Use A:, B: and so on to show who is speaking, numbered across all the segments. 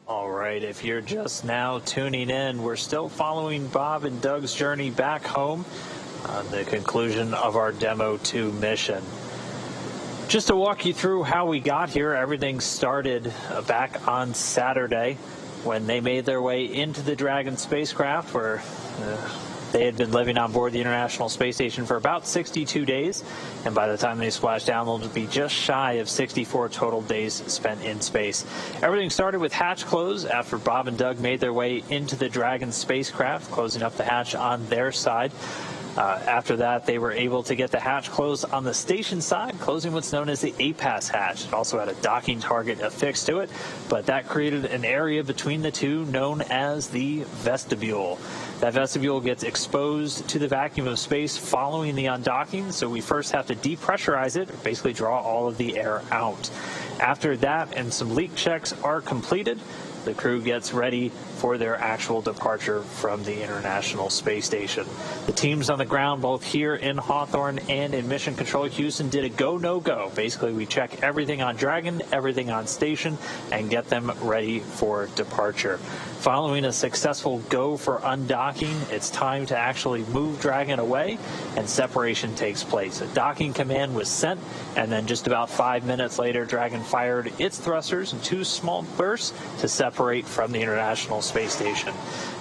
A: All right, if you're just now tuning in, we're still following Bob and Doug's journey back home on the conclusion of our Demo 2 mission. Just to walk you through how we got here, everything started back on Saturday when they made their way into the Dragon spacecraft, where they had been living on board the International Space Station for about 62 days, and by the time they splashed down, they'll be just shy of 64 total days spent in space. Everything started with hatch close after Bob and Doug made their way into the Dragon spacecraft, closing up the hatch on their side. After that, they were able to get the hatch closed on the station side, closing what's known as the APAS hatch. It also had a docking target affixed to it, but that created an area between the two known as the vestibule. That vestibule gets exposed to the vacuum of space following the undocking, so we first have to depressurize it, or basically draw all of the air out. After that and some leak checks are completed, the crew gets ready for their actual departure from the International Space Station. The teams on the ground, both here in Hawthorne and in Mission Control Houston, did a go, no go. Basically, we check everything on Dragon, everything on station, and get them ready for departure. Following a successful go for undocking, it's time to actually move Dragon away, and separation takes place. A docking command was sent, and then just about 5 minutes later, Dragon fired its thrusters in 2 small bursts to separate from the International Space Station.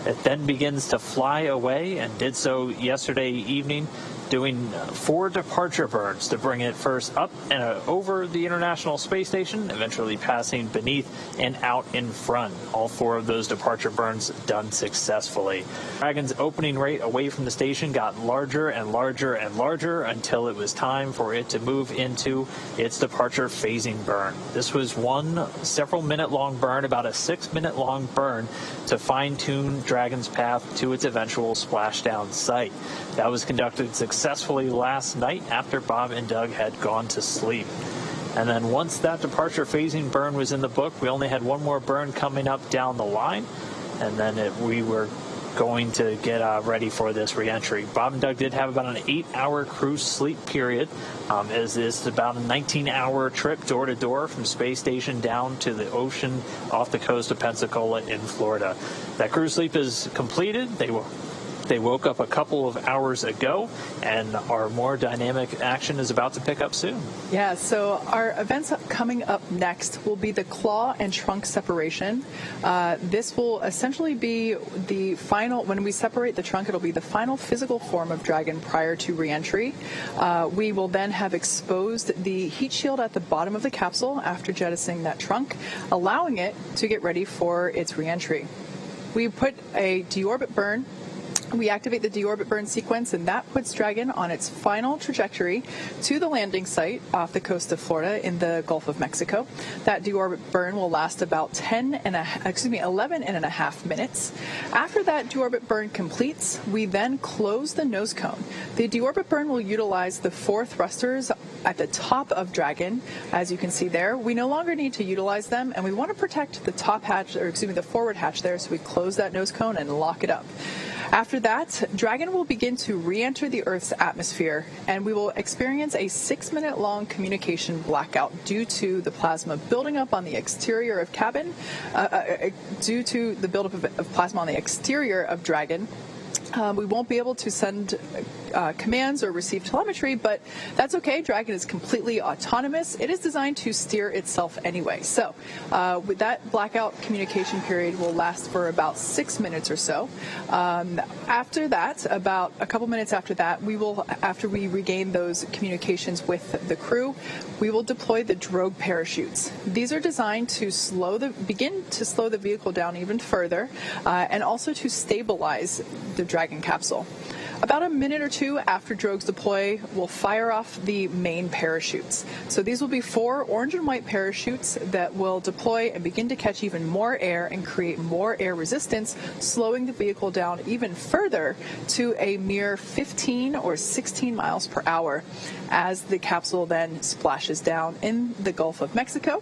A: It then begins to fly away, and did so yesterday evening, doing 4 departure burns to bring it first up and over the International Space Station, eventually passing beneath and out in front. All 4 of those departure burns done successfully. Dragon's opening rate away from the station got larger and larger and larger until it was time for it to move into its departure phasing burn. This was one several minute long burn, about a 6 minute long burn, to fine-tune Dragon's path to its eventual splashdown site. That was conducted successfully last night after Bob and Doug had gone to sleep. And then once that departure phasing burn was in the book, we only had one more burn coming up down the line, and then we were going to get ready for this reentry. Bob and Doug did have about an 8-hour crew sleep period, as it's about a 19-hour trip door to door from space station down to the ocean off the coast of Pensacola in Florida. That crew sleep is completed. They woke up a couple of hours ago, and our more dynamic action is about to pick up soon.
B: Yeah, so our events coming up next will be the claw and trunk separation. This will essentially be the final, when we separate the trunk, it'll be the final physical form of Dragon prior to reentry. We will then have exposed the heat shield at the bottom of the capsule after jettisoning that trunk, allowing it to get ready for its reentry. We put a deorbit burn. We activate the deorbit burn sequence, and that puts Dragon on its final trajectory to the landing site off the coast of Florida in the Gulf of Mexico. That deorbit burn will last about 11 and a half minutes. After that deorbit burn completes, we then close the nose cone. The deorbit burn will utilize the 4 thrusters at the top of Dragon, as you can see there. We no longer need to utilize them, and we want to protect the top hatch, the forward hatch there, so we close that nose cone and lock it up. After that, Dragon will begin to re-enter the Earth's atmosphere, and we will experience a 6-minute-long communication blackout due to the plasma building up on the exterior of cabin, due to the buildup of plasma on the exterior of Dragon. We won't be able to send commands or receive telemetry, but that's okay. Dragon is completely autonomous. It is designed to steer itself anyway. So with that blackout communication period will last for about 6 minutes or so. After that, about a couple minutes after that, after we regain those communications with the crew, we will deploy the drogue parachutes. These are designed to begin to slow the vehicle down even further, and also to stabilize the Dragon capsule. About a minute or two after drogues deploy, we'll fire off the main parachutes. So these will be 4 orange and white parachutes that will deploy and begin to catch even more air and create more air resistance, slowing the vehicle down even further to a mere 15 or 16 miles per hour as the capsule then splashes down in the Gulf of Mexico.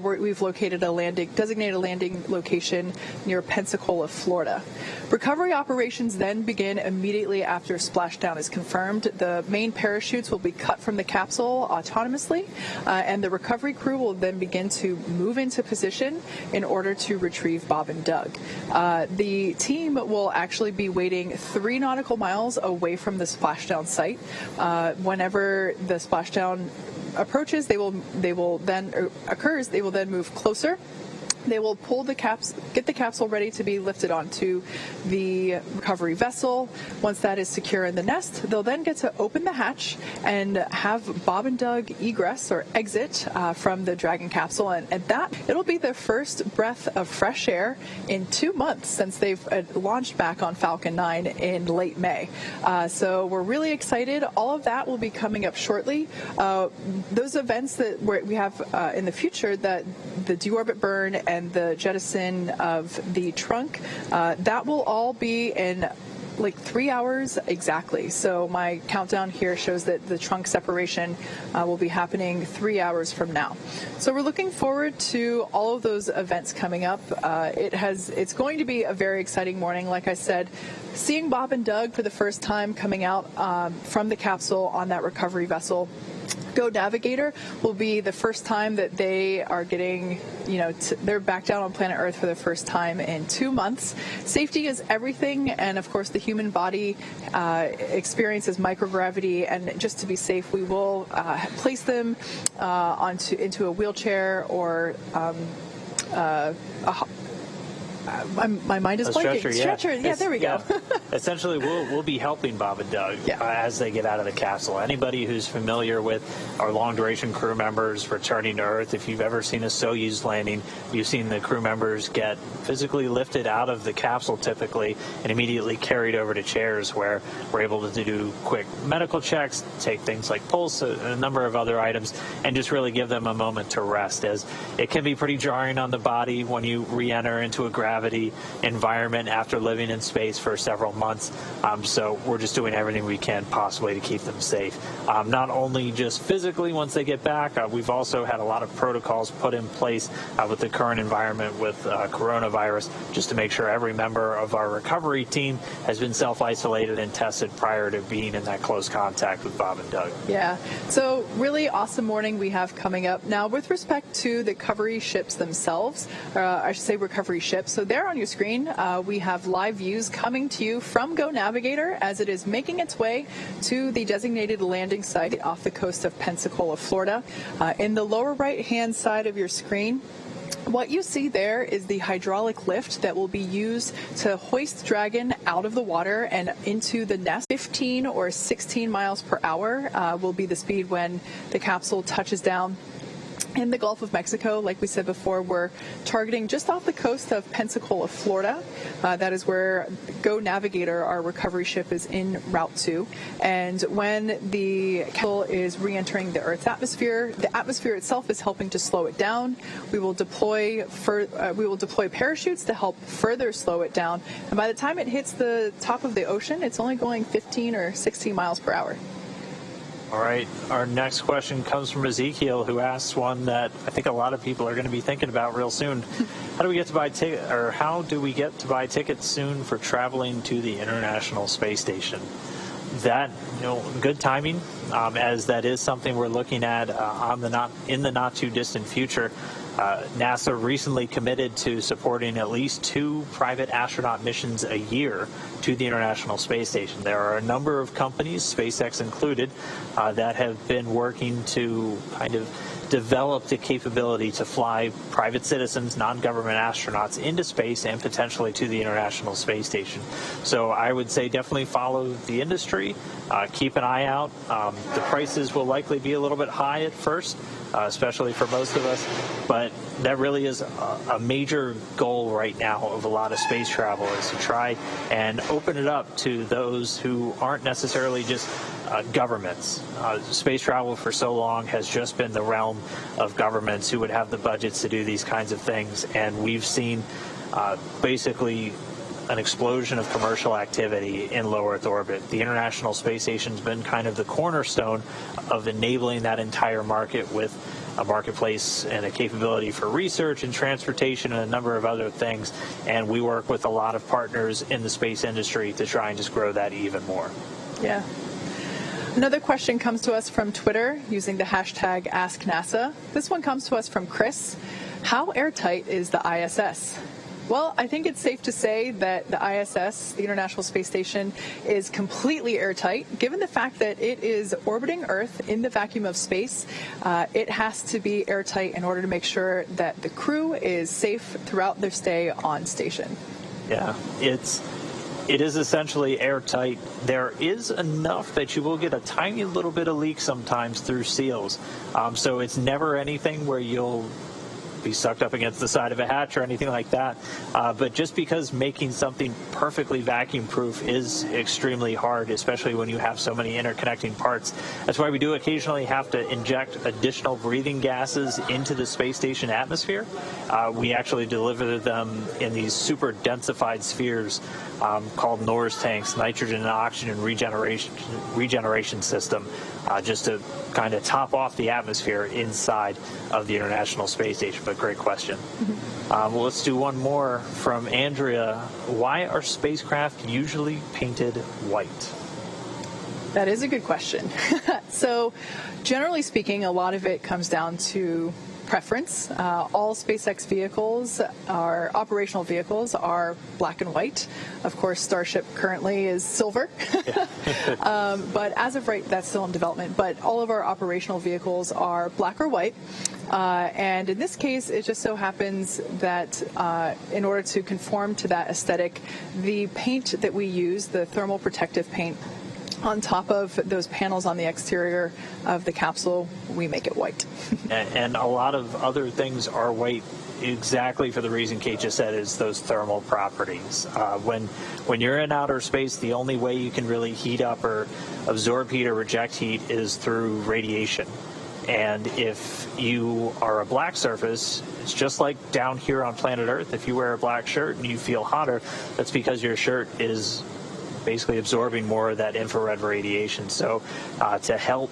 B: we've located a designated landing location near Pensacola, Florida. Recovery operations then begin immediately after splashdown is confirmed. The main parachutes will be cut from the capsule autonomously, and the recovery crew will then begin to move into position in order to retrieve Bob and Doug. The team will actually be waiting 3 nautical miles away from the splashdown site. Whenever the splashdown approaches, they will then move closer. They will pull get the capsule ready to be lifted onto the recovery vessel. Once that is secure in the nest, they'll then get to open the hatch and have Bob and Doug egress or exit from the Dragon capsule. And it'll be their first breath of fresh air in 2 months since they've launched back on Falcon 9 in late May. So we're really excited. All of that will be coming up shortly. Those events that we have in the future, that the deorbit burn and the jettison of the trunk, that will all be in like 3 hours exactly. So my countdown here shows that the trunk separation will be happening 3 hours from now. So we're looking forward to all of those events coming up. It's going to be a very exciting morning. Like I said, seeing Bob and Doug for the first time coming out from the capsule on that recovery vessel. Go Navigator will be the first time that they are getting, they're back down on planet Earth for the first time in 2 months. Safety is everything, and of course the human body experiences microgravity, and just to be safe, we will place them into a wheelchair or my mind is blanking. Stretcher, yeah, there we go.
A: Essentially, we'll be helping Bob and Doug as they get out of the capsule. Anybody who's familiar with our long-duration crew members returning to Earth, if you've ever seen a Soyuz landing, you've seen the crew members get physically lifted out of the capsule typically and immediately carried over to chairs where we're able to do quick medical checks, take things like pulse, a number of other items, and just really give them a moment to rest, as it can be pretty jarring on the body when you re-enter into a gravity environment after living in space for several months. So we're just doing everything we can possibly to keep them safe. Not only just physically once they get back, we've also had a lot of protocols put in place with the current environment with coronavirus, just to make sure every member of our recovery team has been self-isolated and tested prior to being in that close contact with Bob and Doug.
B: Yeah, so really awesome morning we have coming up. Now, with respect to the recovery ships themselves, I should say recovery ships, so there on your screen, we have live views coming to you from Go Navigator as it is making its way to the designated landing site off the coast of Pensacola, Florida. In the lower right-hand side of your screen, what you see there is the hydraulic lift that will be used to hoist Dragon out of the water and into the nest. 15 or 16 miles per hour will be the speed when the capsule touches down in the Gulf of Mexico. Like we said before, we're targeting just off the coast of Pensacola, Florida. That is where Go Navigator, our recovery ship, is en route to. And when the capsule is re-entering the Earth's atmosphere, the atmosphere itself is helping to slow it down. We will deploy parachutes to help further slow it down. And by the time it hits the top of the ocean, it's only going 15 or 16 miles per hour.
A: All right. Our next question comes from Ezekiel, who asks one that I think a lot of people are going to be thinking about real soon. How do we get to buy tickets soon for traveling to the International Space Station? That, good timing, as that is something we're looking at in the not too distant future. NASA recently committed to supporting at least 2 private astronaut missions a year to the International Space Station. There are a number of companies, SpaceX included, that have been working to kind of develop the capability to fly private citizens, non-government astronauts into space and potentially to the International Space Station. So I would say definitely follow the industry, keep an eye out. The prices will likely be a little bit high at first, especially for most of us, but that really is a major goal right now of a lot of space travel, is to try and open it up to those who aren't necessarily just governments. Space travel for so long has just been the realm of governments who would have the budgets to do these kinds of things, and we've seen basically an explosion of commercial activity in low Earth orbit. The International Space Station's been kind of the cornerstone of enabling that entire market with a marketplace and a capability for research and transportation and a number of other things. And we work with a lot of partners in the space industry to try and just grow that even more.
B: Yeah. Another question comes to us from Twitter using the hashtag AskNASA. This one comes to us from Chris. How airtight is the ISS? Well, I think it's safe to say that the ISS, the International Space Station, is completely airtight. Given the fact that it is orbiting Earth in the vacuum of space, it has to be airtight in order to make sure that the crew is safe throughout their stay on station.
A: Yeah, it is essentially airtight. There is enough that you will get a tiny little bit of leak sometimes through seals. So it's never anything where you'll be sucked up against the side of a hatch or anything like that. But just because making something perfectly vacuum proof is extremely hard, especially when you have so many interconnecting parts. That's why we do occasionally have to inject additional breathing gases into the space station atmosphere. We actually deliver them in these super densified spheres called NORS tanks, nitrogen and oxygen regeneration system, just to kind of top off the atmosphere inside of the International Space Station. But great question. Well, let's do one more from Andrea. Why are spacecraft usually painted white?
B: That is a good question. So generally speaking, a lot of it comes down to preference. All SpaceX vehicles, our operational vehicles, are black and white. Of course, Starship currently is silver. But as of right, that's still in development. But all of our operational vehicles are black or white. And in this case, it just so happens that in order to conform to that aesthetic, the paint that we use, the thermal protective paint, on top of those panels on the exterior of the capsule, we make it white.
A: And a lot of other things are white exactly for the reason Kate just said, is those thermal properties. When you're in outer space, the only way you can really heat up or absorb heat or reject heat is through radiation. And if you are a black surface, it's just like down here on planet Earth. If you wear a black shirt and you feel hotter, that's because your shirt is basically absorbing more of that infrared radiation. So to help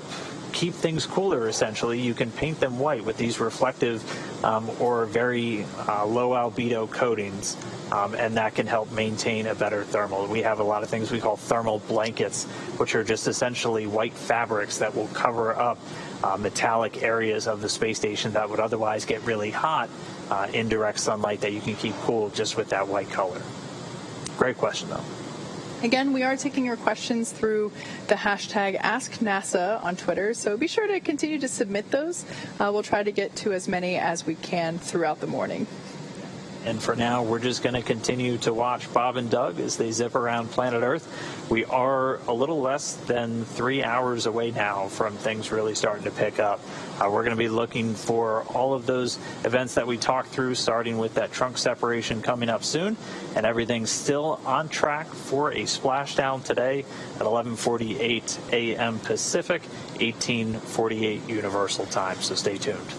A: keep things cooler, essentially, you can paint them white with these reflective or very low albedo coatings, and that can help maintain a better thermal. We have a lot of things we call thermal blankets, which are just essentially white fabrics that will cover up metallic areas of the space station that would otherwise get really hot in direct sunlight, that you can keep cool just with that white color. Great question, though.
B: Again, we are taking your questions through the hashtag AskNASA on Twitter, so be sure to continue to submit those. We'll try to get to as many as we can throughout the morning.
A: And for now, we're just going to continue to watch Bob and Doug as they zip around planet Earth. We are a little less than 3 hours away now from things really starting to pick up. We're going to be looking for all of those events that we talked through, starting with that trunk separation coming up soon. And everything's still on track for a splashdown today at 11:48 a.m. Pacific, 18:48 Universal Time. So stay tuned.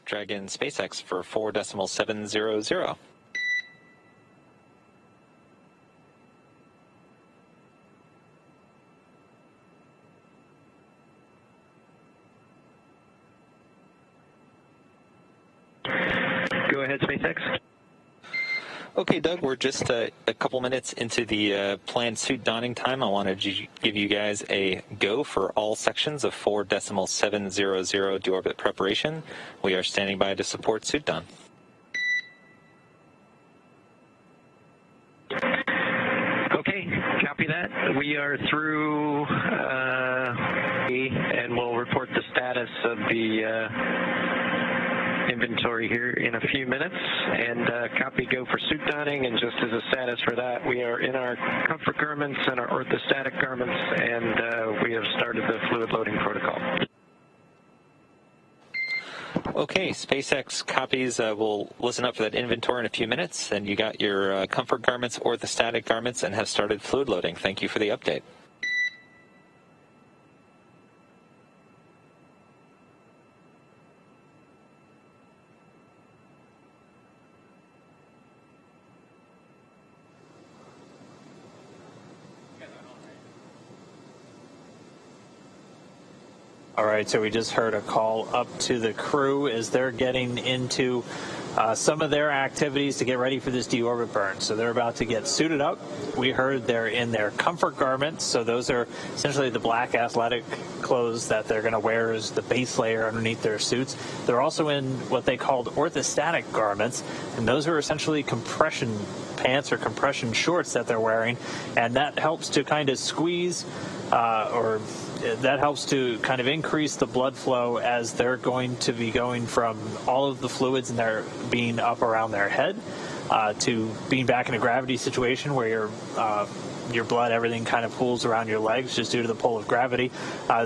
C: Dragon SpaceX for 4.700.
D: Go ahead, SpaceX.
C: Okay, Doug, we're just a couple minutes into the planned suit donning time. I wanted to give you guys a go for all sections of 4.700 deorbit preparation. We are standing by to support suit don.
D: Okay, copy that. We are through, and we'll report the status of the inventory here in a few minutes, and copy go for suit donning. And just as a status for that, we are in our comfort garments and our orthostatic garments, and we have started the fluid loading protocol.
C: Okay, SpaceX copies. We'll listen up for that inventory in a few minutes, and you got your comfort garments, orthostatic garments, and have started fluid loading. Thank you for the update.
A: All right, so we just heard a call up to the crew as they're getting into some of their activities to get ready for this deorbit burn. So they're about to get suited up. We heard they're in their comfort garments. So those are essentially the black athletic clothes that they're going to wear as the base layer underneath their suits. They're also in what they called orthostatic garments, and those are essentially compression pants or compression shorts that they're wearing, and that helps to kind of squeeze that helps to kind of increase the blood flow as they're going to be going from all of the fluids and they're being up around their head to being back in a gravity situation where your blood, everything kind of pools around your legs just due to the pull of gravity.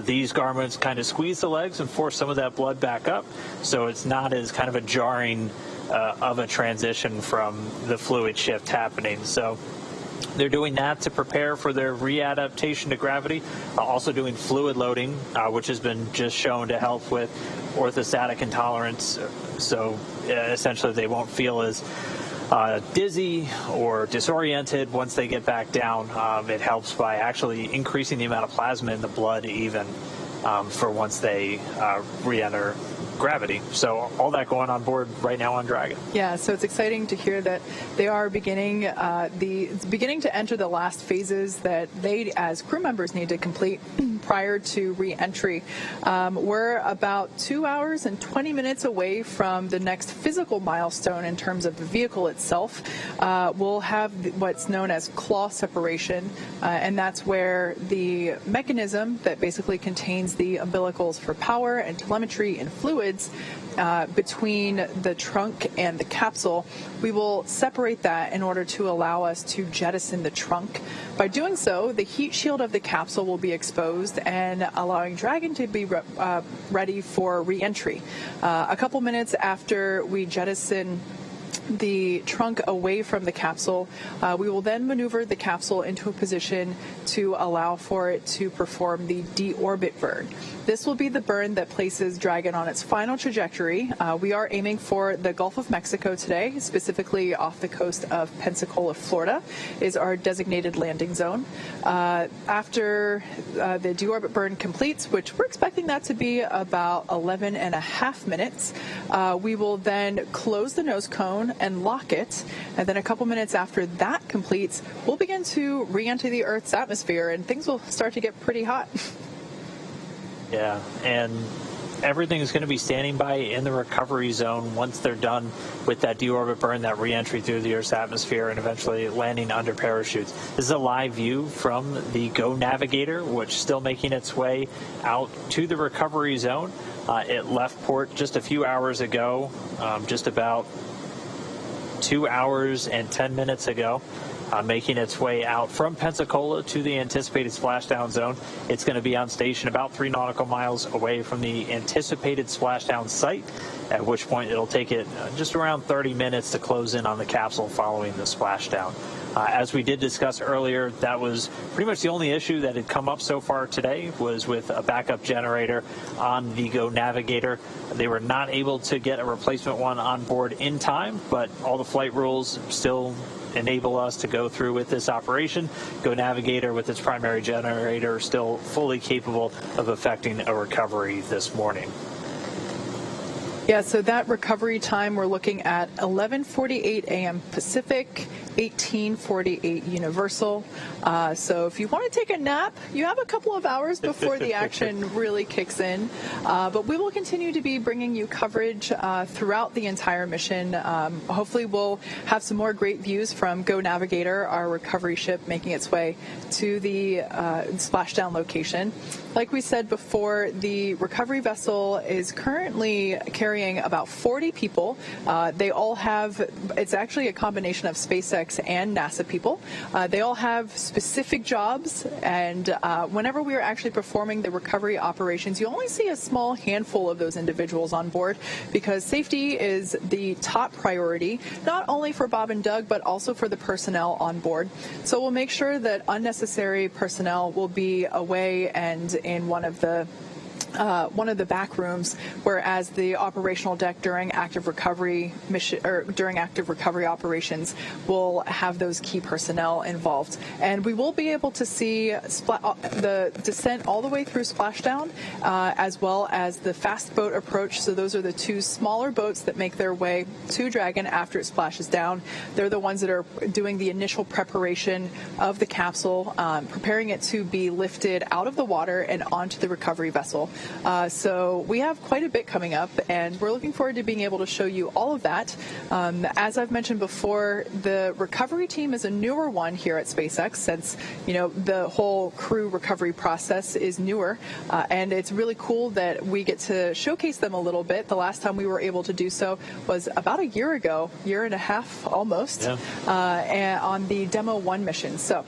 A: These garments kind of squeeze the legs and force some of that blood back up, so it's not as kind of a jarring of a transition from the fluid shift happening. So they're doing that to prepare for their readaptation to gravity, also doing fluid loading, which has been just shown to help with orthostatic intolerance. So essentially they won't feel as dizzy or disoriented once they get back down. It helps by actually increasing the amount of plasma in the blood even for once they re-enter gravity. So all that going on board right now on Dragon.
B: Yeah, so it's exciting to hear that they are beginning to enter the last phases that they as crew members need to complete prior to re-entry. We're about 2 hours and 20 minutes away from the next physical milestone in terms of the vehicle itself. We'll have what's known as claw separation, and that's where the mechanism that basically contains the umbilicals for power and telemetry and fluids between the trunk and the capsule, we will separate that in order to allow us to jettison the trunk. By doing so, the heat shield of the capsule will be exposed and allowing Dragon to be ready for re-entry. A couple minutes after we jettison the trunk away from the capsule, we will then maneuver the capsule into a position to allow for it to perform the deorbit burn. This will be the burn that places Dragon on its final trajectory. We are aiming for the Gulf of Mexico today, specifically off the coast of Pensacola, Florida, is our designated landing zone. After the deorbit burn completes, which we're expecting that to be about 11 and a half minutes, we will then close the nose cone and lock it. And then a couple minutes after that completes, we'll begin to re-enter the Earth's atmosphere, and things will start to get pretty hot.
A: Yeah, and everything is going to be standing by in the recovery zone once they're done with that deorbit burn, that re-entry through the Earth's atmosphere, and eventually landing under parachutes. This is a live view from the Go Navigator, which is still making its way out to the recovery zone. It left port just a few hours ago, just about 2 hours and 10 minutes ago. Making its way out from Pensacola to the anticipated splashdown zone. It's going to be on station about 3 nautical miles away from the anticipated splashdown site, at which point it'll take it just around 30 minutes to close in on the capsule following the splashdown. As we did discuss earlier, that was pretty much the only issue that had come up so far today, was with a backup generator on the Go Navigator. They were not able to get a replacement one on board in time, but all the flight rules still enable us to go through with this operation. Go Navigator with its primary generator still fully capable of effecting a recovery this morning.
B: Yeah, so that recovery time, we're looking at 11:48 a.m. Pacific, 18:48 Universal. So if you want to take a nap, you have a couple of hours before the action really kicks in. But we will continue to be bringing you coverage throughout the entire mission. Hopefully we'll have some more great views from Go Navigator, our recovery ship making its way to the splashdown location. Like we said before, the recovery vessel is currently carrying about 40 people. They all have, it's actually a combination of SpaceX and NASA people. They all have specific jobs, and whenever we are actually performing the recovery operations, you only see a small handful of those individuals on board, because safety is the top priority, not only for Bob and Doug, but also for the personnel on board. So we'll make sure that unnecessary personnel will be away and in one of the back rooms, whereas the operational deck during active recovery mission or during active recovery operations will have those key personnel involved. And we will be able to see the descent all the way through splashdown, as well as the fast boat approach. So those are the two smaller boats that make their way to Dragon after it splashes down. They're the ones that are doing the initial preparation of the capsule, preparing it to be lifted out of the water and onto the recovery vessel. So we have quite a bit coming up, and we're looking forward to being able to show you all of that. As I've mentioned before, the recovery team is a newer one here at SpaceX, since the whole crew recovery process is newer, and it's really cool that we get to showcase them a little bit. The last time we were able to do so was about a year ago, year and a half almost, and on the Demo 1 mission. So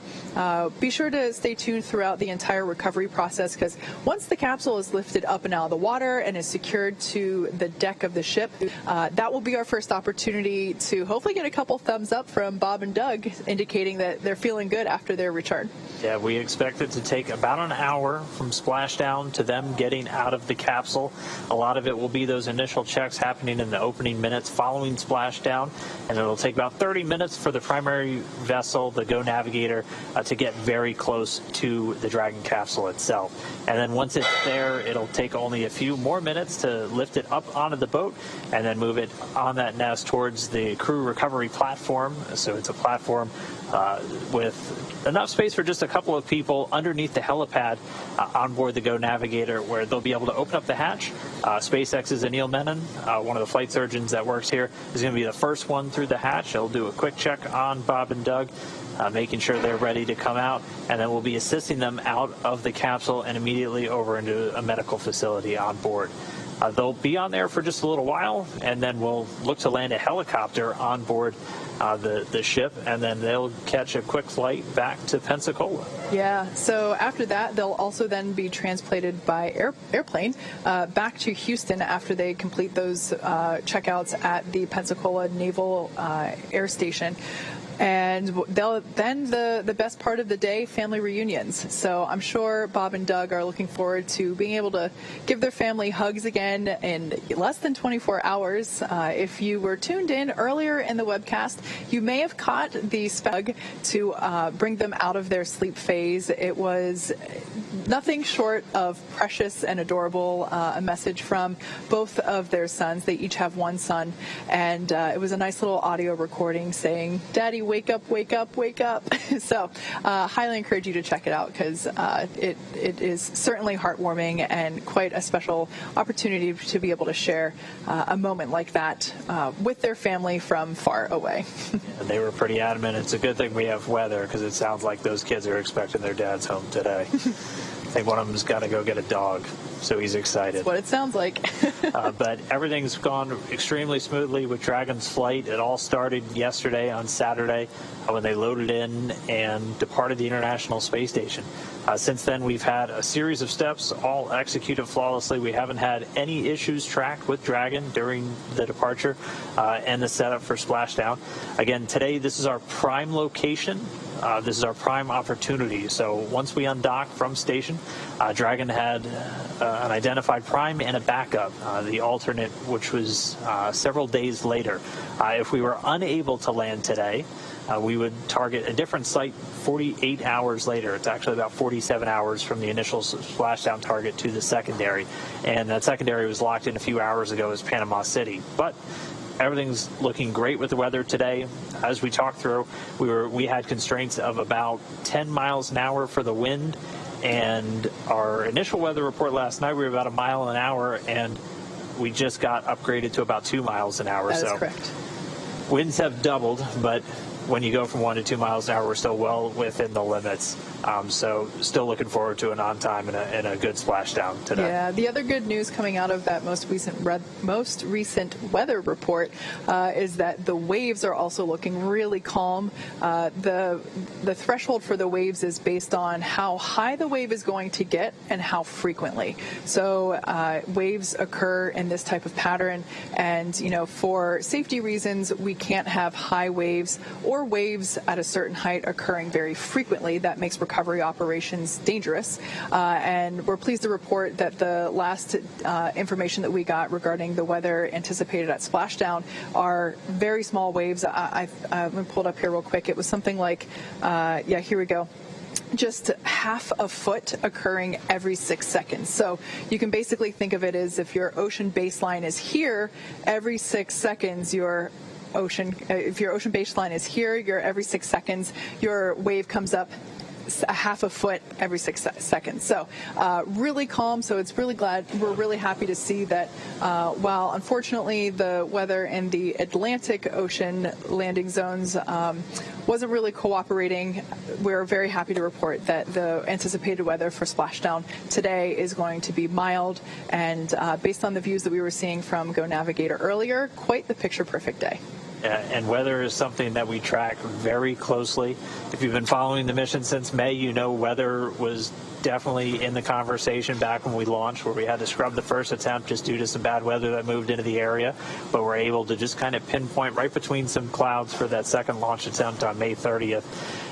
B: be sure to stay tuned throughout the entire recovery process, because once the capsule is lifted up and out of the water and is secured to the deck of the ship, that will be our first opportunity to hopefully get a couple thumbs up from Bob and Doug, indicating that they're feeling good after their return.
A: Yeah, we expect it to take about an hour from splashdown to them getting out of the capsule. A lot of it will be those initial checks happening in the opening minutes following splashdown, and it'll take about 30 minutes for the primary vessel, the Go Navigator, to get very close to the Dragon capsule itself. And then once it's there, it'll take only a few more minutes to lift it up onto the boat and then move it on that nest towards the crew recovery platform. So it's a platform with enough space for just a couple of people underneath the helipad on board the Go Navigator, where they'll be able to open up the hatch. SpaceX's Anil Menon, one of the flight surgeons that works here, is going to be the first one through the hatch. He'll do a quick check on Bob and Doug, making sure they're ready to come out, and then we'll be assisting them out of the capsule and immediately over into a medical facility on board. They'll be on there for just a little while, and then we'll look to land a helicopter on board the ship, and then they'll catch a quick flight back to Pensacola.
B: Yeah, so after that, they'll also then be transplanted by airplane back to Houston after they complete those checkouts at the Pensacola Naval Air Station. And then the best part of the day, family reunions. So I'm sure Bob and Doug are looking forward to being able to give their family hugs again in less than 24 hours. If you were tuned in earlier in the webcast, you may have caught the spug to bring them out of their sleep phase. It was nothing short of precious and adorable, a message from both of their sons. They each have one son, and it was a nice little audio recording saying, "Daddy, wake up, wake up, wake up." So highly encourage you to check it out, because it is certainly heartwarming and quite a special opportunity to be able to share a moment like that with their family from far away.
A: And they were pretty adamant. It's a good thing we have weather, because it sounds like those kids are expecting their dads home today. I think one of them's got to go get a dog, so he's excited.
B: That's what it sounds like.
A: But everything's gone extremely smoothly with Dragon's flight. It all started yesterday on Saturday when they loaded in and departed the International Space Station. Since then, we've had a series of steps, all executed flawlessly. We haven't had any issues tracked with Dragon during the departure and the setup for splashdown. Again, today, this is our prime location. This is our prime opportunity. So once we undock from station, Dragon had an identified prime and a backup, the alternate, which was several days later. If we were unable to land today, we would target a different site 48 hours later. It's actually about 47 hours from the initial splashdown target to the secondary. And that secondary was locked in a few hours ago as Panama City. But everything's looking great with the weather today. As we talked through, we had constraints of about 10 miles an hour for the wind. And our initial weather report last night, we were about a mile an hour, and we just got upgraded to about 2 miles an hour.
B: That is correct.
A: Winds have doubled, but when you go from 1 to 2 miles an hour, we're still well within the limits. So still looking forward to an on-time and a good splashdown today.
B: Yeah, the other good news coming out of that most recent weather report is that the waves are also looking really calm. The threshold for the waves is based on how high the wave is going to get and how frequently. So waves occur in this type of pattern, and for safety reasons, we can't have high waves or waves at a certain height occurring very frequently. That makes recovery operations dangerous. And we're pleased to report that the last information that we got regarding the weather anticipated at splashdown are very small waves. I pulled up here real quick. It was something like, here we go. Just half a foot occurring every 6 seconds. So you can basically think of it as if your ocean baseline is here, every 6 seconds if your ocean baseline is here, every 6 seconds, your wave comes up a half a foot every 6 seconds. So really calm. So we're really happy to see that while unfortunately the weather in the Atlantic Ocean landing zones wasn't really cooperating, we're very happy to report that the anticipated weather for splashdown today is going to be mild, and based on the views that we were seeing from Go Navigator earlier, quite the picture-perfect day.
A: And weather is something that we track very closely. If you've been following the mission since May, weather was definitely in the conversation back when we launched, where we had to scrub the first attempt just due to some bad weather that moved into the area. But we're able to just kind of pinpoint right between some clouds for that second launch attempt on May 30th.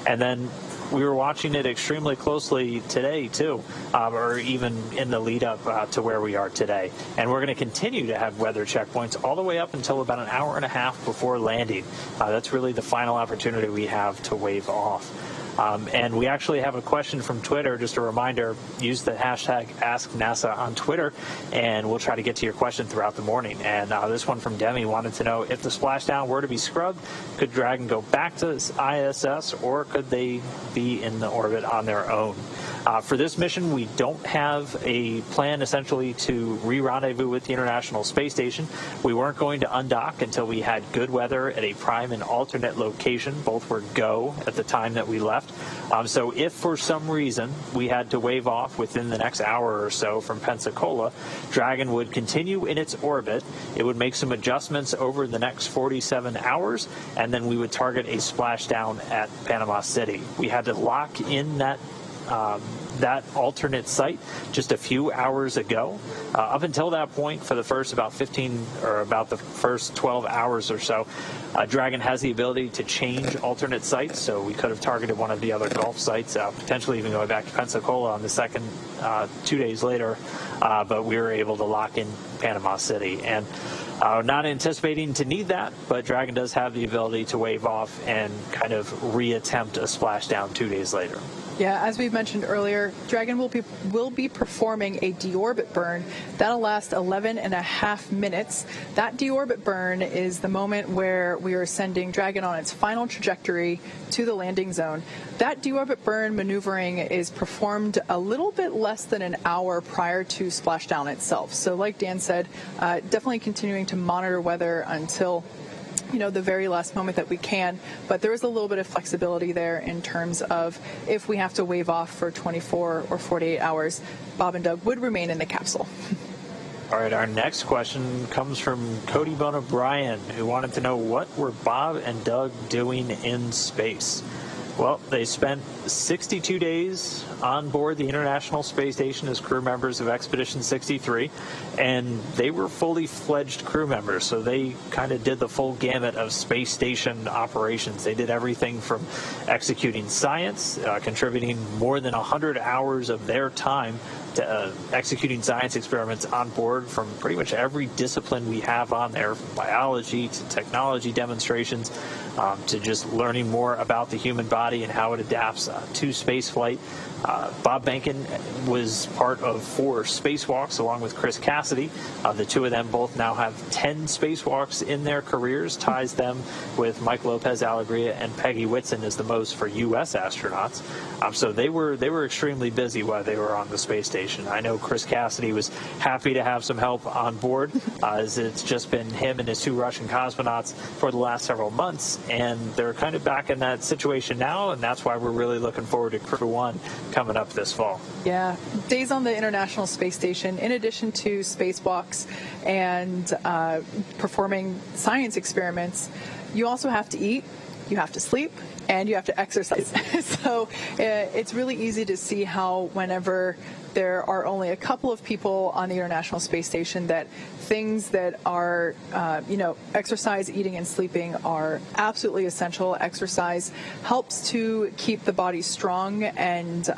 A: And then we were watching it extremely closely today, too, or even in the lead up to where we are today. And we're going to continue to have weather checkpoints all the way up until about an hour and a half before landing. That's really the final opportunity we have to wave off. And we actually have a question from Twitter. Just a reminder, use the hashtag AskNASA on Twitter, and we'll try to get to your question throughout the morning. And this one from Demi wanted to know, if the splashdown were to be scrubbed, could Dragon go back to ISS, or could they be in the orbit on their own? For this mission, we don't have a plan essentially to re-rendezvous with the International Space Station. We weren't going to undock until we had good weather at a prime and alternate location. Both were go at the time that we left. So if for some reason we had to wave off within the next hour or so from Pensacola, Dragon would continue in its orbit. It would make some adjustments over the next 47 hours, and then we would target a splashdown at Panama City. We had to lock in that alternate site just a few hours ago. Up until that point, for the first about 12 hours or so, Dragon has the ability to change alternate sites, so we could have targeted one of the other Gulf sites, potentially even going back to Pensacola on the second 2 days later, but we were able to lock in Panama City. And not anticipating to need that, but Dragon does have the ability to wave off and kind of reattempt a splashdown 2 days later.
B: Yeah, as we mentioned earlier, Dragon will be performing a deorbit burn. That'll last 11 and a half minutes. That deorbit burn is the moment where we are sending Dragon on its final trajectory to the landing zone. That deorbit burn maneuvering is performed a little bit less than an hour prior to splashdown itself. So like Dan said, definitely continuing to monitor weather until the very last moment that we can. But there is a little bit of flexibility there in terms of if we have to wave off for 24 or 48 hours, Bob and Doug would remain in the capsule.
A: All right, our next question comes from Cody Bone O'Brien, who wanted to know what were Bob and Doug doing in space. Well, they spent 62 days on board the International Space Station as crew members of Expedition 63, and they were fully fledged crew members, so they kind of did the full gamut of space station operations. They did everything from executing science, contributing more than 100 hours of their time to executing science experiments on board from pretty much every discipline we have on there, from biology to technology demonstrations, to just learning more about the human body and how it adapts to space flight. Bob Behnken was part of 4 spacewalks along with Chris Cassidy. The two of them both now have 10 spacewalks in their careers, ties them with Mike Lopez Alegria and Peggy Whitson as the most for U.S. astronauts. So they were extremely busy while they were on the space station. I know Chris Cassidy was happy to have some help on board, as it's just been him and his 2 Russian cosmonauts for the last several months, and they're kind of back in that situation now, and that's why we're really looking forward to Crew 1 coming up this fall.
B: Yeah, days on the International Space Station, in addition to spacewalks and performing science experiments, you also have to eat, you have to sleep, and you have to exercise. So it's really easy to see how whenever there are only a couple of people on the International Space Station, that things that are, exercise, eating, and sleeping are absolutely essential. Exercise helps to keep the body strong and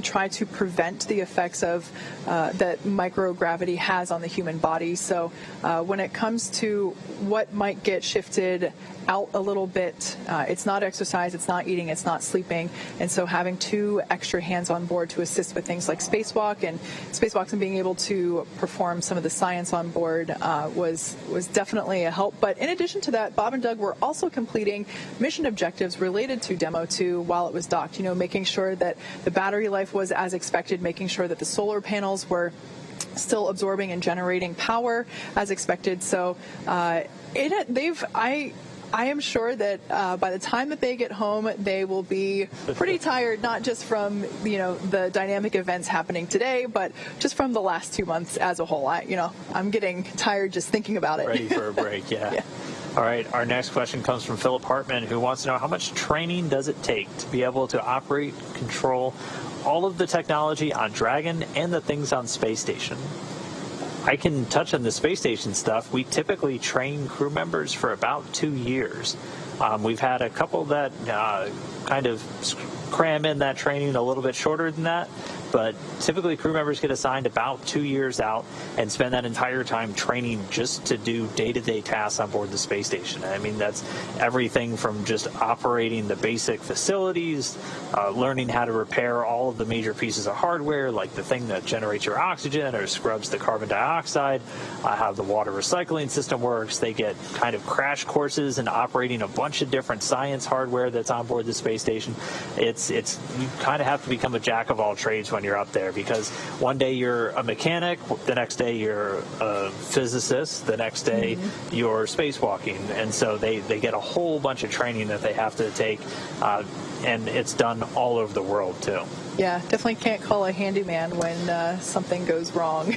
B: try to prevent the effects of that microgravity has on the human body. So when it comes to what might get shifted out a little bit, it's not exercise, it's not eating, it's not sleeping, and so having 2 extra hands on board to assist with things like spacewalks and being able to perform some of the science on board was definitely a help. But in addition to that, Bob and Doug were also completing mission objectives related to Demo 2 while it was docked, making sure that the battery life was as expected, making sure that the solar panels were still absorbing and generating power as expected. So I am sure that by the time that they get home, they will be pretty tired, not just from the dynamic events happening today, but just from the last 2 months as a whole. I'm getting tired just thinking about it.
A: Ready for a break, yeah.
B: Yeah.
A: All right, our next question comes from Philip Hartman, who wants to know how much training does it take to be able to operate, control all of the technology on Dragon and the things on Space Station? I can touch on the space station stuff. We typically train crew members for about 2 years. We've had a couple that kind of cram in that training a little bit shorter than that, but typically crew members get assigned about 2 years out and spend that entire time training just to do day-to-day tasks on board the space station. I mean, that's everything from just operating the basic facilities, learning how to repair all of the major pieces of hardware, like the thing that generates your oxygen or scrubs the carbon dioxide, how the water recycling system works. They get kind of crash courses in operating a bunch of different science hardware that's on board the space station. You kind of have to become a jack of all trades when you're up there, because one day you're a mechanic, the next day you're a physicist, the next day you're spacewalking, and so they get a whole bunch of training that they have to take, and it's done all over the world too.
B: Yeah, definitely can't call a handyman when something goes wrong.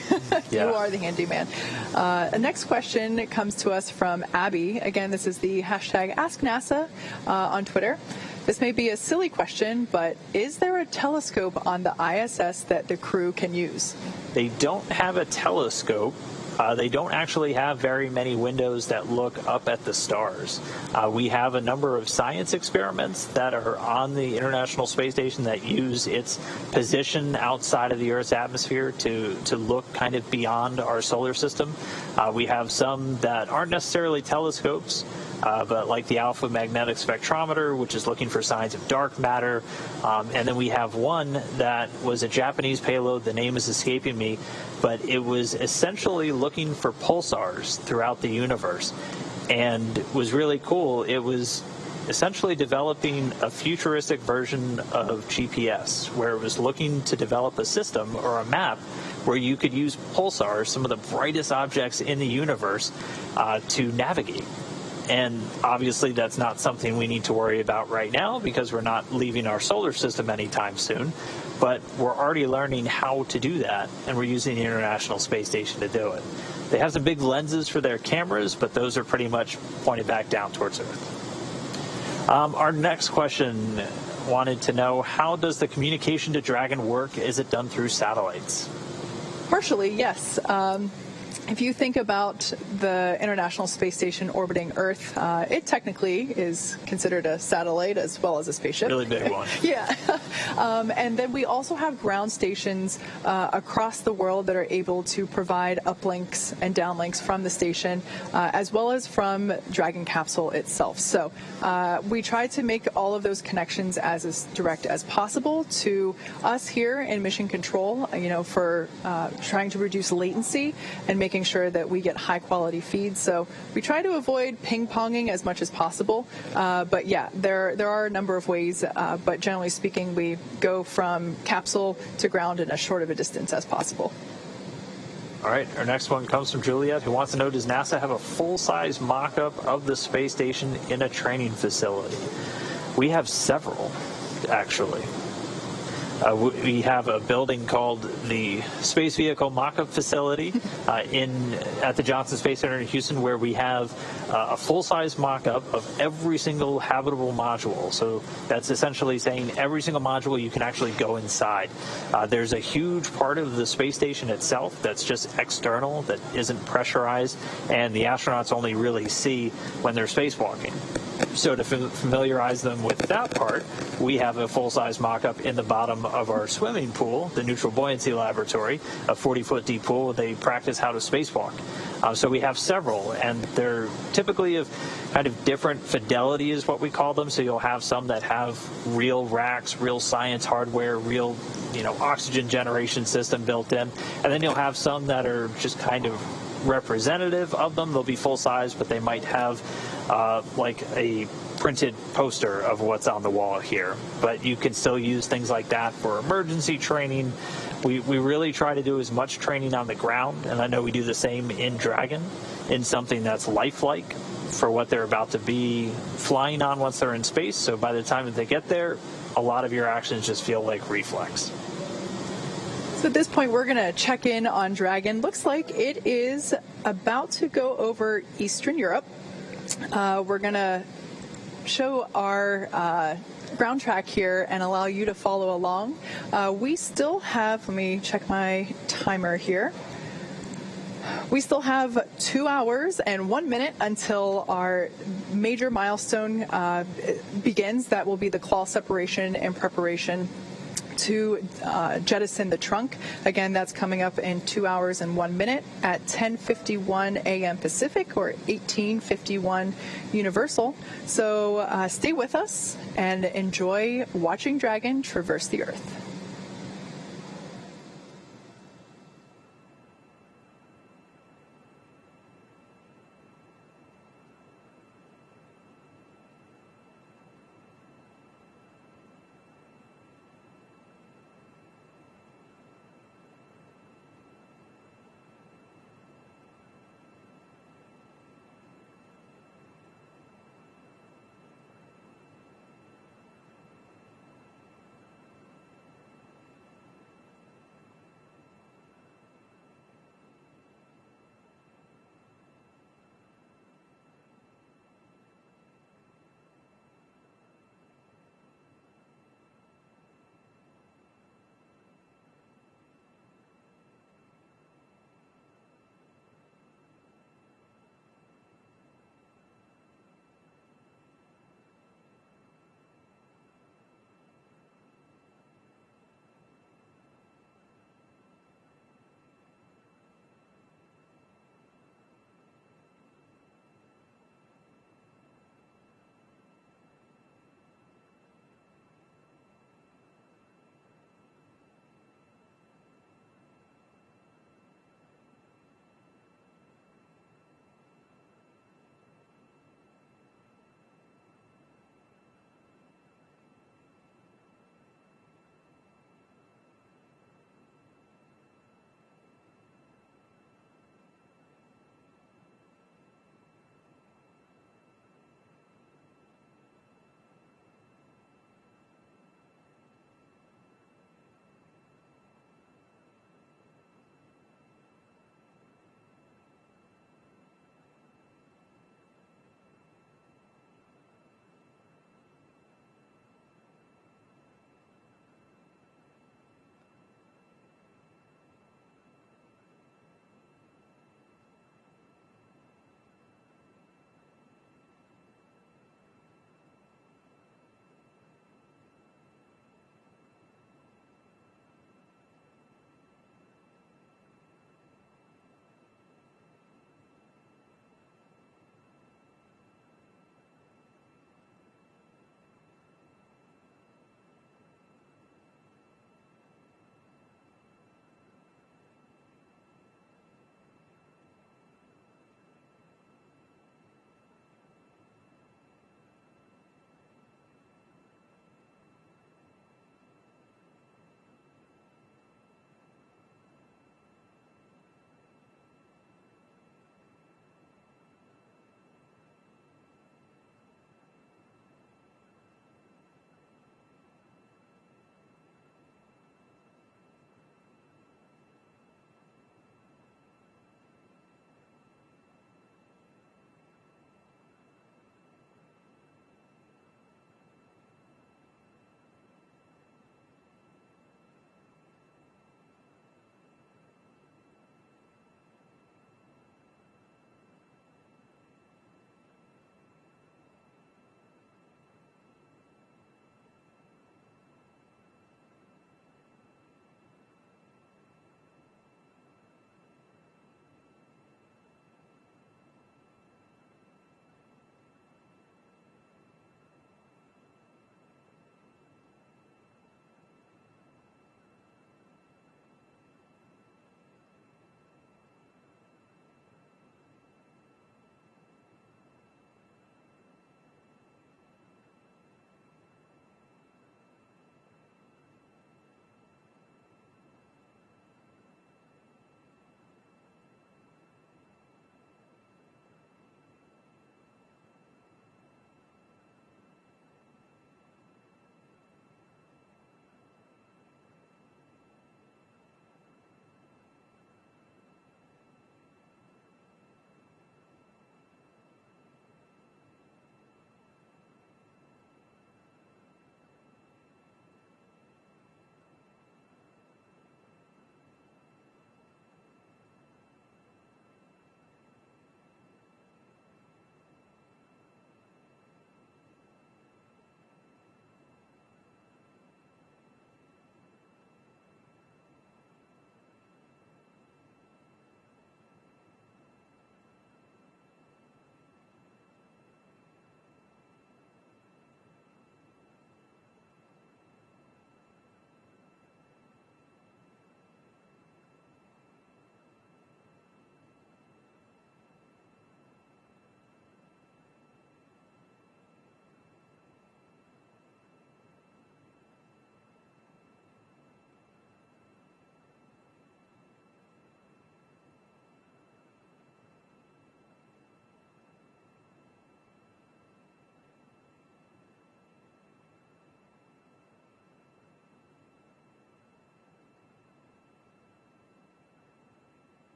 A: Yeah.
B: You are the handyman. The next question comes to us from Abby. Again, this is the hashtag AskNASA on Twitter. This may be a silly question, but is there a telescope on the ISS that the crew can use?
A: They don't have a telescope. They don't actually have very many windows that look up at the stars. We have a number of science experiments that are on the International Space Station that use its position outside of the Earth's atmosphere to look kind of beyond our solar system. We have some that aren't necessarily telescopes, but like the Alpha Magnetic Spectrometer, which is looking for signs of dark matter. And then we have one that was a Japanese payload. The name is escaping me, but it was essentially looking for pulsars throughout the universe, and was really cool. It was essentially developing a futuristic version of GPS, where it was looking to develop a system or a map where you could use pulsars, some of the brightest objects in the universe, to navigate. And obviously that's not something we need to worry about right now because we're not leaving our solar system anytime soon. But we're already learning how to do that, and we're using the International Space Station to do it. They have some big lenses for their cameras, but those are pretty much pointed back down towards Earth. Our next question wanted to know, how does the communication to Dragon work? Is it done through satellites?
B: Partially, yes. If you think about the International Space Station orbiting Earth, it technically is considered a satellite as well as a spaceship.
A: Really big one.
B: Yeah. And then we also have ground stations across the world that are able to provide uplinks and downlinks from the station, as well as from Dragon capsule itself. So we try to make all of those connections as direct as possible to us here in Mission Control, for trying to reduce latency and making sure that we get high quality feeds. So we try to avoid ping-ponging as much as possible. But yeah, there are a number of ways, but generally speaking, we go from capsule to ground in as short of a distance as possible.
A: All right, our next one comes from Juliet, who wants to know, does NASA have a full-size mock-up of the space station in a training facility? We have several, actually. We have a building called the Space Vehicle Mock-up Facility at the Johnson Space Center in Houston, where we have a full-size mock-up of every single habitable module. So that's essentially saying every single module you can actually go inside. There's a huge part of the space station itself that's just external, that isn't pressurized, and the astronauts only really see when they're spacewalking. So to familiarize them with that part, we have a full-size mock-up in the bottom of our swimming pool, the Neutral Buoyancy Laboratory, a 40-foot deep pool. They practice how to spacewalk. So we have several, and they're typically of kind of different fidelity is what we call them. So you'll have some that have real racks, real science hardware, real oxygen generation system built in, and then you'll have some that are just kind of representative of them. They'll be full-size, but they might have like a printed poster of what's on the wall here. But you can still use things like that for emergency training. We really try to do as much training on the ground, and I know we do the same in Dragon, in something that's lifelike for what they're about to be flying on once they're in space. So by the time that they get there, a lot of your actions just feel like reflex.
B: So at this point, we're going to check in on Dragon. Looks like it is about to go over Eastern Europe. We're going to show our ground track here and allow you to follow along. We still have, let me check my timer here. We still have 2 hours and 1 minute until our major milestone begins. That will be the claw separation and preparation to jettison the trunk. Again, that's coming up in 2 hours and 1 minute at 10:51 a.m. Pacific or 18:51 Universal. So stay with us and enjoy watching Dragon traverse the Earth.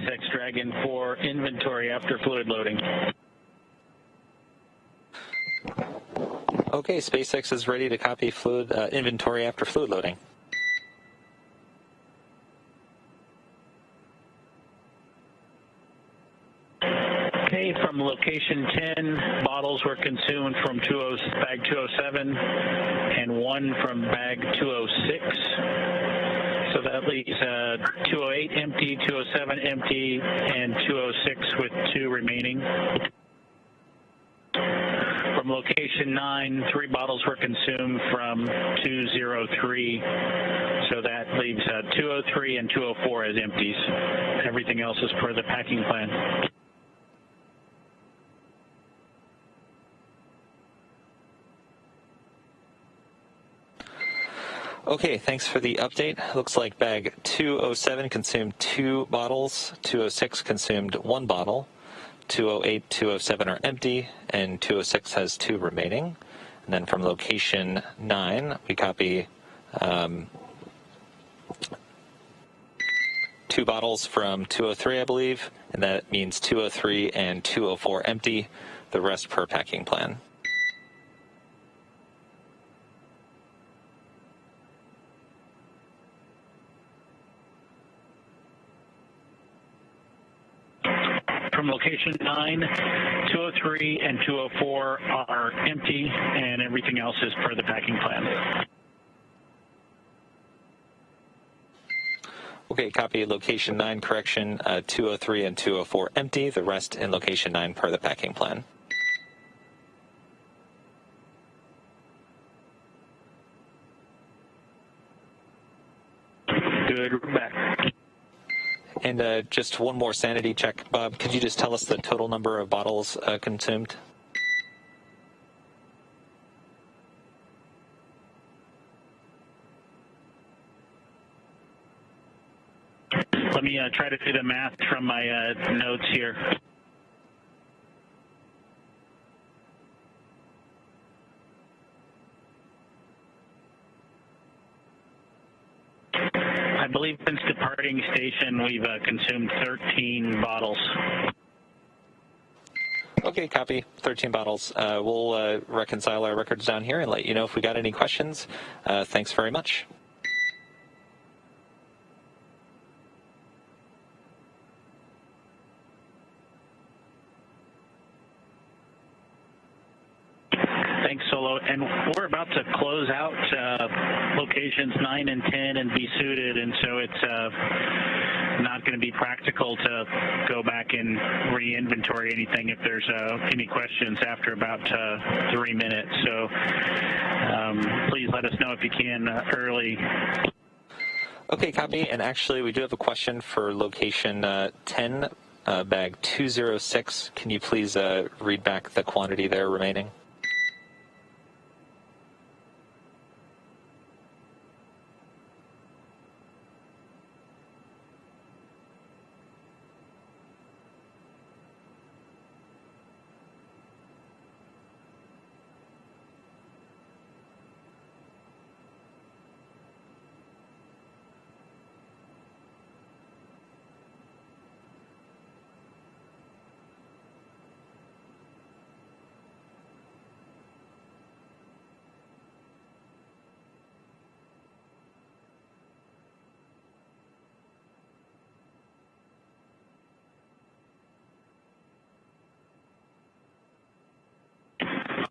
E: SpaceX Dragon for inventory after fluid loading.
C: Okay, SpaceX is ready to copy fluid inventory after fluid loading.
E: Okay, from location 10, bottles were consumed from bag 207 and 1 from bag 206. So that leaves 208 empty, 207 empty, and 206 with 2 remaining. From location 9, 3 bottles were consumed from 203. So that leaves 203 and 204 as empties. Everything else is per the packing plan.
C: Okay, thanks for the update. Looks like bag 207 consumed 2 bottles, 206 consumed 1 bottle, 208, 207 are empty, and 206 has 2 remaining. And then from location 9, we copy 2 bottles from 203, I believe, and that means 203 and 204 empty, the rest per packing plan.
E: From location 9, 203 and 204 are empty, and everything else is per the packing plan.
C: Okay, copy location 9, correction, 203 and 204 empty, the rest in location 9 per the packing plan.
E: Good, we're back.
C: And just one more sanity check, Bob. Could you just tell us the total number of bottles consumed?
E: Let me try to do the math from my notes here. I believe since departing station, we've consumed 13 bottles.
C: Okay, copy. 13 bottles. We'll reconcile our records down here and let you know if we got any questions. Thanks very much.
E: Thanks, Solo. And we're about to close out locations 9 and 10 and be suited, and so it's not going to be practical to go back and re-inventory anything if there's any questions after about 3 minutes. So please let us know if you can early.
C: Okay, copy. And actually, we do have a question for location 10, bag 206. Can you please read back the quantity there remaining?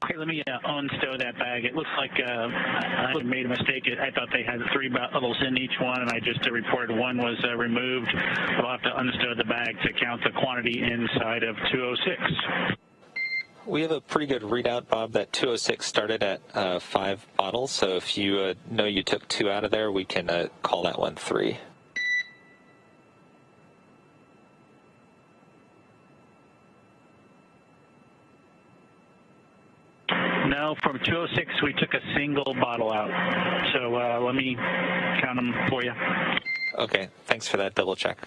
E: Okay, let me unstow that bag. It looks like I made a mistake. I thought they had 3 bottles in each one, and I just reported 1 was removed. I'll have to unstow the bag to count the quantity inside of 206.
C: We have a pretty good readout, Bob, that 206 started at 5 bottles. So if you know you took 2 out of there, we can call that one 3.
E: No, from 206, we took a single bottle out. So let me count them for you.
C: Okay, thanks for that double check.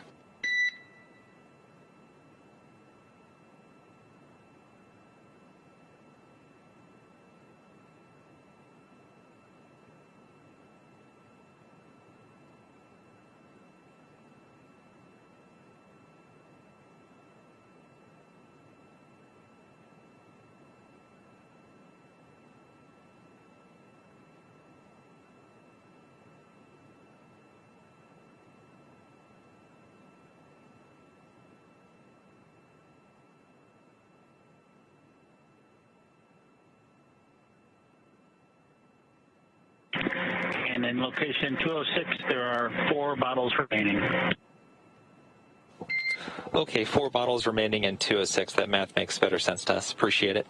E: And in location 206, there are 4 bottles remaining.
C: Okay, 4 bottles remaining in 206. That math makes better sense to us. Appreciate it.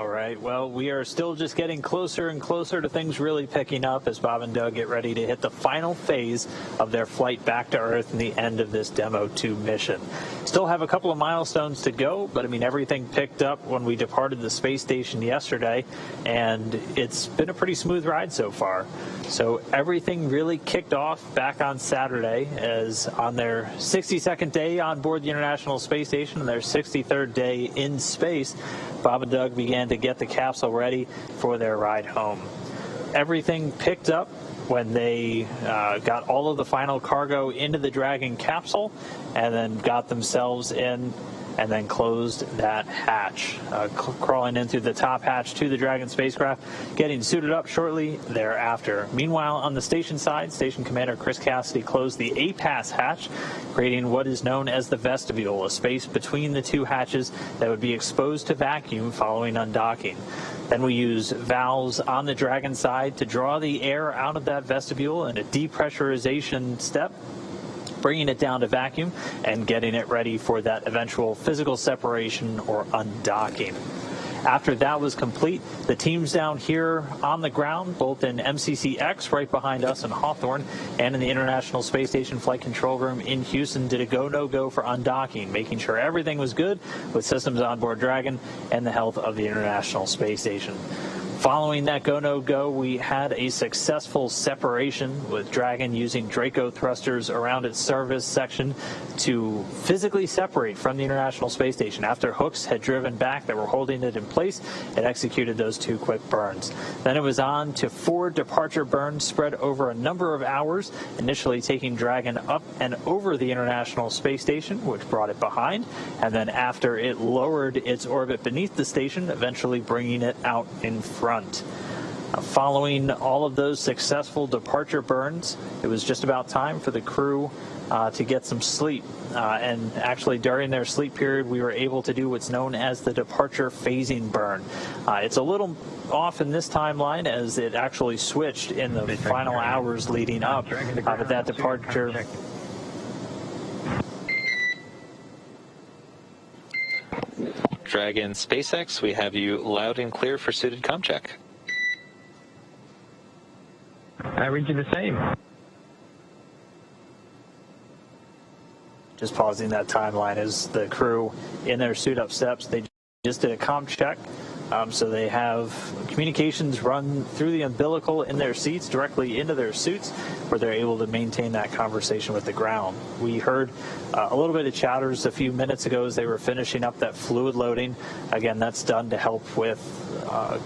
A: All right. Well, we are still just getting closer and closer to things really picking up as Bob and Doug get ready to hit the final phase of their flight back to Earth and the end of this Demo 2 mission. Still have a couple of milestones to go, but I mean, everything picked up when we departed the space station yesterday, and it's been a pretty smooth ride so far. So everything really kicked off back on Saturday as on their 62nd day on board the International Space Station and their 63rd day in space, Bob and Doug began to get the capsule ready for their ride home. Everything picked up when they got all of the final cargo into the Dragon capsule and then got themselves in and then closed that hatch, crawling in through the top hatch to the Dragon spacecraft, getting suited up shortly thereafter. Meanwhile, on the station side, Station Commander Chris Cassidy closed the A-Pass hatch, creating what is known as the vestibule, a space between the two hatches that would be exposed to vacuum following undocking. Then we use valves on the Dragon side to draw the air out of that vestibule in a depressurization step, bringing it down to vacuum and getting it ready for that eventual physical separation or undocking. After that was complete, the teams down here on the ground, both in MCC-X right behind us in Hawthorne and in the International Space Station Flight Control Room in Houston, did a go, no-go for undocking, making sure everything was good with systems on board Dragon and the health of the International Space Station. Following that go, no-go, we had a successful separation with Dragon using Draco thrusters around its service section to physically separate from the International Space Station. After hooks had driven back that were holding it in place, it executed those two quick burns. Then it was on to 4 departure burns spread over a number of hours, initially taking Dragon up and over the International Space Station, which brought it behind, and then after it lowered its orbit beneath the station, eventually bringing it out in front. Following all of those successful departure burns, it was just about time for the crew to get some sleep. And actually, during their sleep period, we were able to do what's known as the departure phasing burn. It's a little off in this timeline as it actually switched in the final hours leading up. But that departure...
C: Dragon SpaceX, we have you loud and clear for suited comm check.
D: I read you the same.
A: Just pausing that timeline as the crew in their suit up steps, they just did a comm check. So they have communications run through the umbilical in their seats directly into their suits where they're able to maintain that conversation with the ground. We heard a little bit of chatters a few minutes ago as they were finishing up that fluid loading. Again, that's done to help with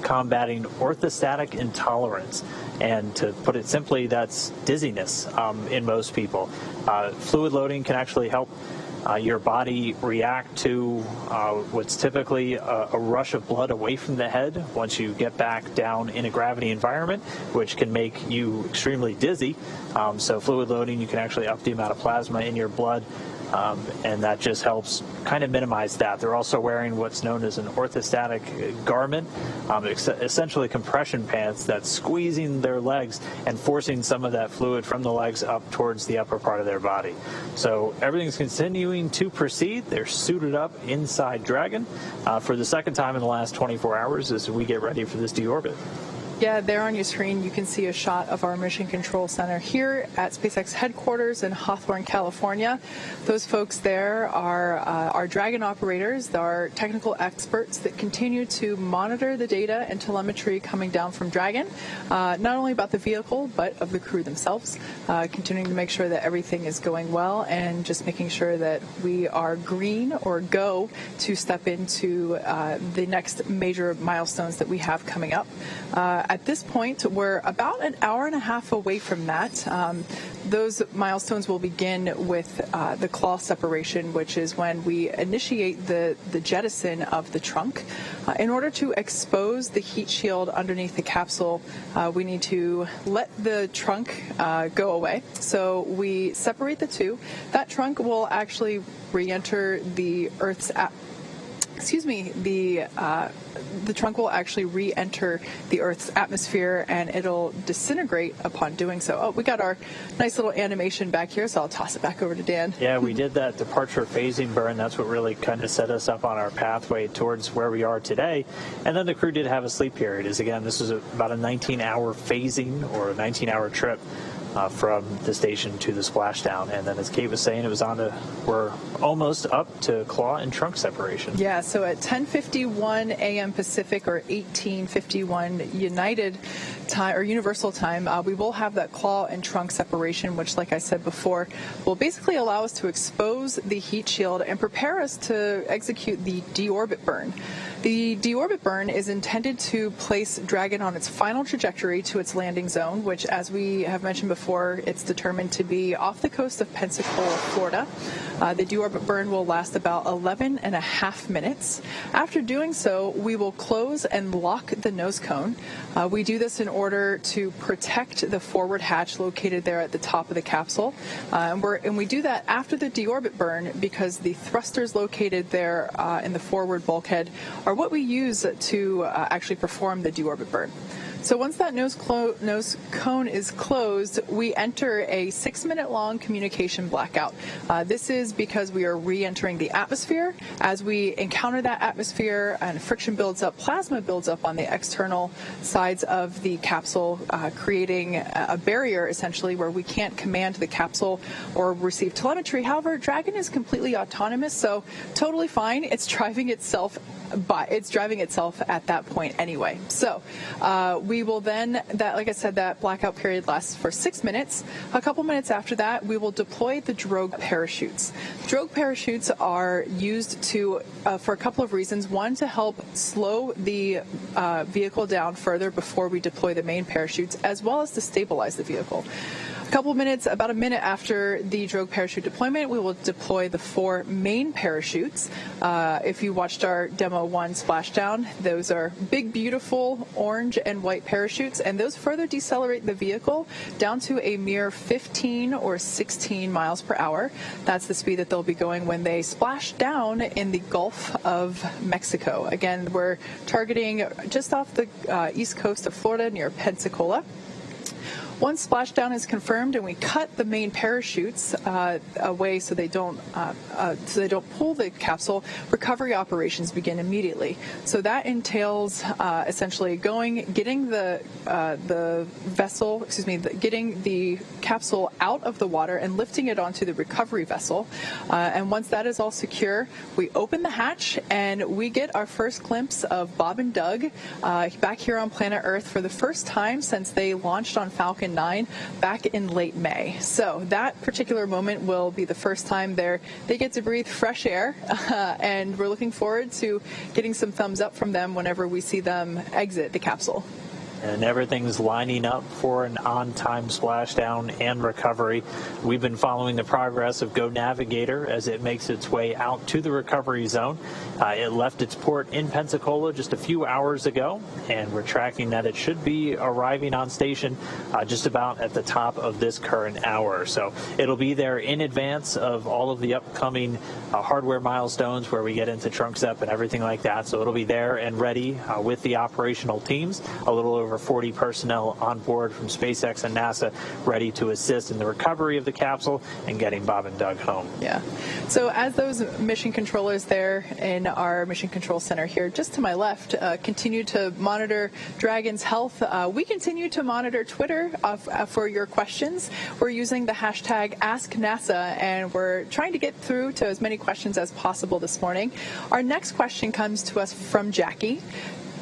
A: combating orthostatic intolerance. And to put it simply, that's dizziness in most people. Fluid loading can actually help your body react to what's typically a rush of blood away from the head once you get back down in a gravity environment, which can make you extremely dizzy. So fluid loading, you can actually up the amount of plasma in your blood, and that just helps kind of minimize that. They're also wearing what's known as an orthostatic garment, essentially compression pants that's squeezing their legs and forcing some of that fluid from the legs up towards the upper part of their body. So everything's continuing to proceed. They're suited up inside Dragon for the second time in the last 24 hours as we get ready for this deorbit.
B: Yeah, there on your screen, you can see a shot of our Mission Control Center here at SpaceX headquarters in Hawthorne, California. Those folks there are our Dragon operators, our technical experts that continue to monitor the data and telemetry coming down from Dragon, not only about the vehicle, but of the crew themselves, continuing to make sure that everything is going well and just making sure that we are green or go to step into the next major milestones that we have coming up. At this point, we're about an hour and a half away from that. Those milestones will begin with the claw separation, which is when we initiate the jettison of the trunk. In order to expose the heat shield underneath the capsule, we need to let the trunk go away. So we separate the two. That trunk will actually re-enter the Earth's the trunk will actually re-enter the Earth's atmosphere, and it'll disintegrate upon doing so. Oh, we got our nice little animation back here, so I'll toss it back over to Dan.
A: Yeah, we did that departure phasing burn. That's what really kind of set us up on our pathway towards where we are today. And then the crew did have a sleep period. This is about a 19-hour phasing or a 19-hour trip from the station to the splashdown. And then as Kate was saying, we're almost up to claw and trunk separation.
B: Yeah, so at 10:51 a.m. Pacific or 18:51 United time or Universal time, we will have that claw and trunk separation, which, like I said before, will basically allow us to expose the heat shield and prepare us to execute the deorbit burn. The deorbit burn is intended to place Dragon on its final trajectory to its landing zone, which, as we have mentioned before, it's determined to be off the coast of Pensacola, Florida. The deorbit burn will last about 11 and a half minutes. After doing so, we will close and lock the nose cone. We do this in order to protect the forward hatch located there at the top of the capsule. And we do that after the deorbit burn because the thrusters located there in the forward bulkhead are what we use to actually perform the deorbit burn. So once that nose cone is closed, we enter a 6-minute-long communication blackout. This is because we are re-entering the atmosphere. As we encounter that atmosphere and friction builds up, plasma builds up on the external sides of the capsule, creating a barrier, essentially, where we can't command the capsule or receive telemetry. However, Dragon is completely autonomous, so totally fine. It's driving itself at that point anyway. So we will then, like I said, that blackout period lasts for 6 minutes. A couple minutes after that, we will deploy the drogue parachutes. Drogue parachutes are used for a couple of reasons. One, to help slow the vehicle down further before we deploy the main parachutes, as well as to stabilize the vehicle. About a minute after the drogue parachute deployment, we will deploy the 4 main parachutes. If you watched our Demo 1 splashdown, those are big, beautiful orange and white parachutes, and those further decelerate the vehicle down to a mere 15 or 16 miles per hour. That's the speed that they'll be going when they splash down in the Gulf of Mexico. Again, we're targeting just off the east coast of Florida near Pensacola. Once splashdown is confirmed and we cut the main parachutes away so they don't pull the capsule, recovery operations begin immediately. So that entails essentially getting the capsule out of the water and lifting it onto the recovery vessel. And once that is all secure, we open the hatch and we get our first glimpse of Bob and Doug back here on planet Earth for the first time since they launched on Falcon 9 back in late May. So that particular moment will be the first time they get to breathe fresh air, and we're looking forward to getting some thumbs up from them whenever we see them exit the capsule.
A: And everything's lining up for an on-time splashdown and recovery. We've been following the progress of Go Navigator as it makes its way out to the recovery zone. It left its port in Pensacola just a few hours ago, and we're tracking that it should be arriving on station just about at the top of this current hour. So it'll be there in advance of all of the upcoming hardware milestones where we get into trunk step and everything like that. So it'll be there and ready with the operational teams, a little over 40 personnel on board from SpaceX and NASA, ready to assist in the recovery of the capsule and getting Bob and Doug home.
B: Yeah. So as those mission controllers there in our mission control center here, just to my left, continue to monitor Dragon's health, we continue to monitor Twitter for your questions. We're using the hashtag AskNASA, and we're trying to get through to as many questions as possible this morning. Our next question comes to us from Jackie.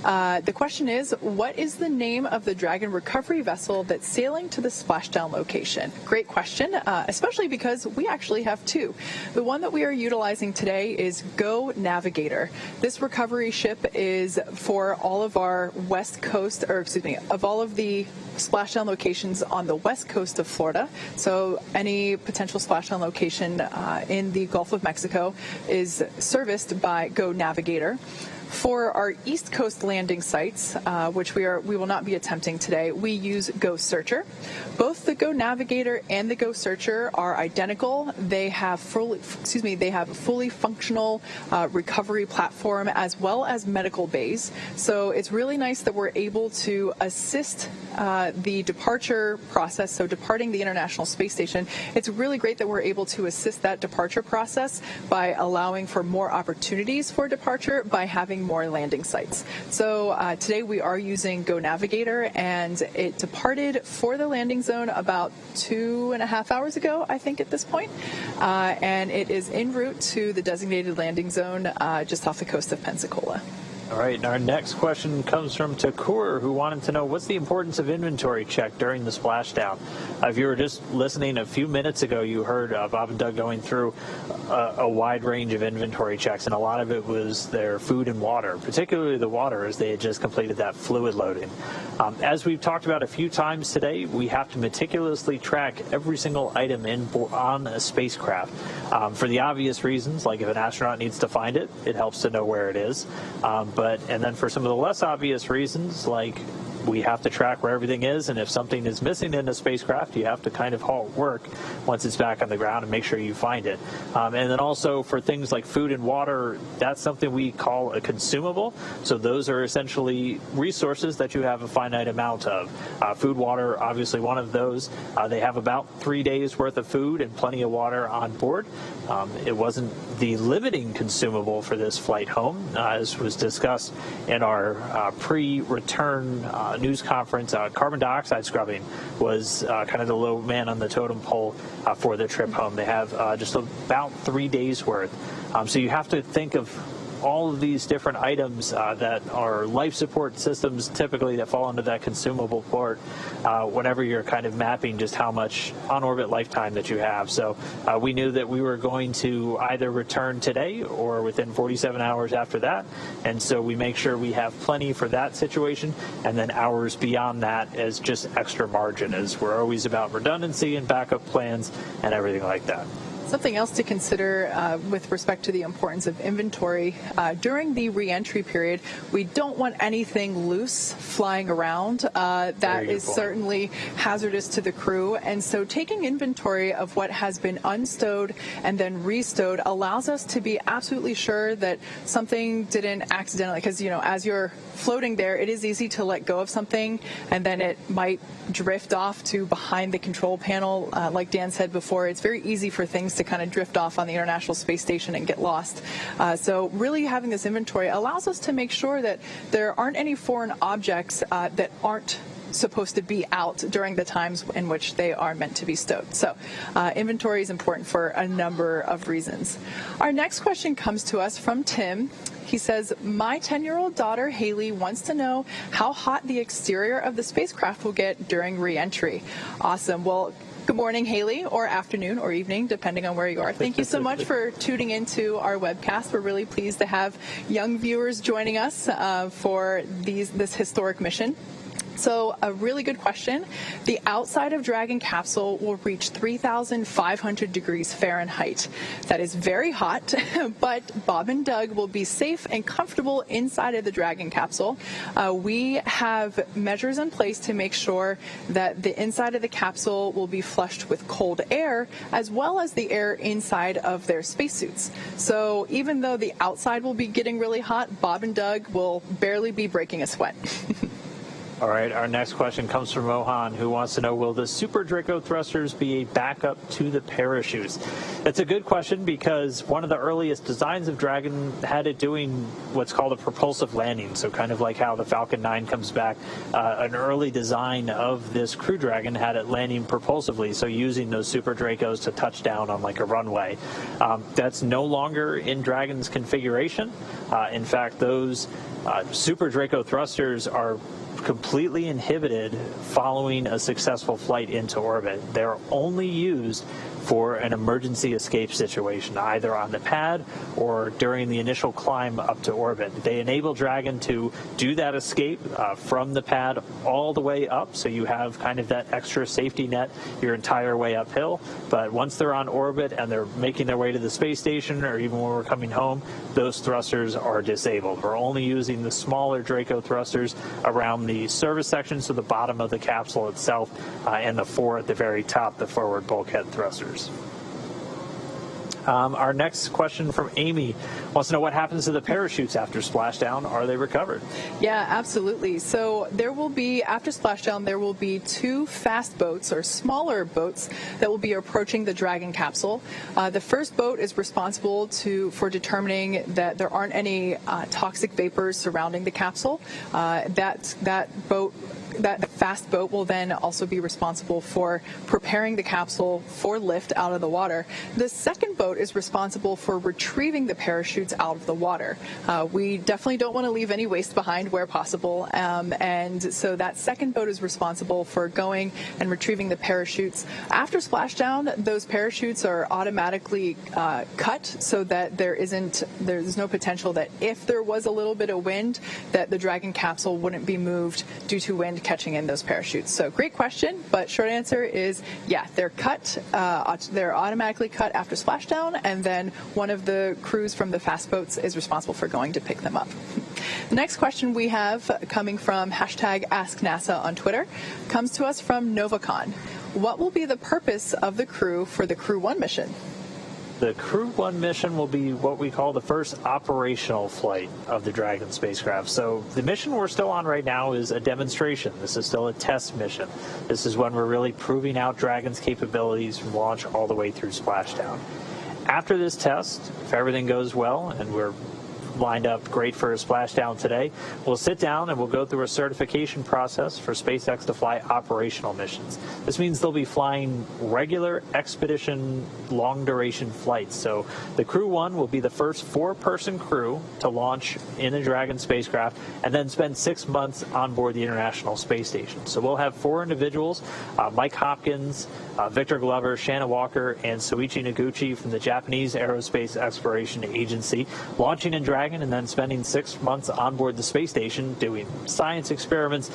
B: The question is, what is the name of the Dragon recovery vessel that's sailing to the splashdown location? Great question, especially because we actually have 2. The one that we are utilizing today is Go Navigator. This recovery ship is for all of our of all of the splashdown locations on the west coast of Florida. So any potential splashdown location in the Gulf of Mexico is serviced by Go Navigator. For our East Coast landing sites, which we will not be attempting today, we use Go Searcher. Both the Go Navigator and the Go Searcher are identical. They have fully functional recovery platform as well as medical bays. So it's really nice that we're able to assist the departure process, so departing the International Space Station. It's really great that we're able to assist that departure process by allowing for more opportunities for departure by having more landing sites. So today we are using Go Navigator, and it departed for the landing zone about 2.5 hours ago, I think, at this point. And it is en route to the designated landing zone just off the coast of Pensacola.
A: All right, and our next question comes from Takur, who wanted to know what's the importance of inventory check during the splashdown. If you were just listening a few minutes ago, you heard Bob and Doug going through a wide range of inventory checks, and a lot of it was their food and water, particularly the water, as they had just completed that fluid loading. As we've talked about a few times today, we have to meticulously track every single item on a spacecraft for the obvious reasons, like if an astronaut needs to find it, it helps to know where it is. And then for some of the less obvious reasons, like we have to track where everything is, and if something is missing in a spacecraft, you have to kind of halt work once it's back on the ground and make sure you find it. And then also for things like food and water, that's something we call a consumable. So those are essentially resources that you have a finite amount of. Food, water, obviously one of those. They have about 3 days worth of food and plenty of water on board. It wasn't the limiting consumable for this flight home, as was discussed in our pre-return news conference. Carbon dioxide scrubbing was kind of the low man on the totem pole for the trip home. They have just about 3 days worth. So you have to think of all of these different items that are life support systems typically that fall into that consumable port whenever you're kind of mapping just how much on-orbit lifetime that you have. So we knew that we were going to either return today or within 47 hours after that, and so we make sure we have plenty for that situation, and then hours beyond that as just extra margin, as we're always about redundancy and backup plans and everything like that.
B: Something else to consider with respect to the importance of inventory. During the reentry period, we don't want anything loose flying around. That is certainly hazardous to the crew. And so taking inventory of what has been unstowed and then restowed allows us to be absolutely sure that something didn't accidentally, because, you know, as you're floating there, it is easy to let go of something and then it might drift off to behind the control panel. Like Dan said before, it's very easy for things to kind of drift off on the International Space Station and get lost. So really having this inventory allows us to make sure that there aren't any foreign objects that aren't supposed to be out during the times in which they are meant to be stowed. So inventory is important for a number of reasons. Our next question comes to us from Tim. He says, my 10-year-old daughter, Haley, wants to know how hot the exterior of the spacecraft will get during re-entry. Awesome. Well, good morning, Haley, or afternoon or evening, depending on where you are. Thank you so much for tuning into our webcast. We're really pleased to have young viewers joining us for this historic mission. So a really good question. The outside of Dragon capsule will reach 3,500 degrees Fahrenheit. That is very hot, but Bob and Doug will be safe and comfortable inside of the Dragon capsule. We have measures in place to make sure that the inside of the capsule will be flushed with cold air, as well as the air inside of their spacesuits. So even though the outside will be getting really hot, Bob and Doug will barely be breaking a sweat.
A: All right, our next question comes from Mohan, who wants to know, will the Super Draco thrusters be a backup to the parachutes? That's a good question, because one of the earliest designs of Dragon had it doing what's called a propulsive landing. So kind of like how the Falcon 9 comes back, an early design of this Crew Dragon had it landing propulsively, so using those Super Dracos to touch down on like a runway. That's no longer in Dragon's configuration. In fact, those Super Draco thrusters are completely inhibited following a successful flight into orbit. They're only used for an emergency escape situation, either on the pad or during the initial climb up to orbit. They enable Dragon to do that escape from the pad all the way up, so you have kind of that extra safety net your entire way uphill. But once they're on orbit and they're making their way to the space station, or even when we're coming home, those thrusters are disabled. We're only using the smaller Draco thrusters around the service section, so the bottom of the capsule itself, and the four at the very top, the forward bulkhead thrusters. Our next question from Amy wants to know what happens to the parachutes after splashdown. Are they recovered?
B: Yeah, absolutely. So there will be, after splashdown, there will be 2 fast boats or smaller boats that will be approaching the Dragon capsule. The first boat is responsible for determining that there aren't any toxic vapors surrounding the capsule. That fast boat will then also be responsible for preparing the capsule for lift out of the water. The second boat is responsible for retrieving the parachutes out of the water. We definitely don't want to leave any waste behind where possible, and so that second boat is responsible for going and retrieving the parachutes. After splashdown, those parachutes are automatically cut so that there's no potential that if there was a little bit of wind, that the Dragon capsule wouldn't be moved due to wind catching in those parachutes. So great question, but short answer is yeah, they're cut. They're automatically cut after splashdown, and then one of the crews from the fast boats is responsible for going to pick them up. The next question we have coming from #AskNASA on Twitter comes to us from Novacon. What will be the purpose of the crew for the Crew 1 mission?
A: The Crew 1 mission will be what we call the first operational flight of the Dragon spacecraft. So the mission we're still on right now is a demonstration. This is still a test mission. This is when we're really proving out Dragon's capabilities from launch all the way through splashdown. After this test, if everything goes well and we're lined up great for a splashdown today, we'll sit down and we'll go through a certification process for SpaceX to fly operational missions. This means they'll be flying regular expedition long-duration flights. So the Crew 1 will be the first 4-person crew to launch in a Dragon spacecraft and then spend 6 months on board the International Space Station. So we'll have 4 individuals, Mike Hopkins, Victor Glover, Shanna Walker, and Soichi Noguchi from the Japanese Aerospace Exploration Agency, launching in Dragon and then spending 6 months on board the space station doing science experiments,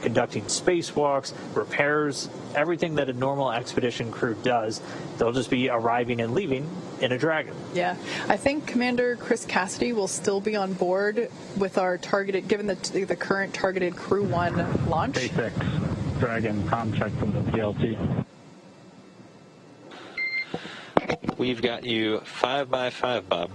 A: conducting spacewalks, repairs, everything that a normal expedition crew does. They'll just be arriving and leaving in a Dragon.
B: Yeah, I think Commander Chris Cassidy will still be on board with our targeted, given the current targeted Crew 1 launch.
F: SpaceX Dragon contract from the PLT.
C: We've got you 5x5, Bob.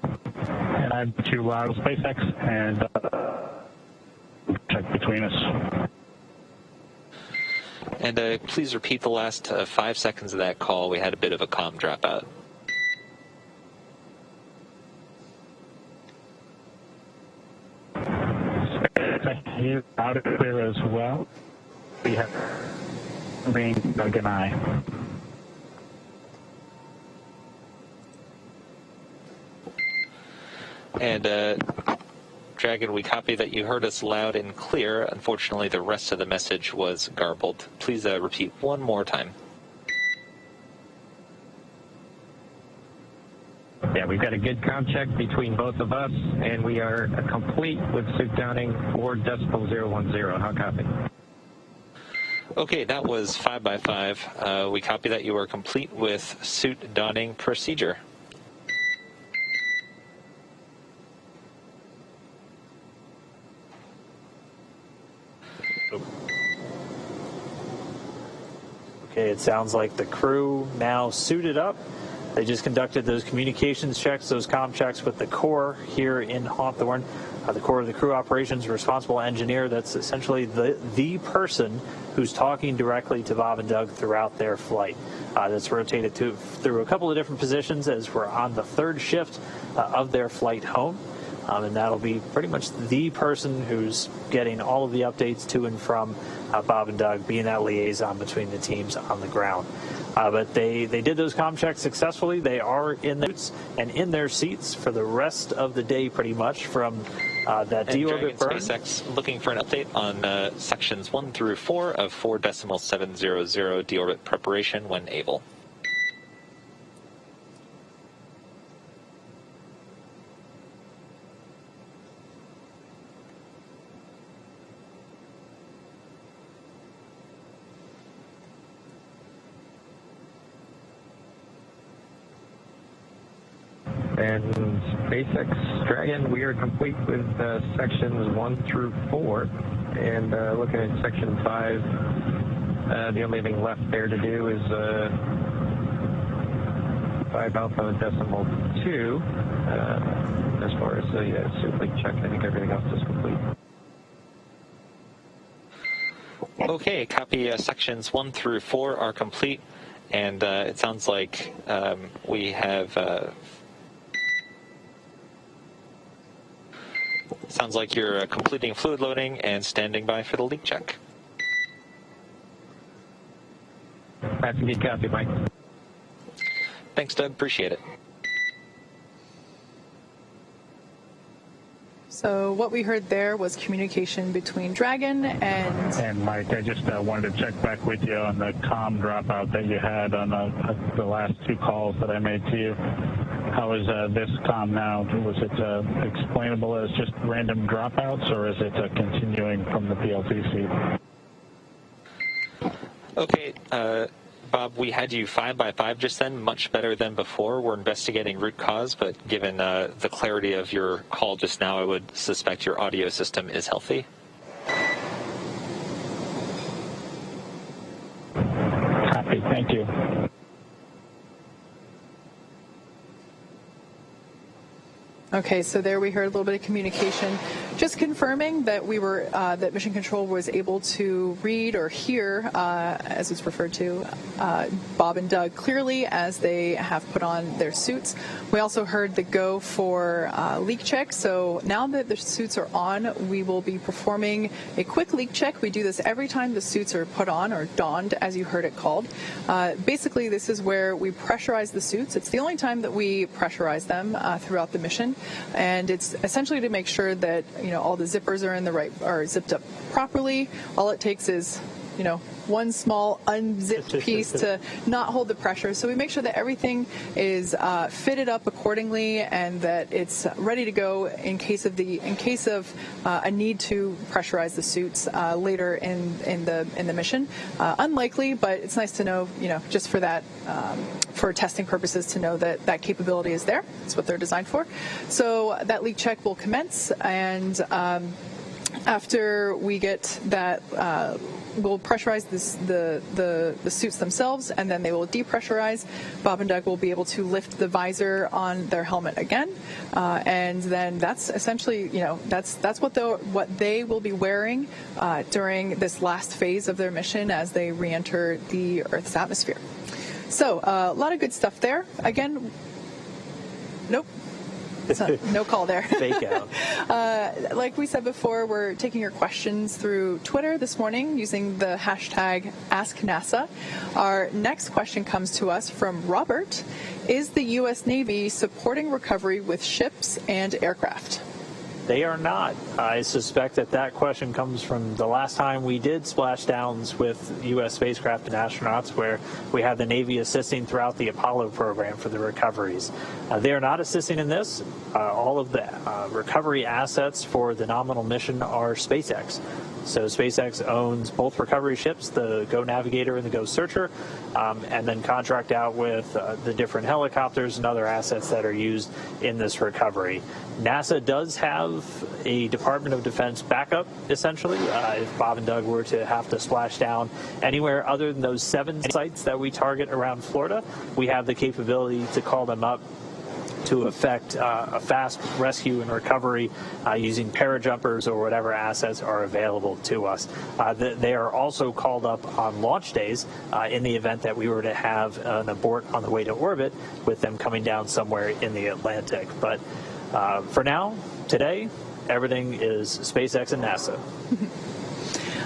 F: And I'm to SpaceX and check between us.
C: And please repeat the last 5 seconds of that call. We had a bit of a comm dropout.
F: SpaceX out of clear as well. We have being Doug and I.
C: And Dragon, we copy that you heard us loud and clear. Unfortunately, the rest of the message was garbled. Please repeat one more time.
D: Yeah, we've got a good comm check between both of us, and we are complete with suit downing 4.010. How copy?
C: Okay, that was 5x5. We copy that you are complete with suit donning procedure.
A: Okay, it sounds like the crew now suited up. They just conducted those communications checks, those comm checks with the core here in Hawthorne. The core of the crew operations responsible engineer, that's essentially the person who's talking directly to Bob and Doug throughout their flight. That's rotated through a couple of different positions as we're on the 3rd shift of their flight home. and that'll be pretty much the person who's getting all of the updates to and from Bob and Doug, being that liaison between the teams on the ground. But they did those comm checks successfully. They are in their suits and in their seats for the rest of the day, pretty much, from that Deorbit burn.
C: SpaceX looking for an update on sections 1 through 4 of 4.700 deorbit preparation when able.
D: And SpaceX Dragon, we are complete with sections 1 through 4. And looking at section 5, the only thing left there to do is 5 alpha decimal 2. As far as the suit leak check, I think everything else is complete.
C: Okay, copy. Sections 1 through 4 are complete, and it sounds like we have. Sounds like you're completing fluid loading and standing by for the leak check.
D: That's a good copy, Mike.
C: Thanks, Doug. Appreciate it.
B: So what we heard there was communication between Dragon and
F: Mike, I just wanted to check back with you on the comm dropout that you had on the last 2 calls that I made to you. How is this comm now? Was it explainable as just random dropouts, or is it continuing from the PLC seat?
C: Okay, Bob, we had you 5 by 5 just then, much better than before. We're investigating root cause, but given the clarity of your call just now, I would suspect your audio system is healthy.
F: Copy. Thank you.
B: Okay, so there we heard a little bit of communication, just confirming that we were that Mission Control was able to read or hear, as it's referred to, Bob and Doug clearly as they have put on their suits. We also heard the go for leak check. So now that the suits are on, we will be performing a quick leak check. We do this every time the suits are put on or donned, as you heard it called. Basically, this is where we pressurize the suits. It's the only time that we pressurize them throughout the mission. And it's essentially to make sure that, all the zippers are in the right, are zipped up properly. All it takes is, one small unzipped piece to not hold the pressure. So we make sure that everything is fitted up accordingly and that it's ready to go in case of a need to pressurize the suits later in the mission. Unlikely, but it's nice to know, just for that, for testing purposes, to know that that capability is there. That's what they're designed for. So that leak check will commence, and after we get that, we'll pressurize the suits themselves, and then they will depressurize. Bob and Doug will be able to lift the visor on their helmet again, and then that's essentially, that's what they will be wearing during this last phase of their mission as they re-enter the Earth's atmosphere. So a lot of good stuff there. Again, nope. No call there.
A: Fake out.
B: Like we said before, we're taking your questions through Twitter this morning using the hashtag AskNASA. Our next question comes to us from Robert. Is the U.S. Navy supporting recovery with ships and aircraft?
A: They are not. I suspect that question comes from the last time we did splashdowns with U.S. spacecraft and astronauts, where we had the Navy assisting throughout the Apollo program for the recoveries. They are not assisting in this. All of the recovery assets for the nominal mission are SpaceX. So SpaceX owns both recovery ships, the Go Navigator and the Go Searcher, and then contract out with the different helicopters and other assets that are used in this recovery. NASA does have a Department of Defense backup, essentially. If Bob and Doug were to have to splash down anywhere other than those 7 sites that we target around Florida, we have the capability to call them up to effect a fast rescue and recovery using parajumpers or whatever assets are available to us. They are also called up on launch days in the event that we were to have an abort on the way to orbit with them coming down somewhere in the Atlantic. But For now, today, everything is SpaceX and NASA.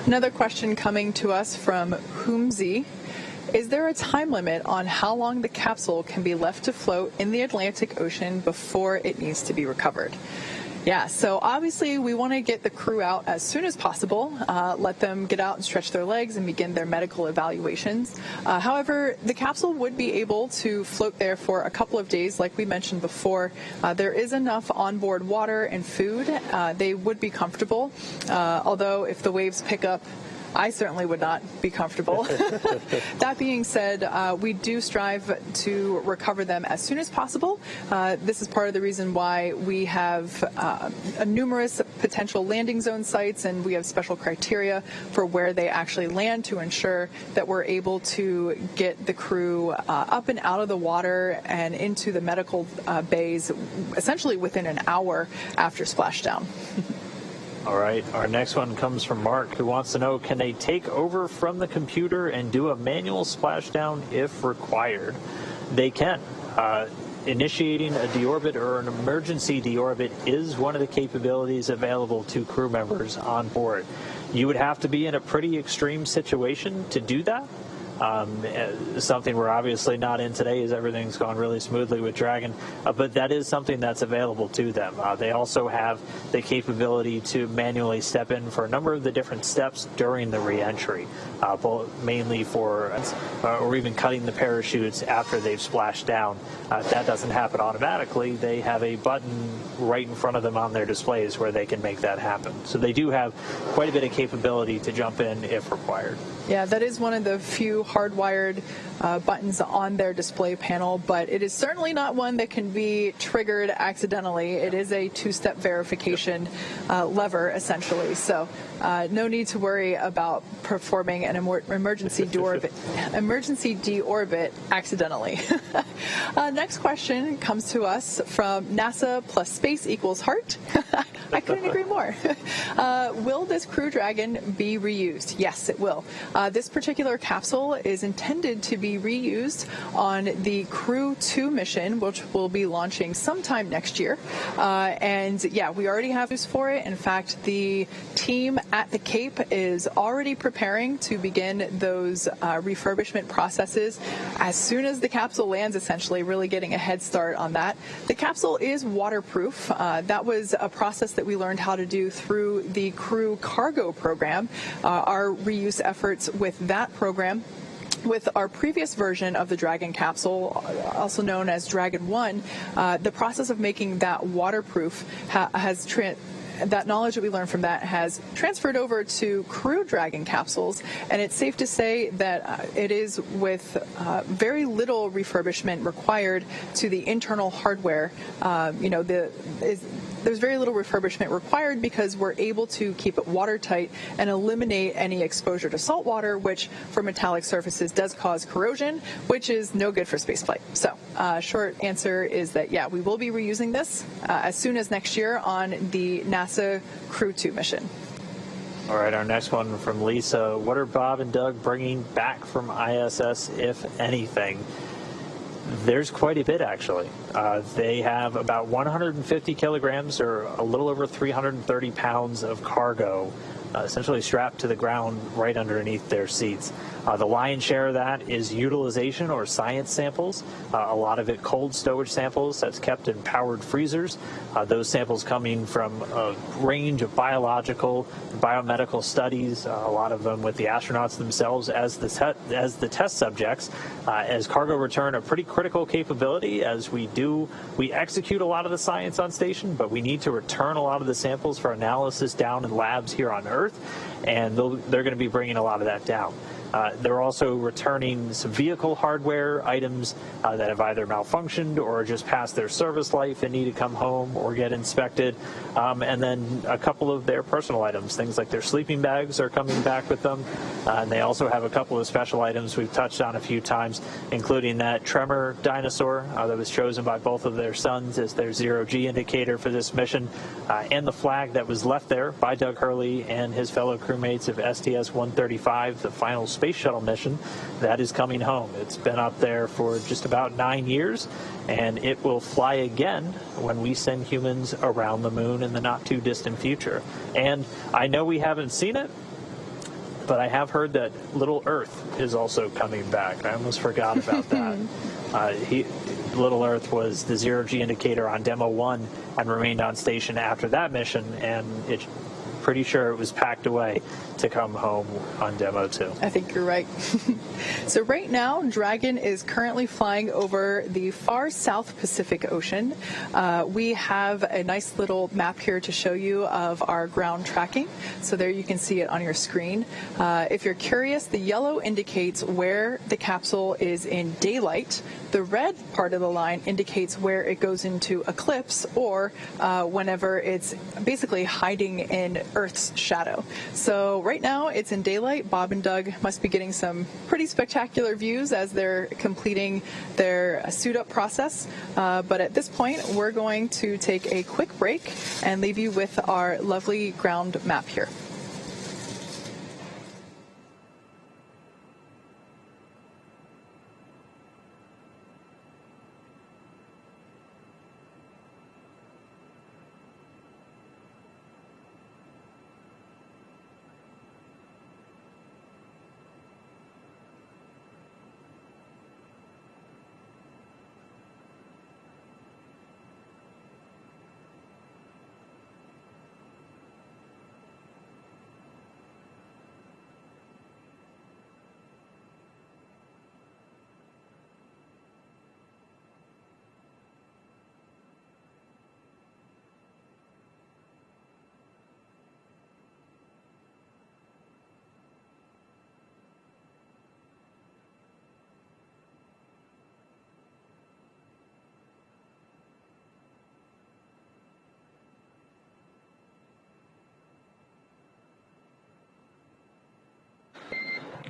B: Another question coming to us from Humzi. Is there a time limit on how long the capsule can be left to float in the Atlantic Ocean before it needs to be recovered? Yeah, so obviously we want to get the crew out as soon as possible, let them get out and stretch their legs and begin their medical evaluations. However, the capsule would be able to float there for a couple of days, like we mentioned before. There is enough onboard water and food. They would be comfortable, although if the waves pick up, I certainly would not be comfortable. That being said, we do strive to recover them as soon as possible. This is part of the reason why we have numerous potential landing zone sites, and we have special criteria for where they actually land to ensure that we're able to get the crew up and out of the water and into the medical bays essentially within an hour after splashdown.
A: All right, our next one comes from Mark, who wants to know, can they take over from the computer and do a manual splashdown if required? They can. Initiating a deorbit or an emergency deorbit is one of the capabilities available to crew members on board. You would have to be in a pretty extreme situation to do that. Something we're obviously not in today, as everything's gone really smoothly with Dragon, but that is something that's available to them. They also have the capability to manually step in for a number of the different steps during the re-entry, mainly for or even cutting the parachutes after they've splashed down. That doesn't happen automatically. They have a button right in front of them on their displays where they can make that happen. So they do have quite a bit of capability to jump in if required.
B: Yeah, that is one of the few hardwired buttons on their display panel, but it is certainly not one that can be triggered accidentally. It is a two-step verification lever, essentially. So no need to worry about performing an emergency deorbit accidentally. Next question comes to us from NASA plus space equals heart. I couldn't agree more. Will this Crew Dragon be reused? Yes, it will. This particular capsule is intended to be reused on the Crew 2 mission, which will be launching sometime next year. And yeah, we already have use for it. In fact, the team at the Cape is already preparing to begin those refurbishment processes as soon as the capsule lands, essentially really getting a head start on that. The capsule is waterproof. That was a process that we learned how to do through the Crew Cargo program. Our reuse efforts with that program, with our previous version of the Dragon capsule, also known as Dragon 1, the process of making that waterproof that knowledge that we learned from that has transferred over to Crew Dragon capsules, and it's safe to say that it is with very little refurbishment required to the internal hardware. There's very little refurbishment required because we're able to keep it watertight and eliminate any exposure to salt water, which for metallic surfaces does cause corrosion, which is no good for spaceflight. So short answer is that, yeah, we will be reusing this as soon as next year on the NASA Crew 2 mission.
A: All right, our next one from Lisa. What are Bob and Doug bringing back from ISS, if anything? There's quite a bit, actually. They have about 150 kilograms, or a little over 330 pounds of cargo, essentially strapped to the ground right underneath their seats. The lion's share of that is utilization or science samples. A lot of it cold stowage samples that's kept in powered freezers. Those samples coming from a range of biological and biomedical studies, a lot of them with the astronauts themselves as the test subjects. As cargo return, a pretty critical capability, as we execute a lot of the science on station, but we need to return a lot of the samples for analysis down in labs here on Earth, and they're going to be bringing a lot of that down. They're also returning some vehicle hardware items that have either malfunctioned or just passed their service life and need to come home or get inspected. And then a couple of their personal items, things like their sleeping bags are coming back with them. And they also have a couple of special items we've touched on a few times, including that tremor dinosaur that was chosen by both of their sons as their zero-G indicator for this mission, and the flag that was left there by Doug Hurley and his fellow crewmates of STS-135, the final space shuttle mission that is coming home. It's been up there for just about 9 years, and it will fly again when we send humans around the moon in the not too distant future. And I know we haven't seen it, but I have heard that Little Earth is also coming back. I almost forgot about that. Little Earth was the zero-G indicator on Demo 1 and remained on station after that mission, and it's pretty sure it was packed away to come home on Demo 2.
B: I think you're right. So right now, Dragon is currently flying over the far South Pacific Ocean. We have a nice little map here to show you of our ground tracking. So there you can see it on your screen. If you're curious, the yellow indicates where the capsule is in daylight. The red part of the line indicates where it goes into eclipse, or whenever it's basically hiding in Earth's shadow. So right now it's in daylight. Bob and Doug must be getting some pretty spectacular views as they're completing their suit-up process. But at this point, we're going to take a quick break and leave you with our lovely ground map here.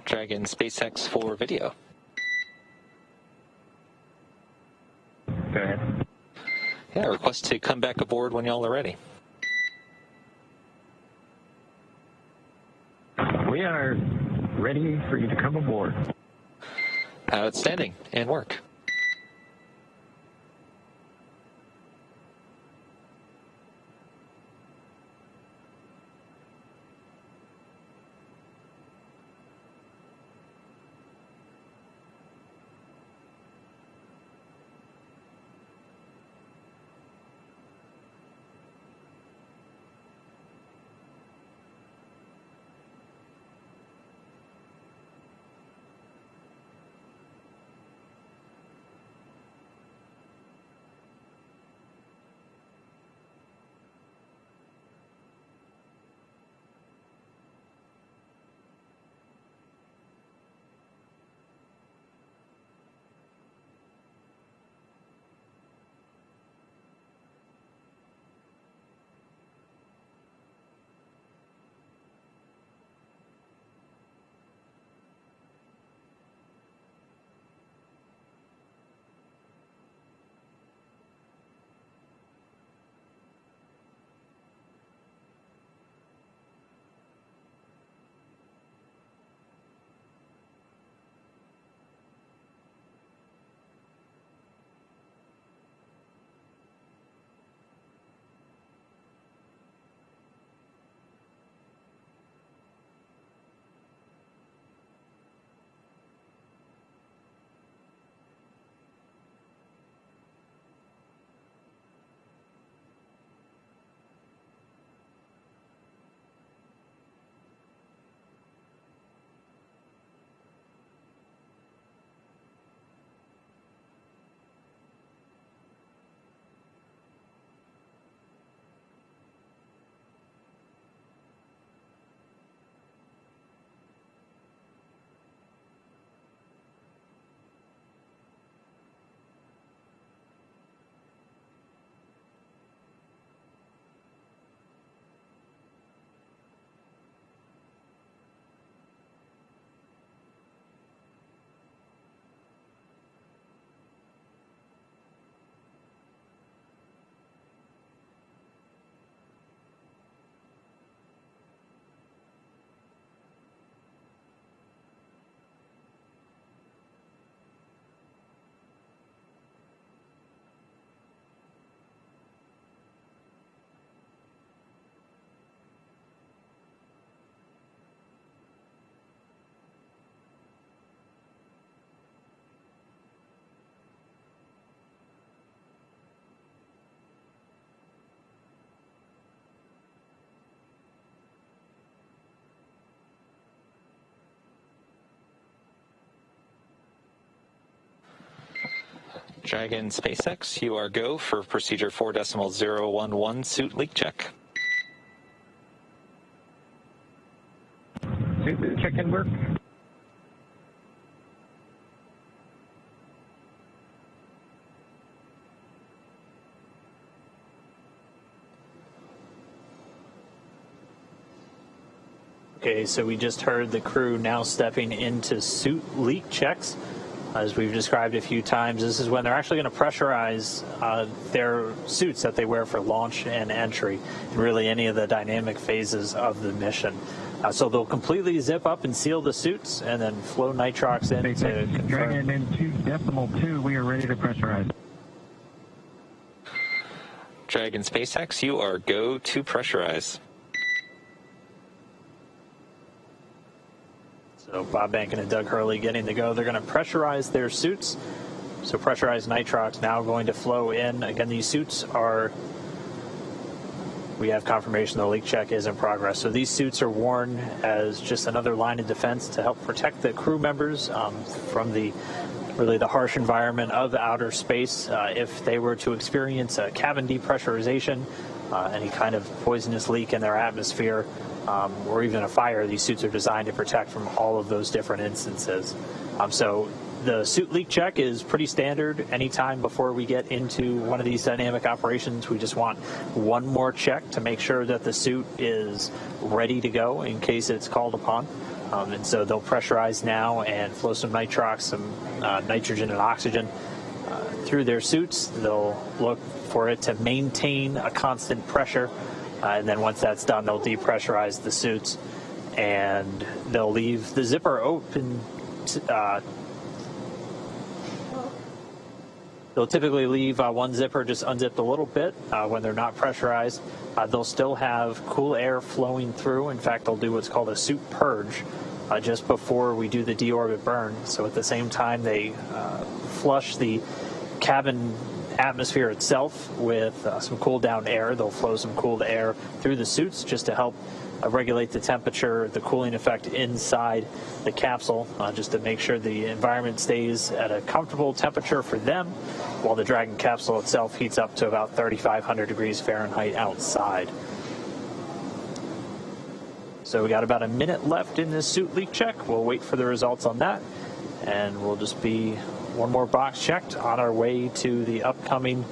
C: Dragon SpaceX for video.
D: Go ahead.
C: Yeah, request to come back aboard when y'all are ready.
D: We are ready for you to come aboard.
C: Outstanding, and work. Dragon SpaceX, you are go for procedure 4.011 suit leak check.
D: Suit check in work.
A: Okay, so we just heard the crew now stepping into suit leak checks. As we've described a few times, this is when they're actually going to pressurize their suits that they wear for launch and entry, and really any of the dynamic phases of the mission. So they'll completely zip up and seal the suits, and then flow nitrox in to confirm.
D: Dragon in 2.2, we are ready to pressurize.
C: Dragon SpaceX, you are go to pressurize.
A: So Bob Bankin and Doug Hurley getting to go. They're going to pressurize their suits. So pressurized nitrox now going to flow in. Again, these suits are, we have confirmation the leak check is in progress. So these suits are worn as just another line of defense to help protect the crew members from the harsh environment of outer space. If they were to experience a cabin depressurization, any kind of poisonous leak in their atmosphere, or even a fire, these suits are designed to protect from all of those different instances. So the suit leak check is pretty standard. Anytime before we get into one of these dynamic operations, we just want one more check to make sure that the suit is ready to go in case it's called upon. And so they'll pressurize now and flow some nitrox, some nitrogen and oxygen through their suits. They'll look for it to maintain a constant pressure. And then once that's done, they'll depressurize the suits, and they'll leave the zipper open. They'll typically leave one zipper just unzipped a little bit when they're not pressurized. They'll still have cool air flowing through. In fact, they'll do what's called a suit purge just before we do the deorbit burn. So at the same time, they flush the cabin atmosphere itself with some cooled down air. They'll flow some cooled air through the suits just to help regulate the temperature, the cooling effect inside the capsule, just to make sure the environment stays at a comfortable temperature for them, while the Dragon capsule itself heats up to about 3,500 degrees Fahrenheit outside. So we got about a minute left in this suit leak check. We'll wait for the results on that, and we'll just be one more box checked on our way to the upcoming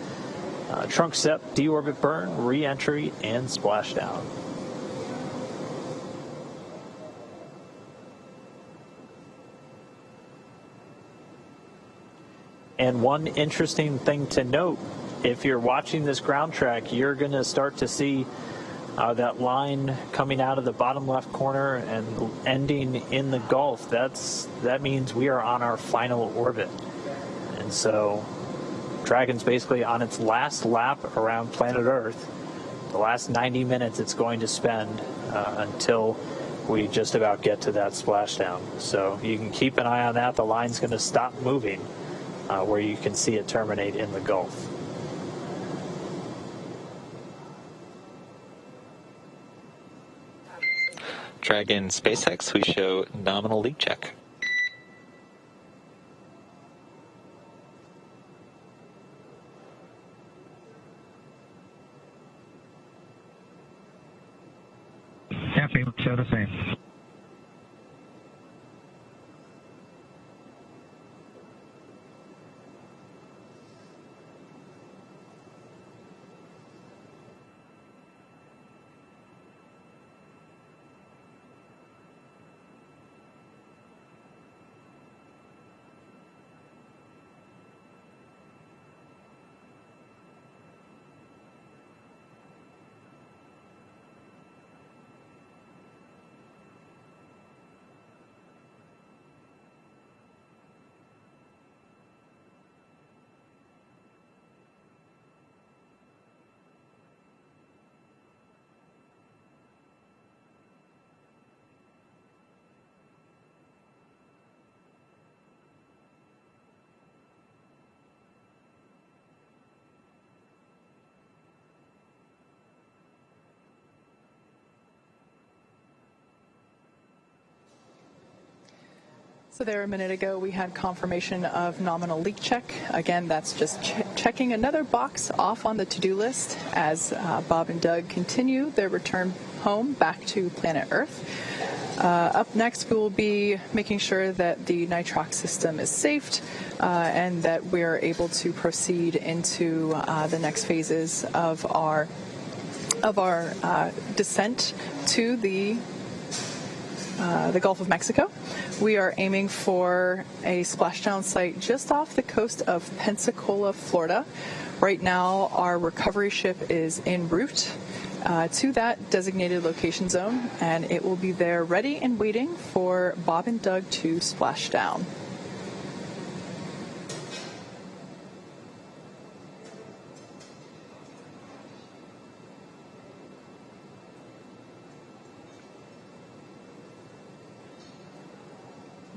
A: trunk step, deorbit burn, re-entry, and splashdown. And one interesting thing to note, if you're watching this ground track, you're going to start to see that line coming out of the bottom left corner and ending in the Gulf. That means we are on our final orbit. And so Dragon's basically on its last lap around planet Earth. The last 90 minutes it's going to spend until we just about get to that splashdown. So you can keep an eye on that. The line's going to stop moving where you can see it terminate in the Gulf.
C: Dragon SpaceX, we show nominal leak check.
D: Copy, show the same.
B: So there a minute ago, we had confirmation of nominal leak check. Again, that's just checking another box off on the to-do list as Bob and Doug continue their return home back to planet Earth. Up next, we will be making sure that the nitrox system is safed and that we are able to proceed into the next phases of our descent to the Gulf of Mexico. We are aiming for a splashdown site just off the coast of Pensacola, Florida. Right now, our recovery ship is en route to that designated location zone, and it will be there ready and waiting for Bob and Doug to splash down.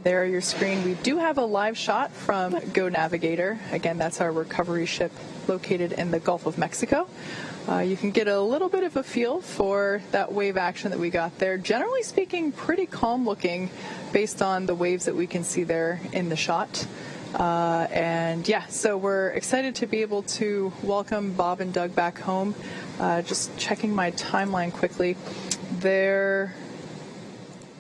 B: There on your screen, we do have a live shot from Go Navigator. Again, that's our recovery ship located in the Gulf of Mexico. You can get a little bit of a feel for that wave action that we got there. Generally speaking, pretty calm looking based on the waves that we can see there in the shot. And yeah, so we're excited to be able to welcome Bob and Doug back home. Just checking my timeline quickly. Their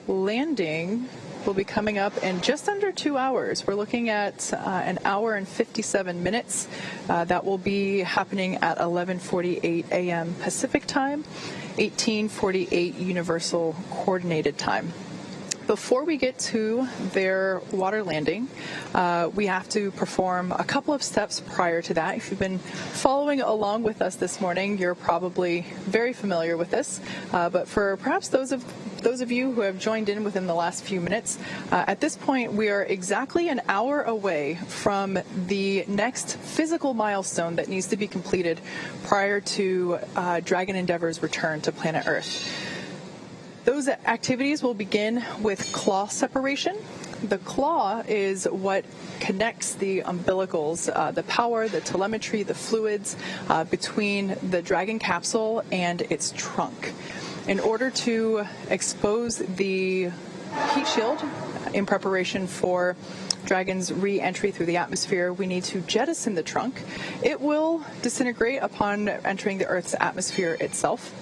B: landing will be coming up in just under 2 hours. We're looking at an hour and 57 minutes. That will be happening at 11:48 a.m. Pacific time, 18:48 Universal Coordinated Time. Before we get to their water landing, we have to perform a couple of steps prior to that. If you've been following along with us this morning, you're probably very familiar with this. But for perhaps those of you who have joined in within the last few minutes, at this point we are exactly an hour away from the next physical milestone that needs to be completed prior to Dragon Endeavour's return to planet Earth. Those activities will begin with claw separation. The claw is what connects the umbilicals, the power, the telemetry, the fluids between the Dragon capsule and its trunk. In order to expose the heat shield in preparation for Dragon's re-entry through the atmosphere, we need to jettison the trunk. It will disintegrate upon entering the Earth's atmosphere itself.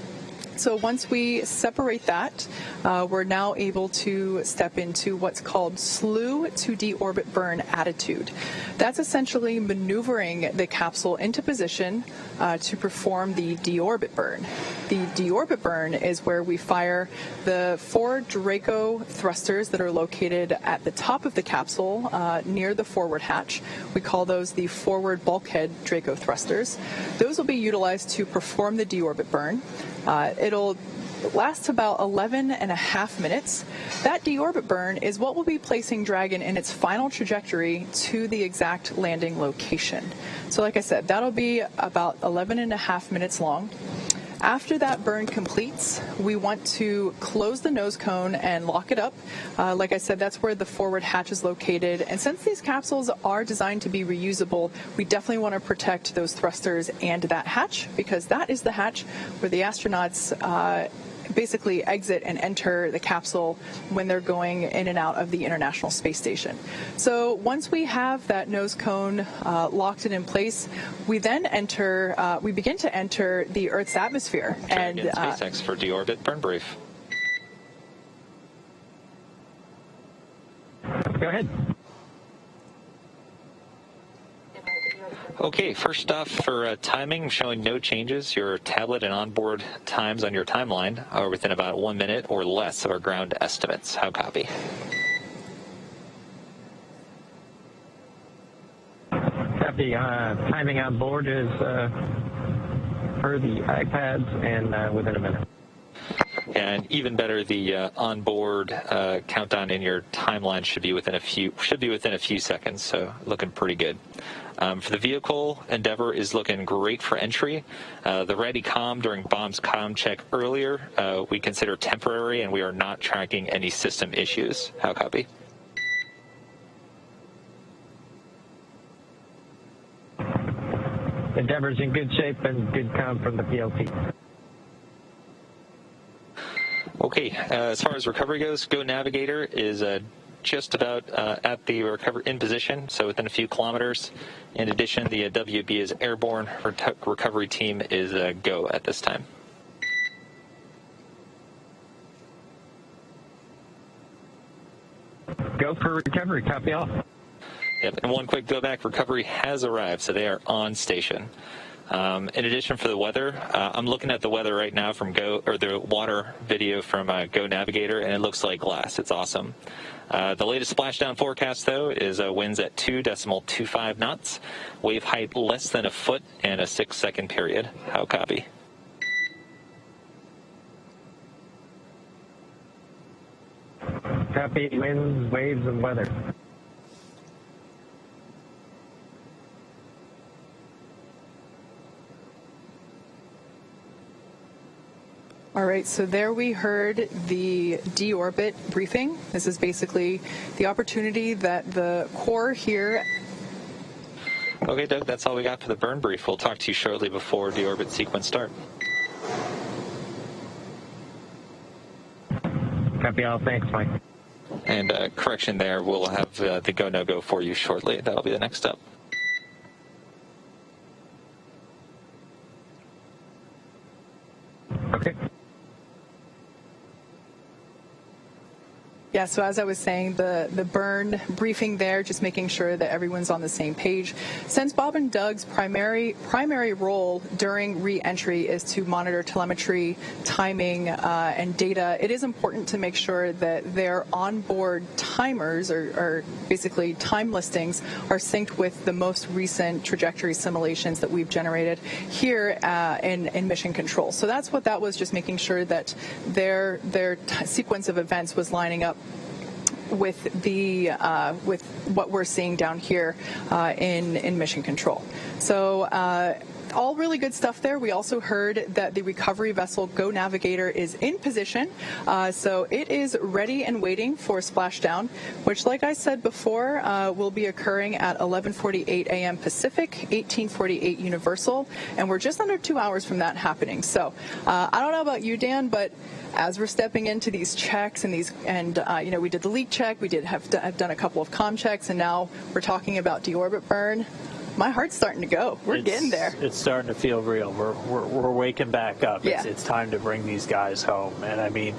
B: So once we separate that, we're now able to step into what's called slew to deorbit burn attitude. That's essentially maneuvering the capsule into position to perform the deorbit burn. The deorbit burn is where we fire the 4 Draco thrusters that are located at the top of the capsule near the forward hatch. We call those the forward bulkhead Draco thrusters. Those will be utilized to perform the deorbit burn. It'll last about 11 and a half minutes. That deorbit burn is what will be placing Dragon in its final trajectory to the exact landing location. So like I said, that'll be about 11 and a half minutes long. After that burn completes, we want to close the nose cone and lock it up. Like I said, that's where the forward hatch is located. And since these capsules are designed to be reusable, we definitely want to protect those thrusters and that hatch, because that is the hatch where the astronauts basically exit and enter the capsule when they're going in and out of the International Space Station. So once we have that nose cone locked and in place, we then begin to enter the Earth's atmosphere.
C: And SpaceX for deorbit burn brief.
D: Go ahead.
C: Okay, first off, for timing, showing no changes. Your tablet and onboard times on your timeline are within about 1 minute or less of our ground estimates. How copy?
D: Copy. Timing on board is per the iPads and within a minute.
C: And even better, the onboard countdown in your timeline should be within a few seconds. So looking pretty good. For the vehicle, Endeavour is looking great for entry. The ready comm during Bob's comm check earlier we consider temporary, and we are not tracking any system issues. How copy?
D: Endeavour's in good shape and good comm from the PLT.
C: Okay, as far as recovery goes, Go Navigator is just about at the recovery in position, so within a few kilometers. In addition, the WB is airborne. Recovery team is go at this time.
D: Go for recovery. Copy all.
C: Yep, and one quick go back. Recovery has arrived, so they are on station. In addition, for the weather, I'm looking at the weather right now from the water video from Go Navigator, and it looks like glass. It's awesome. The latest splashdown forecast, though, is winds at 2.25 knots, wave height less than a foot, and a 6-second period. How copy?
D: Copy winds, waves, and weather.
B: All right, so there we heard the Deorbit briefing. This is basically the opportunity that the Corps here.
C: Okay, Doug, that's all we got for the burn brief. We'll talk to you shortly before Deorbit sequence start.
D: Copy all. Thanks, Mike.
C: And correction there, we'll have the go, no-go for you shortly. That'll be the next step.
D: Okay.
B: Yeah, so as I was saying, the burn briefing there, just making sure that everyone's on the same page. Since Bob and Doug's primary role during re-entry is to monitor telemetry, timing, and data, it is important to make sure that their onboard timers, or basically time listings, are synced with the most recent trajectory simulations that we've generated here in Mission Control. So that's what that was, just making sure that their sequence of events was lining up with with what we're seeing down here in Mission Control. So all really good stuff there. We also heard that the recovery vessel Go Navigator is in position, so it is ready and waiting for splashdown, which, like I said before, will be occurring at 11:48 a.m. Pacific, 18:48 Universal, and we're just under 2 hours from that happening. So I don't know about you, Dan, but as we're stepping into these checks and we did the leak check, we have done a couple of comm checks, and now we're talking about deorbit burn. My heart's starting to go. We're getting there.
A: It's starting to feel real. We're waking back up.
B: Yeah.
A: It's time to bring these guys home. And I mean,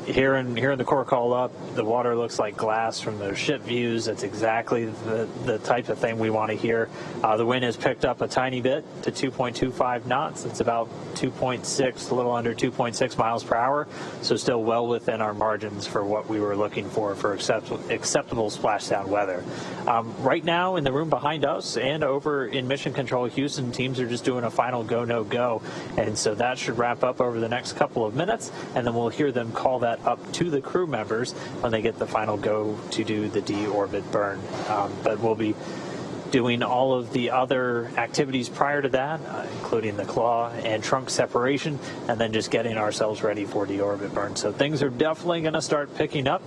A: hearing the core call up, the water looks like glass from those ship views. That's exactly the type of thing we want to hear. The wind has picked up a tiny bit to 2.25 knots. It's about 2.6, a little under 2.6 miles per hour. So still well within our margins for what we were looking for acceptable splashdown weather. Right now in the room behind us and over in Mission Control Houston, teams are just doing a final go, no go. And so that should wrap up over the next couple of minutes. And then we'll hear them call that up to the crew members when they get the final go to do the deorbit burn. But we'll be doing all of the other activities prior to that, including the claw and trunk separation, and then just getting ourselves ready for deorbit burn. So things are definitely going to start picking up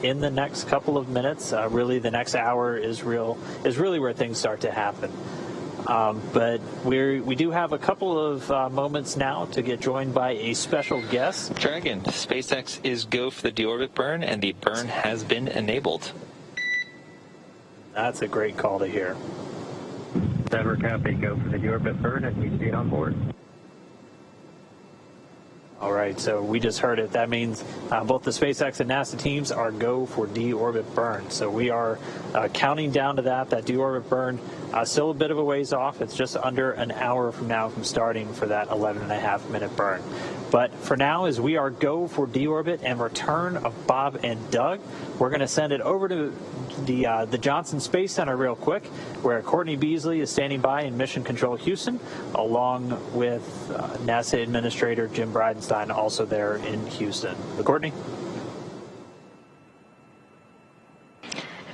A: in the next couple of minutes. Really, the next hour is really where things start to happen. But we do have a couple of moments now to get joined by a special guest.
C: Dragon, SpaceX is go for the deorbit burn, and the burn has been enabled.
A: That's a great call to hear.
D: Denver copy. Go for the deorbit burn, and we see it on board.
A: All right, so we just heard it. That means both the SpaceX and NASA teams are go for deorbit burn. So we are counting down to that deorbit burn. Still a bit of a ways off. It's just under an hour from now from starting for that 11.5-minute burn. But for now, as we are go for deorbit and return of Bob and Doug, we're going to send it over to the Johnson Space Center real quick, where Courtney Beasley is standing by in Mission Control Houston, along with NASA Administrator Jim Bridenstine, also there in Houston. Courtney?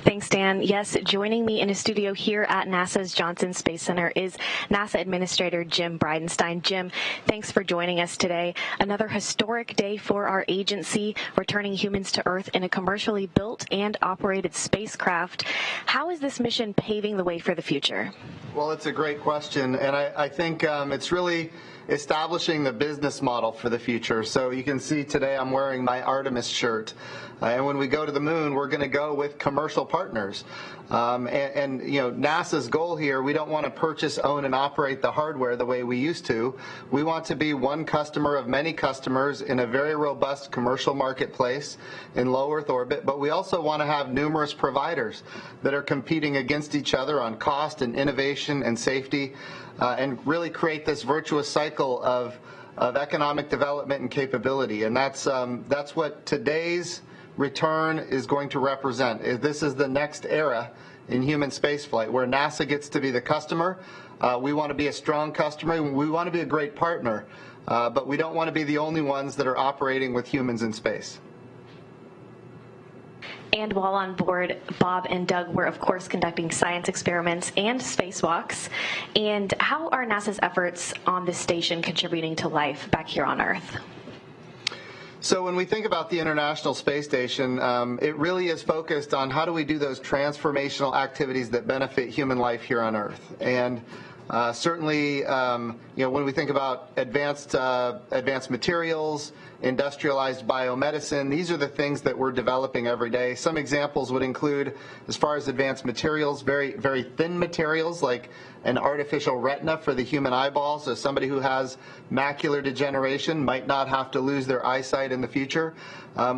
G: Thanks, Dan. And yes, joining me in a studio here at NASA's Johnson Space Center is NASA Administrator Jim Bridenstine. Jim, thanks for joining us today. Another historic day for our agency, returning humans to Earth in a commercially built and operated spacecraft. How is this mission paving the way for the future?
H: Well, it's a great question, and I think it's really establishing the business model for the future. So you can see today I'm wearing my Artemis shirt. And when we go to the moon, we're going to go with commercial partners. And you know, NASA's goal here, we don't want to purchase, own, and operate the hardware the way we used to. We want to be one customer of many customers in a very robust commercial marketplace in low Earth orbit. But we also want to have numerous providers that are competing against each other on cost and innovation and safety, and really create this virtuous cycle of economic development and capability. And that's what today's return is going to represent. This is the next era in human spaceflight, where NASA gets to be the customer. We want to be a strong customer. We want to be a great partner, but we don't want to be the only ones that are operating with humans in space.
G: And while on board, Bob and Doug were, of course, conducting science experiments and spacewalks. And how are NASA's efforts on this station contributing to life back here on Earth?
H: So when we think about the International Space Station, it really is focused on how do we do those transformational activities that benefit human life here on Earth. And certainly, you know, when we think about advanced materials, industrialized biomedicine, these are the things that we're developing every day. Some examples would include, as far as advanced materials, very, very thin materials like an artificial retina for the human eyeball, so somebody who has macular degeneration might not have to lose their eyesight in the future.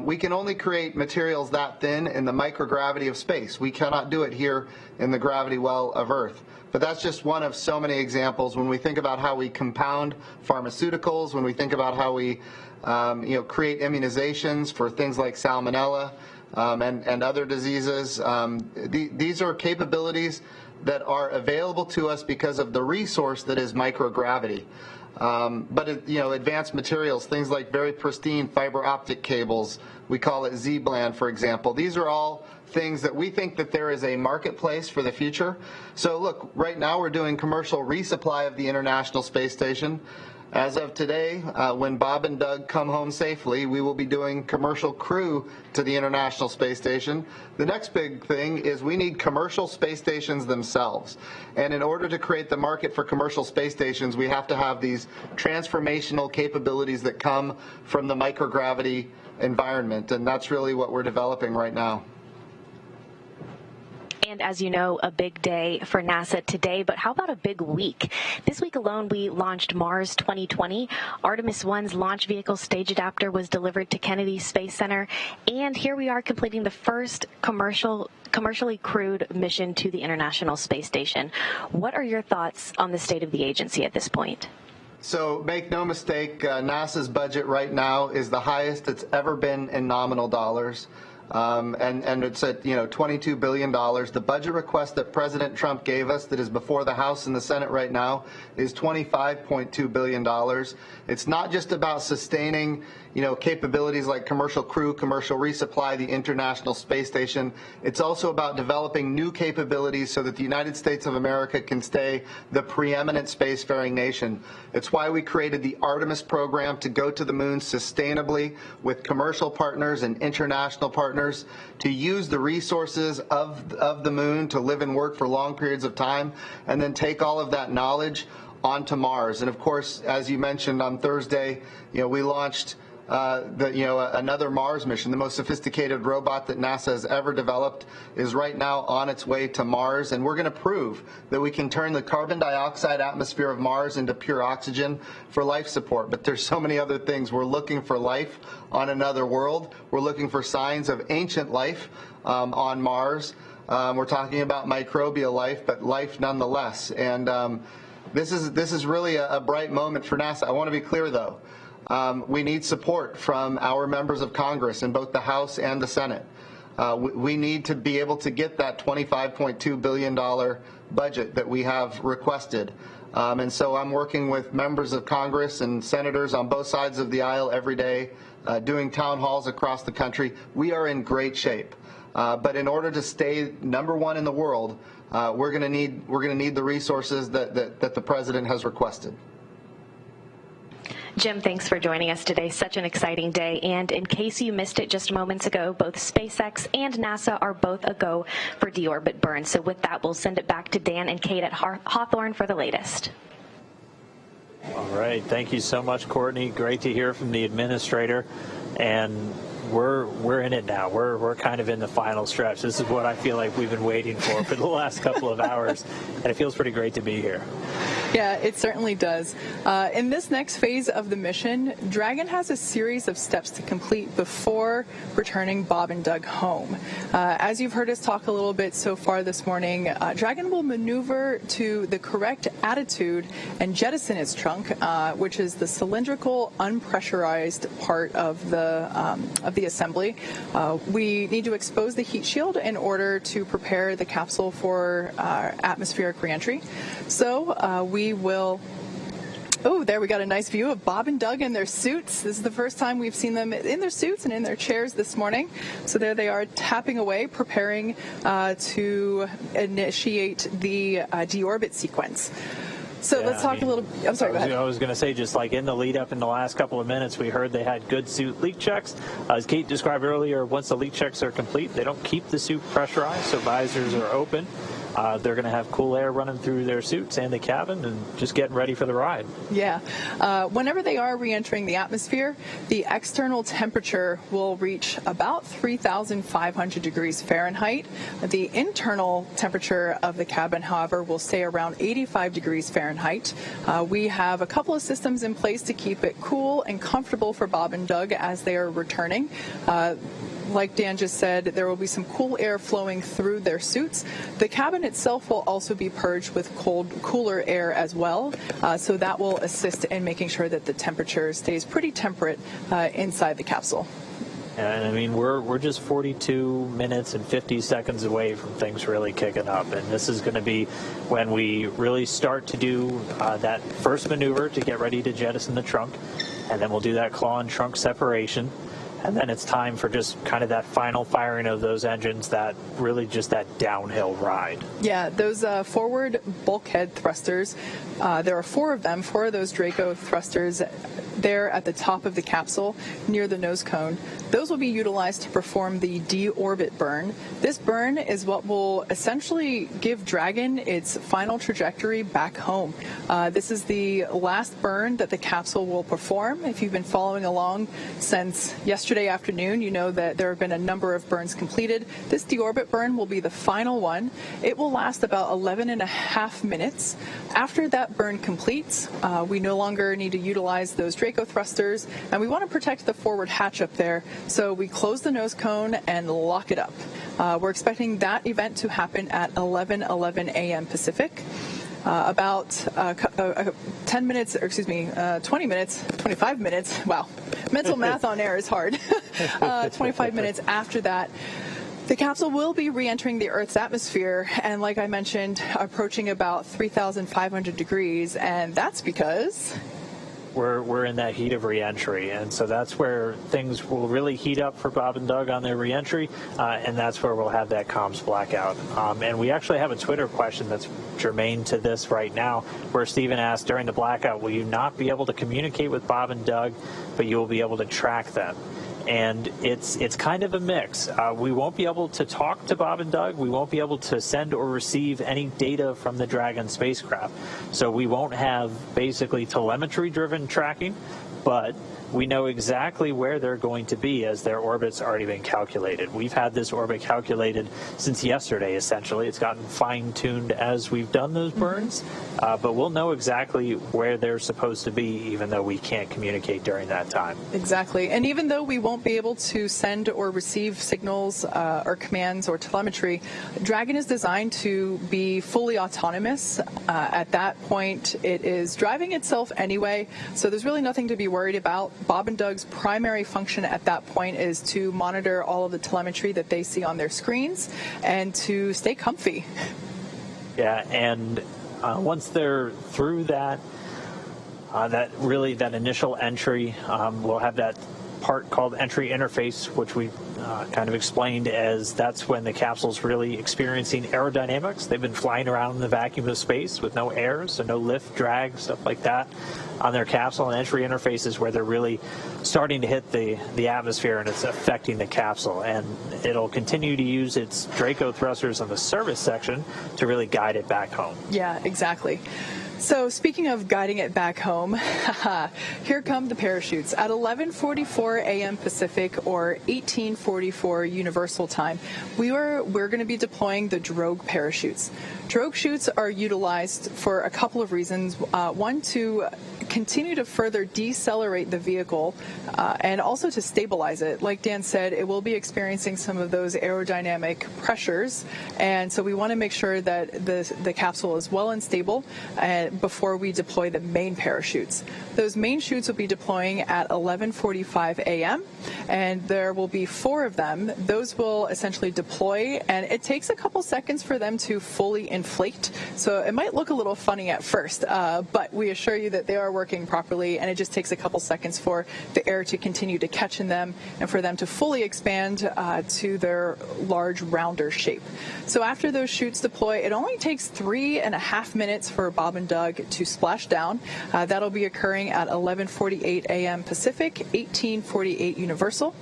H: We can only create materials that thin in the microgravity of space. We cannot do it here in the gravity well of Earth. But that's just one of so many examples. When we think about how we compound pharmaceuticals, when we think about how we create immunizations for things like salmonella and other diseases, these are capabilities that are available to us because of the resource that is microgravity. But advanced materials, things like very pristine fiber optic cables, we call it Z-band, for example. These are all things that we think that there is a marketplace for the future. So look, right now we're doing commercial resupply of the International Space Station. As of today, when Bob and Doug come home safely, we will be doing commercial crew to the International Space Station. The next big thing is we need commercial space stations themselves. And in order to create the market for commercial space stations, we have to have these transformational capabilities that come from the microgravity environment. And that's really what we're developing right now.
G: And as you know, a big day for NASA today, but how about a big week? This week alone, we launched Mars 2020. Artemis 1's launch vehicle stage adapter was delivered to Kennedy Space Center. And here we are completing the first commercially crewed mission to the International Space Station. What are your thoughts on the state of the agency at this point?
H: So make no mistake, NASA's budget right now is the highest it's ever been in nominal dollars. And it's at $22 billion. The budget request that President Trump gave us, that is before the House and the Senate right now, is $25.2 billion. It's not just about sustaining capabilities like commercial crew, commercial resupply, the International Space Station. It's also about developing new capabilities so that the United States of America can stay the preeminent spacefaring nation. It's why we created the Artemis program to go to the moon sustainably with commercial partners and international partners to use the resources of the moon to live and work for long periods of time, and then take all of that knowledge onto Mars. And of course, as you mentioned on Thursday, we launched another Mars mission. The most sophisticated robot that NASA has ever developed is right now on its way to Mars, and we're going to prove that we can turn the carbon dioxide atmosphere of Mars into pure oxygen for life support. But there's so many other things. We're looking for life on another world. We're looking for signs of ancient life on Mars. We're talking about microbial life, but life nonetheless. And this is really a bright moment for NASA. I want to be clear, though. We need support from our members of Congress in both the House and the Senate. We need to be able to get that $25.2 billion budget that we have requested. And so I'm working with members of Congress and senators on both sides of the aisle every day, doing town halls across the country. We are in great shape. But in order to stay number one in the world, we're going to need the resources that the president has requested.
G: Jim, thanks for joining us today. Such an exciting day. And in case you missed it just moments ago, both SpaceX and NASA are both a go for deorbit burn. So with that, we'll send it back to Dan and Kate at Hawthorne for the latest.
A: All right. Thank you so much, Courtney. Great to hear from the administrator. And we're in it now. We're kind of in the final stretch. This is what I feel like we've been waiting for the last couple of hours, and it feels pretty great to be here.
B: Yeah, it certainly does. In this next phase of the mission, Dragon has a series of steps to complete before returning Bob and Doug home. As you've heard us talk a little bit so far this morning, Dragon will maneuver to the correct attitude and jettison its trunk, which is the cylindrical, unpressurized part of the assembly. We need to expose the heat shield in order to prepare the capsule for atmospheric reentry. So we will. Oh, there we got a nice view of Bob and Doug in their suits. This is the first time we've seen them in their suits and in their chairs this morning. So there they are, tapping away, preparing to initiate the deorbit sequence. So let's talk a little. I'm sorry, go ahead.
A: I was going to say, just like in the lead up in the last couple of minutes, we heard they had good suit leak checks. As Kate described earlier, once the leak checks are complete, they don't keep the suit pressurized, so visors are open. They're going to have cool air running through their suits and the cabin and just getting ready for the ride.
B: Yeah. Whenever they are re-entering the atmosphere, the external temperature will reach about 3,500 degrees Fahrenheit. The internal temperature of the cabin, however, will stay around 85 degrees Fahrenheit. We have a couple of systems in place to keep it cool and comfortable for Bob and Doug as they are returning. Like Dan just said, there will be some cool air flowing through their suits. The cabin itself will also be purged with cooler air as well, so that will assist in making sure that the temperature stays pretty temperate inside the capsule.
A: And I mean, we're just 42 minutes and 50 seconds away from things really kicking up, and this is going to be when we really start to do that first maneuver to get ready to jettison the trunk, and then we'll do that claw and trunk separation. And then it's time for just kind of that final firing of those engines, that really just that downhill ride.
B: Yeah, those forward bulkhead thrusters, there are four of them, four of those Draco thrusters there at the top of the capsule near the nose cone. Those will be utilized to perform the deorbit burn. This burn is what will essentially give Dragon its final trajectory back home. This is the last burn that the capsule will perform. If you've been following along since yesterday afternoon, you know that there have been a number of burns completed. This deorbit burn will be the final one. It will last about 11 and a half minutes. After that burn completes, we no longer need to utilize those Draco thrusters, and we want to protect the forward hatch up there, so we close the nose cone and lock it up. We're expecting that event to happen at 11:11 a.m. Pacific. About 10 minutes, or excuse me, 20 minutes, 25 minutes. Wow, mental math on air is hard. 25 minutes after that, the capsule will be re-entering the Earth's atmosphere, and like I mentioned, approaching about 3,500 degrees, and that's because
A: we're in that heat of reentry, and so that's where things will really heat up for Bob and Doug on their reentry, and that's where we'll have that comms blackout. And we actually have a Twitter question that's germane to this right now, where Stephen asked, during the blackout, will you not be able to communicate with Bob and Doug, but you will be able to track them? And it's kind of a mix. We won't be able to talk to Bob and Doug. We won't be able to send or receive any data from the Dragon spacecraft. So we won't have basically telemetry-driven tracking, but we know exactly where they're going to be as their orbit's already been calculated. We've had this orbit calculated since yesterday, essentially. It's gotten fine-tuned as we've done those burns, but we'll know exactly where they're supposed to be, even though we can't communicate during that time.
B: Exactly. And even though we won't be able to send or receive signals or commands or telemetry, Dragon is designed to be fully autonomous. At that point, it is driving itself anyway, so there's really nothing to be worried about. Bob and Doug's primary function at that point is to monitor all of the telemetry that they see on their screens and to stay comfy.
A: Yeah, and once they're through that initial entry, we'll have that part called entry interface, which we kind of explained as that's when the capsule's really experiencing aerodynamics. They've been flying around in the vacuum of space with no air, so no lift, drag, stuff like that on their capsule. And entry interface is where they're really starting to hit the atmosphere, and it's affecting the capsule. And it'll continue to use its Draco thrusters on the service section to really guide it back home.
B: Yeah, exactly. So speaking of guiding it back home, here come the parachutes. At 11:44 a.m. Pacific or 18:44 Universal Time, we're going to be deploying the drogue parachutes. Drogue chutes are utilized for a couple of reasons. One, to continue to further decelerate the vehicle and also to stabilize it. Like Dan said, it will be experiencing some of those aerodynamic pressures, and so we want to make sure that the capsule is well and stable before we deploy the main parachutes. Those main chutes will be deploying at 11:45 a.m. and there will be 4 of them. Those will essentially deploy, and it takes a couple seconds for them to fully inflate, so it might look a little funny at first, but we assure you that they are working properly, and it just takes a couple seconds for the air to continue to catch in them and for them to fully expand to their large rounder shape. So after those chutes deploy, it only takes 3.5 minutes for Bob and Doug to splash down. That'll be occurring at 11:48 a.m. Pacific, 18:48 Universal.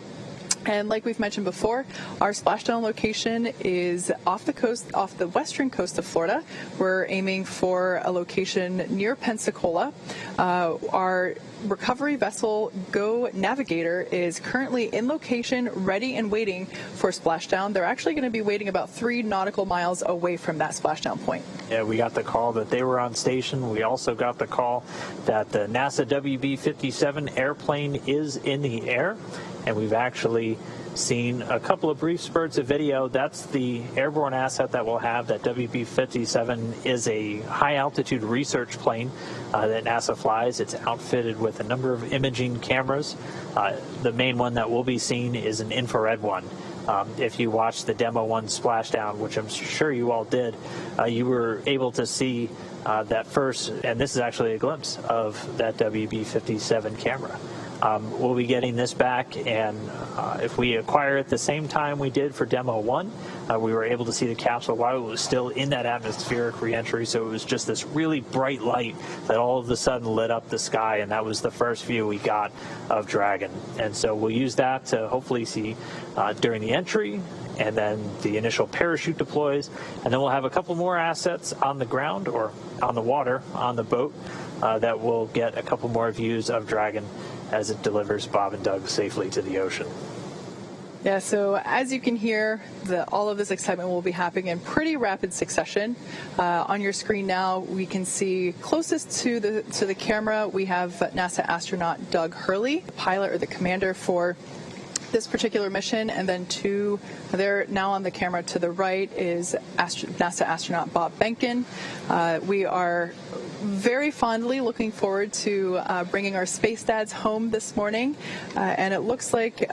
B: And like we've mentioned before, our splashdown location is off the western coast of Florida. We're aiming for a location near Pensacola. Our recovery vessel Go Navigator is currently in location, ready and waiting for splashdown. They're actually going to be waiting about 3 nautical miles away from that splashdown point.
A: Yeah, we got the call that they were on station. We also got the call that the NASA WB-57 airplane is in the air, and we've actually seen a couple of brief spurts of video. That's the airborne asset that we'll have. That WB-57 is a high-altitude research plane that NASA flies. It's outfitted with a number of imaging cameras. The main one that we'll be seeing is an infrared one. If you watched the Demo 1 splashdown, which I'm sure you all did, you were able to see that first, and this is actually a glimpse of that WB-57 camera. We'll be getting this back, and if we acquire it the same time we did for Demo 1, we were able to see the capsule while it was still in that atmospheric reentry, so it was just this really bright light that all of a sudden lit up the sky, and that was the first view we got of Dragon. And so we'll use that to hopefully see during the entry, and then the initial parachute deploys, and then we'll have a couple more assets on the ground or on the water, on the boat, that will get a couple more views of Dragon as it delivers Bob and Doug safely to the ocean.
B: Yeah, so as you can hear, all of this excitement will be happening in pretty rapid succession. On your screen now, we can see closest to the camera, we have NASA astronaut Doug Hurley, the pilot or the commander for this particular mission, and then there now on the camera to the right is NASA astronaut Bob Behnken. We are very fondly looking forward to bringing our space dads home this morning, and it looks like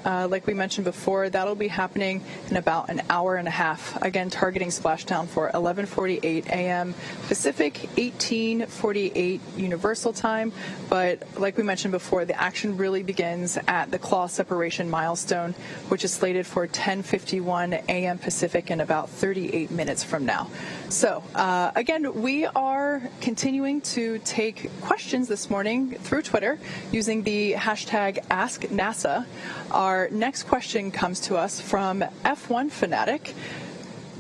B: we mentioned before, that'll be happening in about an hour and a half, again targeting splashdown for 11:48 a.m. Pacific, 18:48 Universal Time. But like we mentioned before, the action really begins at the claw separation milestone, which is slated for 10:51 a.m. Pacific in about 38 minutes from now. So again, we are continuing to take questions this morning through Twitter using the hashtag AskNASA. Our next question comes to us from F1 Fanatic.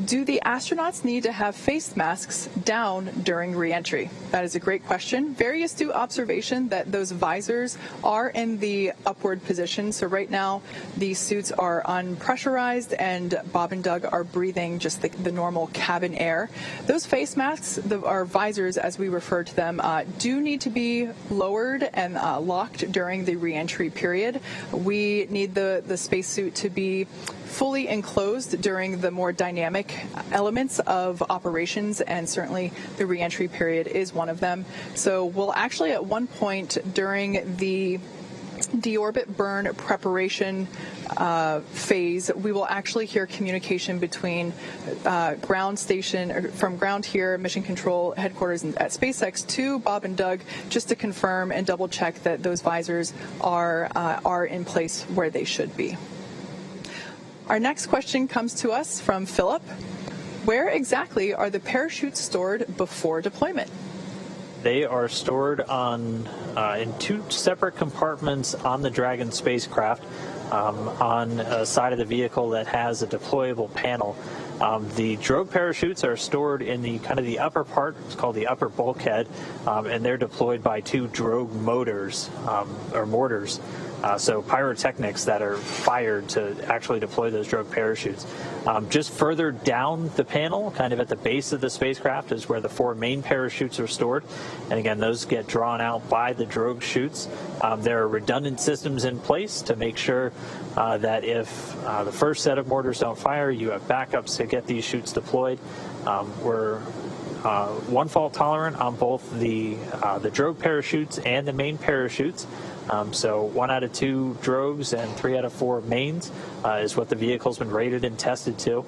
B: Do the astronauts need to have face masks down during reentry? That is a great question. Very astute observation that those visors are in the upward position. So right now, these suits are unpressurized, and Bob and Doug are breathing just the normal cabin air. Those face masks, our visors, as we refer to them, do need to be lowered and locked during the reentry period. We need the spacesuit to be fully enclosed during the more dynamic elements of operations, and certainly the reentry period is one of them. So we'll actually at one point during the deorbit burn preparation phase, we will actually hear communication between ground station, from ground here, Mission Control Headquarters at SpaceX, to Bob and Doug, just to confirm and double check that those visors are in place where they should be. Our next question comes to us from Philip. Where exactly are the parachutes stored before deployment?
A: They are stored in 2 separate compartments on the Dragon spacecraft, on a side of the vehicle that has a deployable panel. The drogue parachutes are stored in the upper part. It's called the upper bulkhead, and they're deployed by 2 drogue motors or mortars. So pyrotechnics that are fired to actually deploy those drogue parachutes. Just further down the panel, kind of at the base of the spacecraft, is where the 4 main parachutes are stored. And again, those get drawn out by the drogue chutes. There are redundant systems in place to make sure that if the first set of mortars don't fire, you have backups to get these chutes deployed. We're one fault tolerant on both the drogue parachutes and the main parachutes. So 1 out of 2 drogues and 3 out of 4 mains is what the vehicle's been rated and tested to.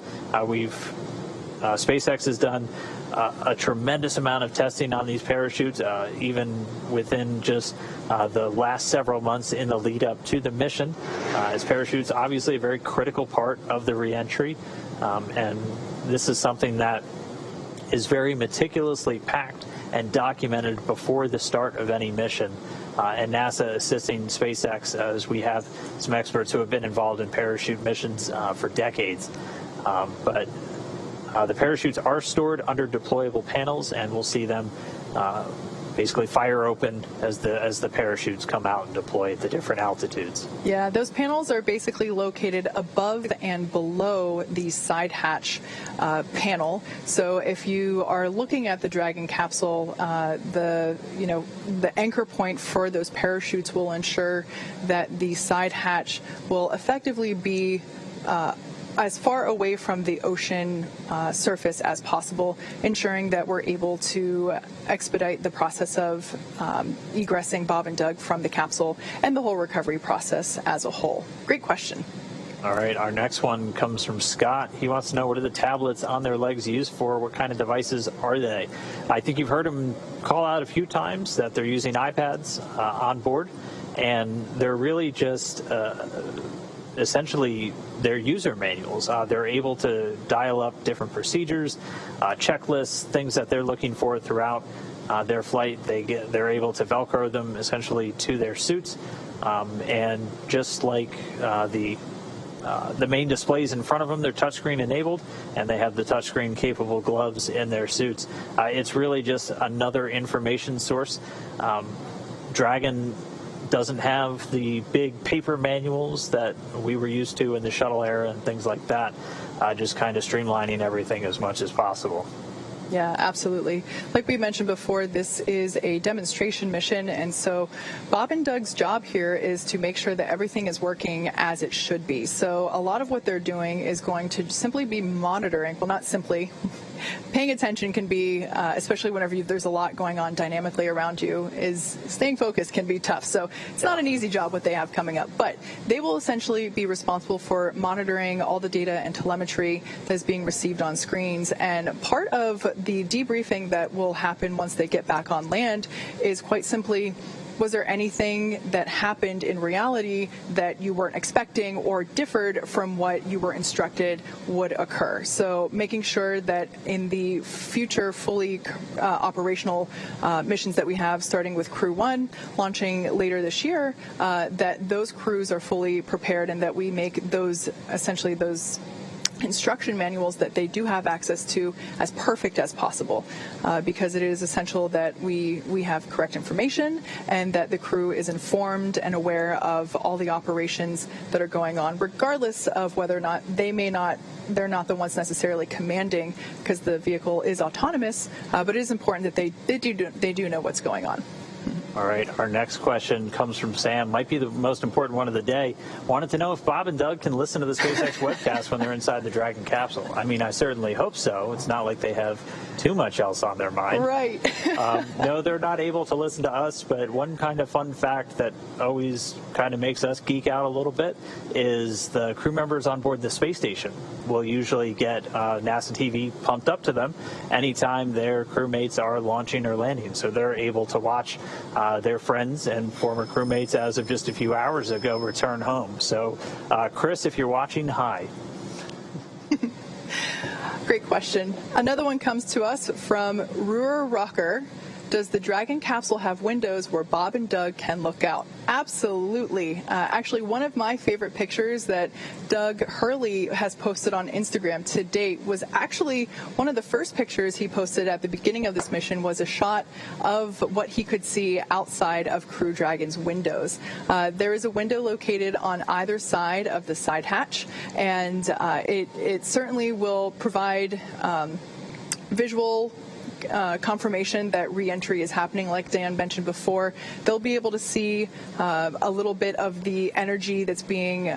A: SpaceX has done a tremendous amount of testing on these parachutes, even within just the last several months in the lead up to the mission. As parachutes, obviously a very critical part of the reentry, and this is something that is very meticulously packed and documented before the start of any mission. And NASA assisting SpaceX, as we have some experts who have been involved in parachute missions for decades. But the parachutes are stored under deployable panels, and we'll see them basically fire open as the parachutes come out and deploy at the different altitudes.
B: Yeah, those panels are basically located above and below the side hatch panel. So if you are looking at the Dragon capsule, the anchor point for those parachutes will ensure that the side hatch will effectively be as far away from the ocean surface as possible, ensuring that we're able to expedite the process of egressing Bob and Doug from the capsule and the whole recovery process as a whole. Great question.
A: All right, our next one comes from Scott. He wants to know, what are the tablets on their legs used for? What kind of devices are they? I think you've heard him call out a few times that they're using iPads on board, and they're really just essentially their user manuals. They're able to dial up different procedures, checklists, things that they're looking for throughout their flight. They're able to Velcro them essentially to their suits, and just like the main displays in front of them, they're touchscreen enabled, and they have the touchscreen capable gloves in their suits. It's really just another information source. Dragon doesn't have the big paper manuals that we were used to in the shuttle era and things like that, just kind of streamlining everything as much as possible.
B: Yeah, absolutely. Like we mentioned before, this is a demonstration mission, and so Bob and Doug's job here is to make sure that everything is working as it should be. So a lot of what they're doing is going to simply be monitoring, well, not simply, paying attention can be, especially whenever there's a lot going on dynamically around you, is staying focused can be tough. So it's not an easy job what they have coming up, but they will essentially be responsible for monitoring all the data and telemetry that is being received on screens. And part of the debriefing that will happen once they get back on land is quite simply, was there anything that happened in reality that you weren't expecting or differed from what you were instructed would occur? So making sure that in the future fully operational missions that we have, starting with Crew 1, launching later this year, that those crews are fully prepared and that we make those, essentially those instruction manuals that they do have access to as perfect as possible, because it is essential that we have correct information and that the crew is informed and aware of all the operations that are going on, regardless of whether or not they're not the ones necessarily commanding, because the vehicle is autonomous, but it is important that they do know what's going on.
A: All right, our next question comes from Sam. Might be the most important one of the day. Wanted to know if Bob and Doug can listen to the SpaceX webcast when they're inside the Dragon capsule. I mean, I certainly hope so. It's not like they have too much else on their mind.
B: Right.
A: No, they're not able to listen to us, but one kind of fun fact that always kind of makes us geek out a little bit is the crew members on board the space station will usually get NASA TV pumped up to them anytime their crewmates are launching or landing. So they're able to watch their friends and former crewmates as of just a few hours ago return home. So, Chris, if you're watching, hi.
B: Great question. Another one comes to us from Ruhr Rocker. Does the Dragon capsule have windows where Bob and Doug can look out? Absolutely. Actually, one of my favorite pictures that Doug Hurley has posted on Instagram to date was actually one of the first pictures he posted at the beginning of this mission was a shot of what he could see outside of Crew Dragon's windows. There is a window located on either side of the side hatch, and it certainly will provide visual confirmation that re-entry is happening. Like Dan mentioned before, they'll be able to see a little bit of the energy that's being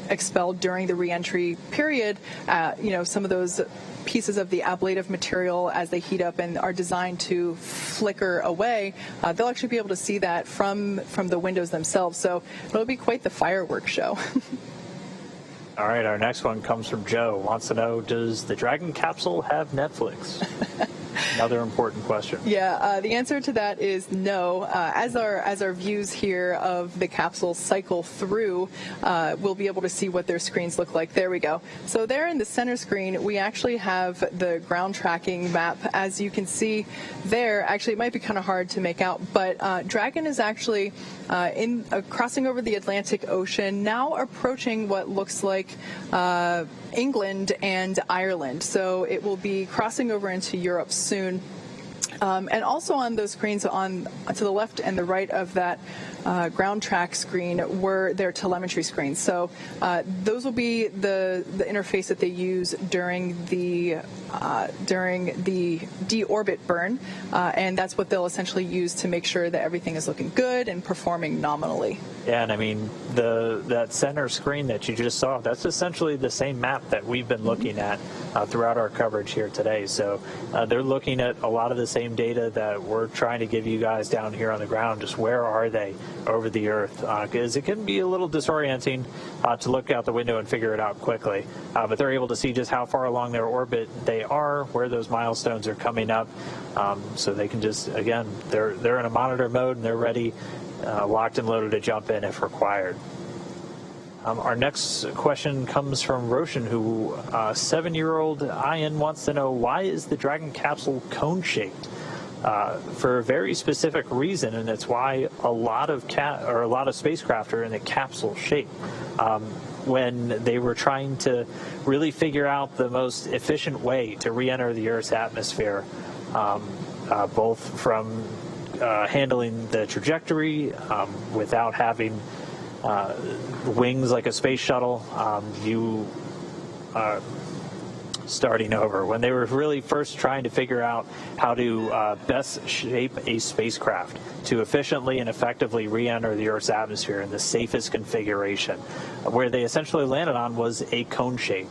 B: expelled during the re-entry period. Some of those pieces of the ablative material, as they heat up and are designed to flicker away, they'll actually be able to see that from the windows themselves. So it'll be quite the fireworks show.
A: All right, our next one comes from Joe. Wants to know, does the Dragon capsule have Netflix? Another important question.
B: Yeah, the answer to that is no. As our views here of the capsule cycle through, we'll be able to see what their screens look like. There we go. So there in the center screen, we actually have the ground tracking map. As you can see there, actually it might be kind of hard to make out, but Dragon is actually crossing over the Atlantic Ocean, now approaching what looks like England and Ireland. So it will be crossing over into Europe soon. And also on those screens to the left and the right of that ground track screen were their telemetry screens. So those will be the interface that they use during the deorbit burn, and that's what they'll essentially use to make sure that everything is looking good and performing nominally.
A: Yeah, and I mean, that center screen that you just saw, that's essentially the same map that we've been looking at throughout our coverage here today. So they're looking at a lot of the same data that we're trying to give you guys down here on the ground. Just where are they over the Earth? Because it can be a little disorienting to look out the window and figure it out quickly. But they're able to see just how far along their orbit they are, where those milestones are coming up. So they can just, again, they're in a monitor mode and they're ready, locked and loaded to jump in if required. Our next question comes from Roshan, who 7-year-old Ian wants to know, why is the Dragon capsule cone-shaped? For a very specific reason, and it's why a lot of spacecraft are in a capsule shape. When they were trying to really figure out the most efficient way to re-enter the Earth's atmosphere, both from handling the trajectory without having wings like a space shuttle, starting over. When they were really first trying to figure out how to best shape a spacecraft to efficiently and effectively re-enter the Earth's atmosphere in the safest configuration, where they essentially landed on was a cone shape.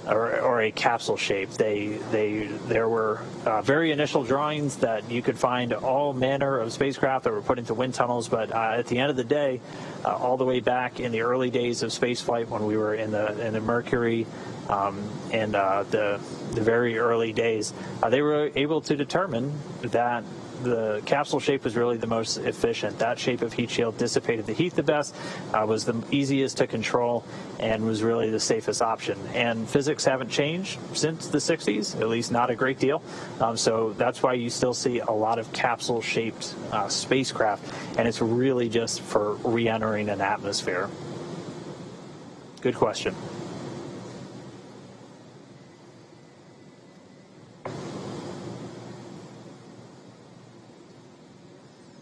A: Or a capsule shape. There were very initial drawings that you could find all manner of spacecraft that were put into wind tunnels, but at the end of the day, all the way back in the early days of spaceflight, when we were in the Mercury and the very early days, they were able to determine that the capsule shape was really the most efficient. That shape of heat shield dissipated the heat the best, was the easiest to control, and was really the safest option. And physics haven't changed since the 60s, at least not a great deal. So that's why you still see a lot of capsule-shaped spacecraft, and it's really just for re-entering an atmosphere. Good question.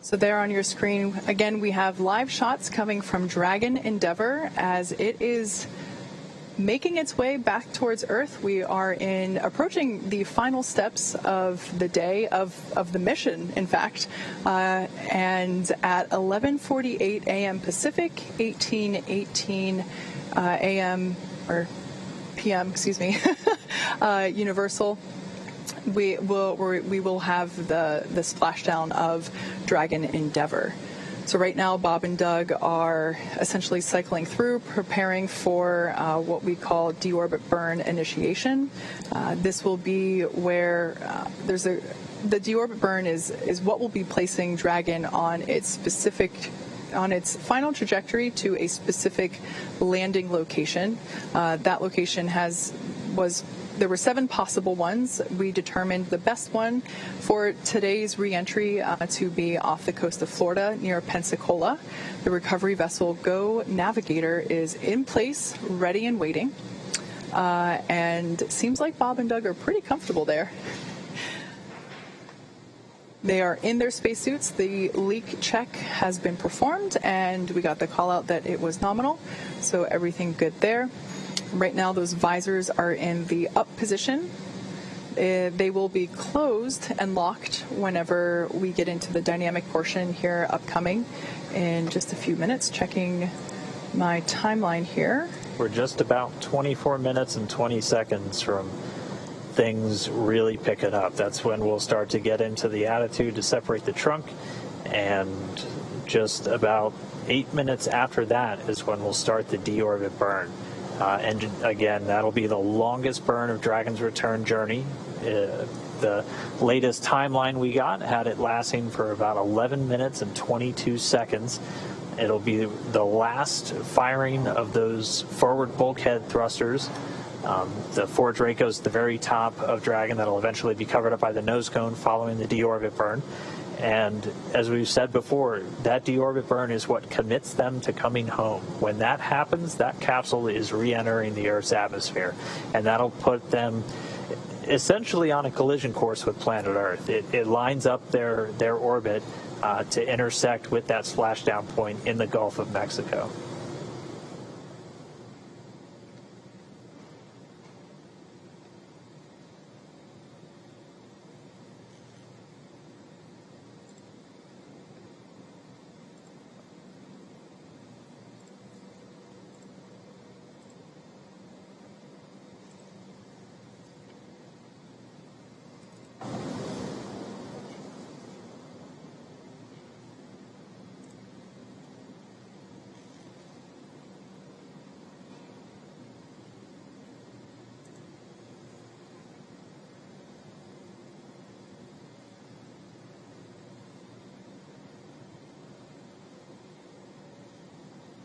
B: So there on your screen, again, we have live shots coming from Dragon Endeavour as it is making its way back towards Earth. We are approaching the final steps of the day of the mission, in fact, and at 11:48 a.m. Pacific, 18:18 a.m. or p.m. Universal. We will have the splashdown of Dragon Endeavour. So right now, Bob and Doug are essentially cycling through, preparing for what we call deorbit burn initiation. This will be where the deorbit burn is what will be placing Dragon on its final trajectory to a specific landing location. That location there were 7 possible ones. We determined the best one for today's reentry to be off the coast of Florida near Pensacola. The recovery vessel Go Navigator is in place, ready and waiting. And it seems like Bob and Doug are pretty comfortable there. They are in their spacesuits. The leak check has been performed, and we got the call out that it was nominal, so everything good there. Right now, those visors are in the up position. They will be closed and locked whenever we get into the dynamic portion here upcoming in just a few minutes. Checking my timeline here.
A: We're just about 24 minutes and 20 seconds from things really picking up. That's when we'll start to get into the attitude to separate the trunk, and just about 8 minutes after that is when we'll start the deorbit burn. And again, that'll be the longest burn of Dragon's return journey. The latest timeline we got had it lasting for about 11 minutes and 22 seconds. It'll be the last firing of those forward bulkhead thrusters. The 4 Dracos at the very top of Dragon that'll eventually be covered up by the nose cone following the deorbit burn. And as we've said before, that deorbit burn is what commits them to coming home. When that happens, that capsule is re-entering the Earth's atmosphere, and that'll put them essentially on a collision course with planet Earth. It lines up their orbit to intersect with that splashdown point in the Gulf of Mexico.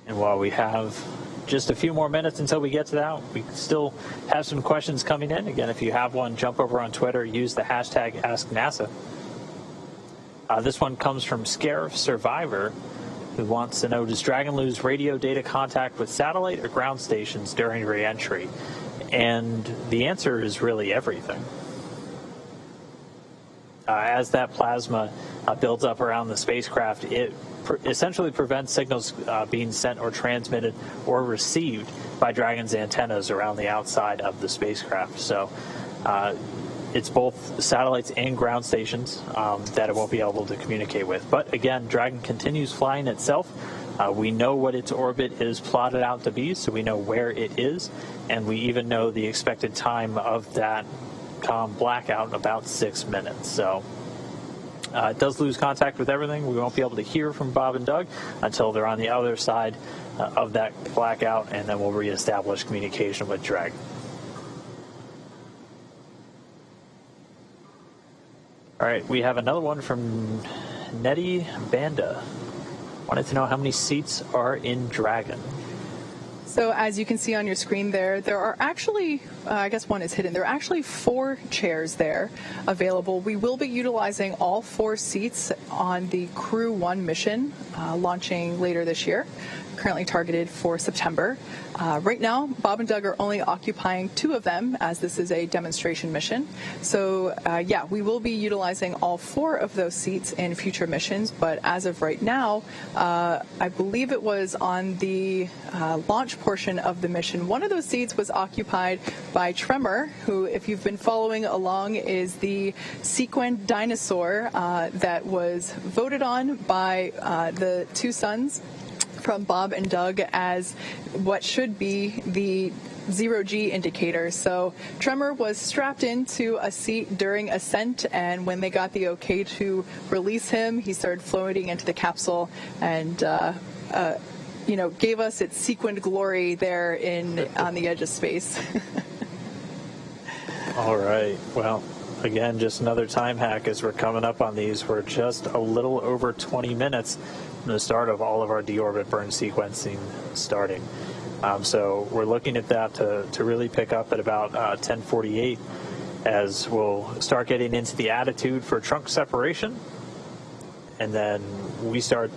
A: And while we have just a few more minutes until we get to that, we still have some questions coming in. Again, if you have one, jump over on Twitter, use the hashtag AskNASA. This one comes from Scare Survivor, who wants to know, does Dragon lose radio data contact with satellite or ground stations during re-entry? And the answer is really everything. As that plasma builds up around the spacecraft, it essentially prevents signals being sent or transmitted or received by Dragon's antennas around the outside of the spacecraft. So it's both satellites and ground stations that it won't be able to communicate with. But again, Dragon continues flying itself. We know what its orbit is plotted out to be, so we know where it is, and we even know the expected time of that blackout in about 6 minutes. So it does lose contact with everything. We won't be able to hear from Bob and Doug until they're on the other side of that blackout, and then we'll reestablish communication with Dragon. All right, we have another one from Nettie Banda. Wanted to know how many seats are in Dragon.
B: So as you can see on your screen there are actually, I guess one is hidden, there are actually 4 chairs there available. We will be utilizing all 4 seats on the Crew 1 mission launching later this year, currently targeted for September. Right now, Bob and Doug are only occupying 2 of them, as this is a demonstration mission. So yeah, we will be utilizing all 4 of those seats in future missions, but as of right now, I believe it was on the launch portion of the mission. One of those seats was occupied by Tremor, who, if you've been following along, is the sequined dinosaur that was voted on by the two sons from Bob and Doug as what should be the zero-G indicator. So Tremor was strapped into a seat during ascent, and when they got the okay to release him, he started floating into the capsule and gave us its sequined glory there on the edge of space.
A: All right. Well, again, just another time hack as we're coming up on these. We're just a little over 20 minutes from the start of all of our deorbit burn sequencing starting. So we're looking at that to really pick up at about 10:48 as we'll start getting into the attitude for trunk separation. And then we start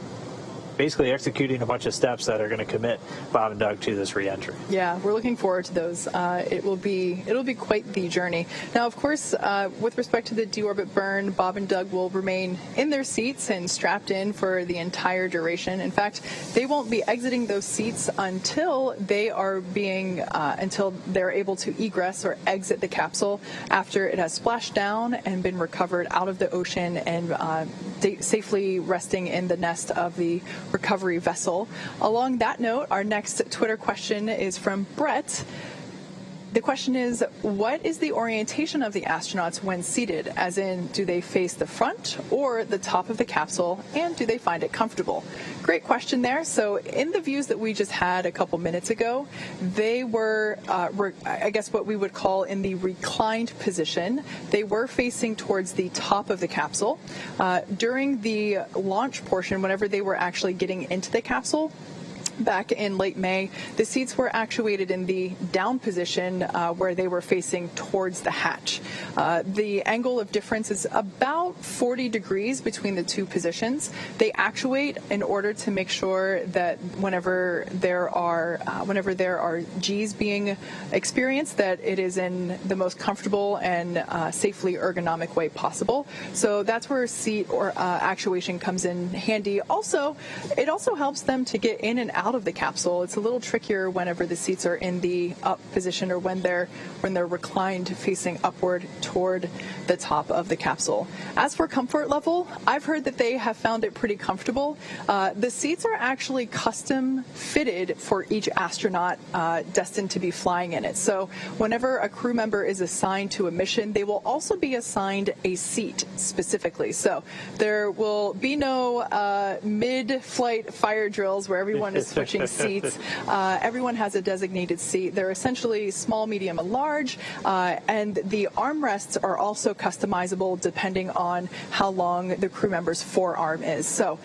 A: basically executing a bunch of steps that are going to commit Bob and Doug to this reentry.
B: Yeah, we're looking forward to those. It'll be quite the journey. Now, of course, with respect to the deorbit burn, Bob and Doug will remain in their seats and strapped in for the entire duration. In fact, they won't be exiting those seats until they're able to egress or exit the capsule after it has splashed down and been recovered out of the ocean and safely resting in the nest of the recovery vessel. Along that note, our next Twitter question is from Brett. The question is, what is the orientation of the astronauts when seated? As in, do they face the front or the top of the capsule, and do they find it comfortable? Great question there. So in the views that we just had a couple minutes ago, they were, I guess what we would call in the reclined position. They were facing towards the top of the capsule. During the launch portion, whenever they were actually getting into the capsule, back in late May, the seats were actuated in the down position where they were facing towards the hatch. The angle of difference is about 40 degrees between the two positions. They actuate in order to make sure that whenever there are G's being experienced, that it is in the most comfortable and safely ergonomic way possible. So that's where seat or actuation comes in handy. Also, it also helps them to get in and out of the capsule. It's a little trickier whenever the seats are in the up position or when they're reclined facing upward toward the top of the capsule. As for comfort level, I've heard that they have found it pretty comfortable. The seats are actually custom fitted for each astronaut destined to be flying in it. So whenever a crew member is assigned to a mission, they will also be assigned a seat specifically. So there will be no mid-flight fire drills where everyone is switching seats. Everyone has a designated seat. They're essentially small, medium, and large, and the armrests are also customizable depending on how long the crew member's forearm is. So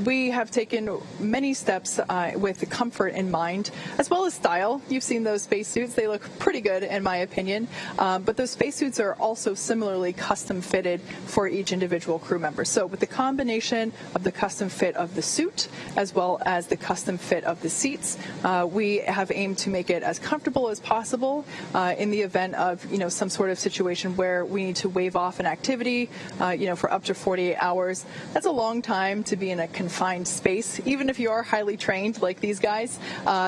B: we have taken many steps with comfort in mind, as well as style. You've seen those spacesuits. They look pretty good, in my opinion, but those spacesuits are also similarly custom fitted for each individual crew member. So with the combination of the custom fit of the suit as well as the custom fit of the seats, we have aimed to make it as comfortable as possible in the event of some sort of situation where we need to wave off an activity for up to 48 hours. That's a long time to be in a confined space, even if you are highly trained like these guys.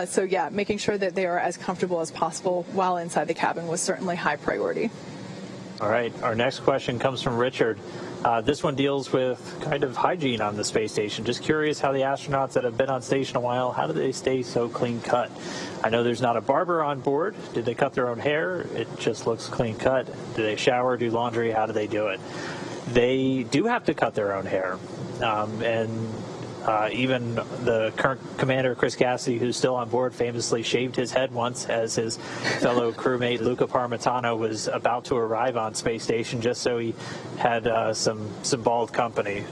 B: So yeah, making sure that they are as comfortable as possible while inside the cabin was certainly high priority.
A: All right, our next question comes from Richard. This one deals with kind of hygiene on the space station. Just curious how the astronauts that have been on station a while, how do they stay so clean cut? I know there's not a barber on board. Did they cut their own hair? It just looks clean cut. Do they shower, do laundry? How do they do it? They do have to cut their own hair. Even the current commander, Chris Cassidy, who's still on board, famously shaved his head once as his fellow crewmate Luca Parmitano was about to arrive on space station, just so he had some bald company.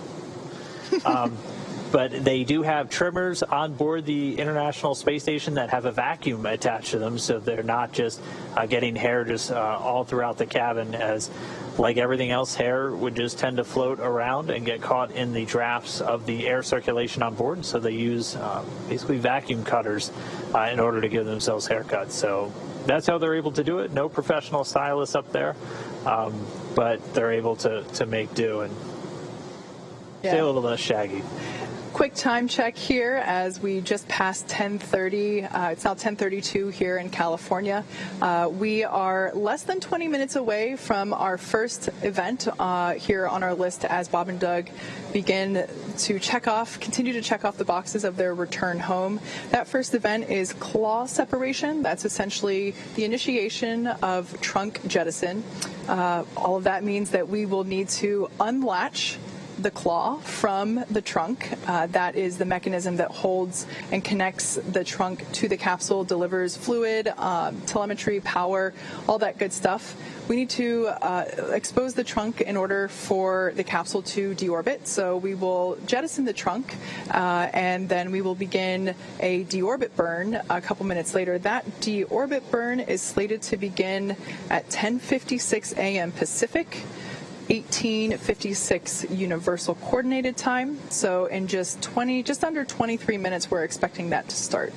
A: But they do have trimmers on board the International Space Station that have a vacuum attached to them, so they're not just getting hair just all throughout the cabin, as like everything else, hair would just tend to float around and get caught in the drafts of the air circulation on board. So they use basically vacuum cutters in order to give themselves haircuts. So that's how they're able to do it. No professional stylists up there, but they're able to make do and stay a little less shaggy.
B: quick time check here as we just passed 10:30. It's now 10:32 here in California. We are less than 20 minutes away from our first event here on our list as Bob and Doug begin to continue to check off the boxes of their return home. That first event is claw separation. That's essentially the initiation of trunk jettison. All of that means that we will need to unlatch the claw from the trunk. That is the mechanism that holds and connects the trunk to the capsule, delivers fluid, telemetry, power, all that good stuff. We need to expose the trunk in order for the capsule to deorbit. So we will jettison the trunk and then we will begin a deorbit burn a couple minutes later. That deorbit burn is slated to begin at 10:56 a.m. Pacific, 18:56 Universal Coordinated Time. So in just under 23 minutes, we're expecting that to start.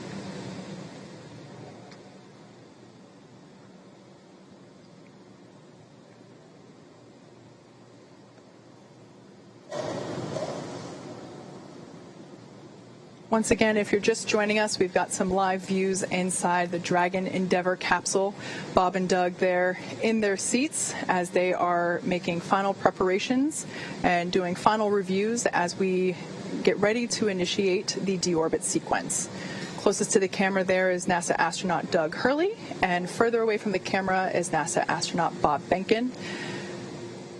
B: Once again, if you're just joining us, we've got some live views inside the Dragon Endeavour capsule. Bob and Doug there in their seats as they are making final preparations and doing final reviews as we get ready to initiate the deorbit sequence. Closest to the camera there is NASA astronaut Doug Hurley, and further away from the camera is NASA astronaut Bob Behnken.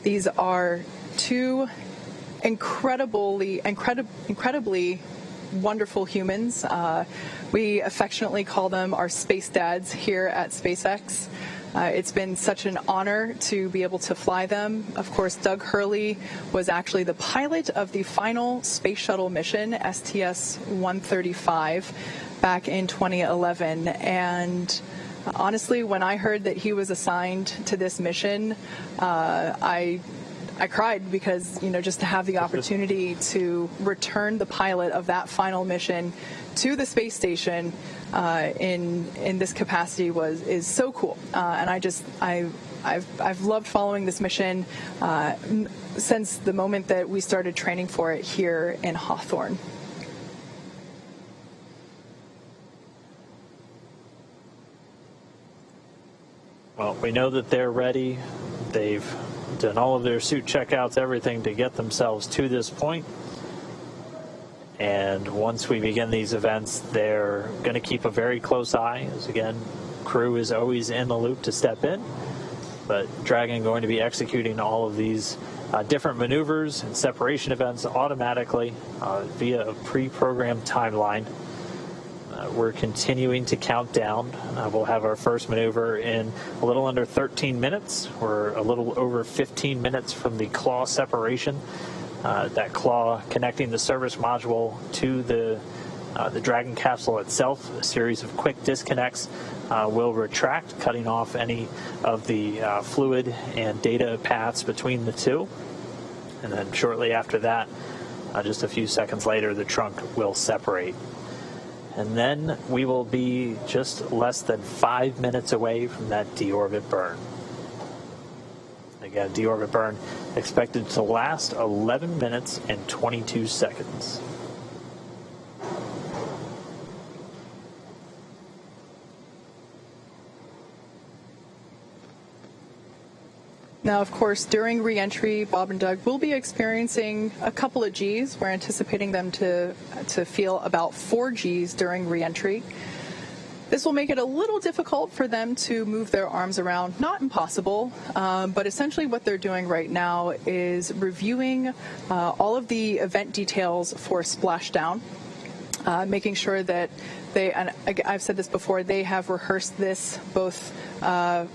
B: These are two incredibly wonderful humans. We affectionately call them our space dads here at SpaceX. It's been such an honor to be able to fly them. Of course, Doug Hurley was actually the pilot of the final space shuttle mission, STS-135, back in 2011. And honestly, when I heard that he was assigned to this mission, I cried because, just to have the opportunity to return the pilot of that final mission to the space station in this capacity is so cool. And I've loved following this mission since the moment that we started training for it here in Hawthorne.
A: Well, we know that they're ready. They've done all of their suit checkouts, everything to get themselves to this point. And once we begin these events, they're going to keep a very close eye. As again, crew is always in the loop to step in. But Dragon going to be executing all of these different maneuvers and separation events automatically via a pre-programmed timeline. We're continuing to count down. We'll have our first maneuver in a little under 13 minutes. We're a little over 15 minutes from the claw separation. That claw connecting the service module to the Dragon capsule itself. A series of quick disconnects will retract, cutting off any of the fluid and data paths between the two. And then shortly after that, just a few seconds later, the trunk will separate. And then we will be just less than 5 minutes away from that deorbit burn. Again, deorbit burn expected to last 11 minutes and 22 seconds.
B: Now, of course, during re-entry, Bob and Doug will be experiencing a couple of Gs. We're anticipating them to feel about 4 Gs during re-entry. This will make it a little difficult for them to move their arms around. Not impossible, but essentially what they're doing right now is reviewing all of the event details for splashdown, making sure that and I've said this before, they have rehearsed this both they've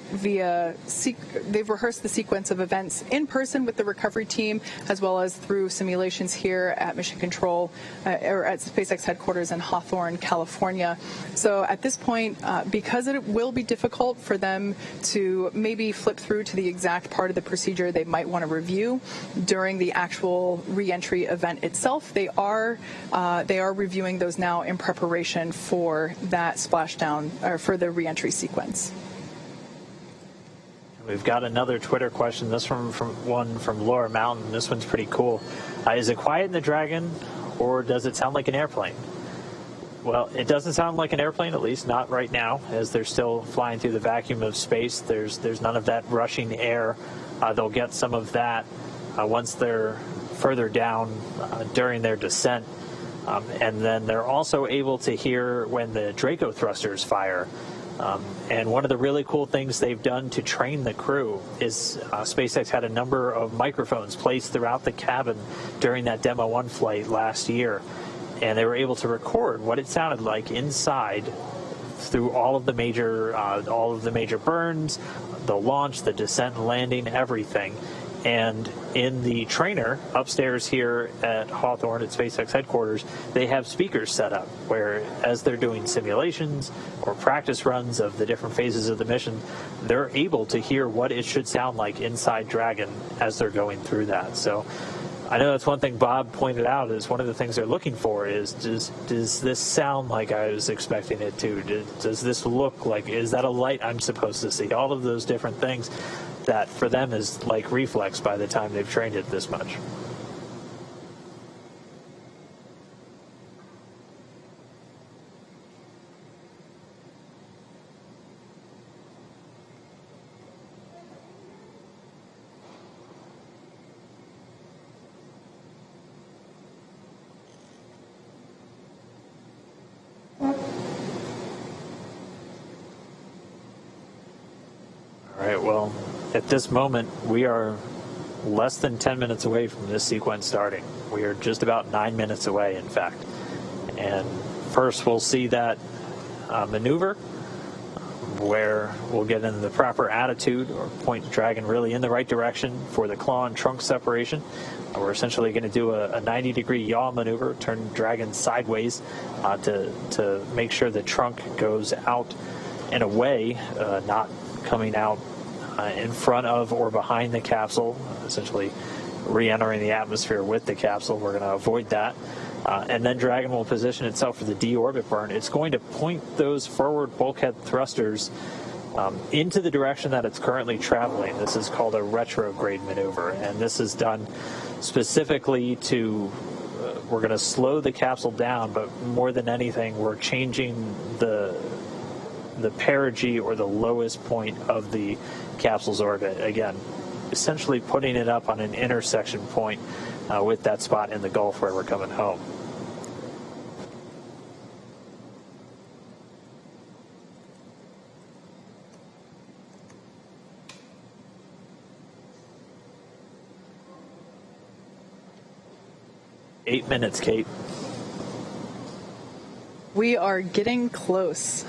B: rehearsed the sequence of events in person with the recovery team, as well as through simulations here at Mission Control or at SpaceX headquarters in Hawthorne, California. So at this point, because it will be difficult for them to maybe flip through to the exact part of the procedure they might want to review during the actual re-entry event itself, they are reviewing those now in preparation for that splashdown or for the re-entry sequence.
A: We've got another Twitter question. This one from Laura Mountain. This one's pretty cool. Is it quiet in the Dragon or does it sound like an airplane? Well, it doesn't sound like an airplane, at least not right now, as they're still flying through the vacuum of space. There's none of that rushing air. They'll get some of that once they're further down during their descent. And then they're also able to hear when the Draco thrusters fire. And one of the really cool things they've done to train the crew is SpaceX had a number of microphones placed throughout the cabin during that Demo 1 flight last year. And they were able to record what it sounded like inside through all of the major burns, the launch, the descent and landing, everything. And in the trainer upstairs here at Hawthorne at SpaceX headquarters, they have speakers set up where, as they're doing simulations or practice runs of the different phases of the mission, they're able to hear what it should sound like inside Dragon as they're going through that. So I know that's one thing Bob pointed out is one of the things they're looking for is, does this sound like I was expecting it to? Does this look like, is that a light I'm supposed to see? All of those different things that for them is like reflex by the time they've trained it this much. All right, well, at this moment, we are less than 10 minutes away from this sequence starting. We are just about 9 minutes away, in fact. And first, we'll see that maneuver where we'll get into the proper attitude or point Dragon really in the right direction for the claw and trunk separation. We're essentially going to do a 90-degree yaw maneuver, turn Dragon sideways to make sure the trunk goes out and away, not coming out in front of or behind the capsule, essentially re-entering the atmosphere with the capsule. We're going to avoid that. And then Dragon will position itself for the deorbit burn. It's going to point those forward bulkhead thrusters into the direction that it's currently traveling. This is called a retrograde maneuver, and this is done specifically to, we're going to slow the capsule down, but more than anything, we're changing the perigee or the lowest point of the capsule's orbit. Again, essentially putting it up on an intersection point with that spot in the Gulf where we're coming home. Eight minutes, Kate.
B: We are getting close.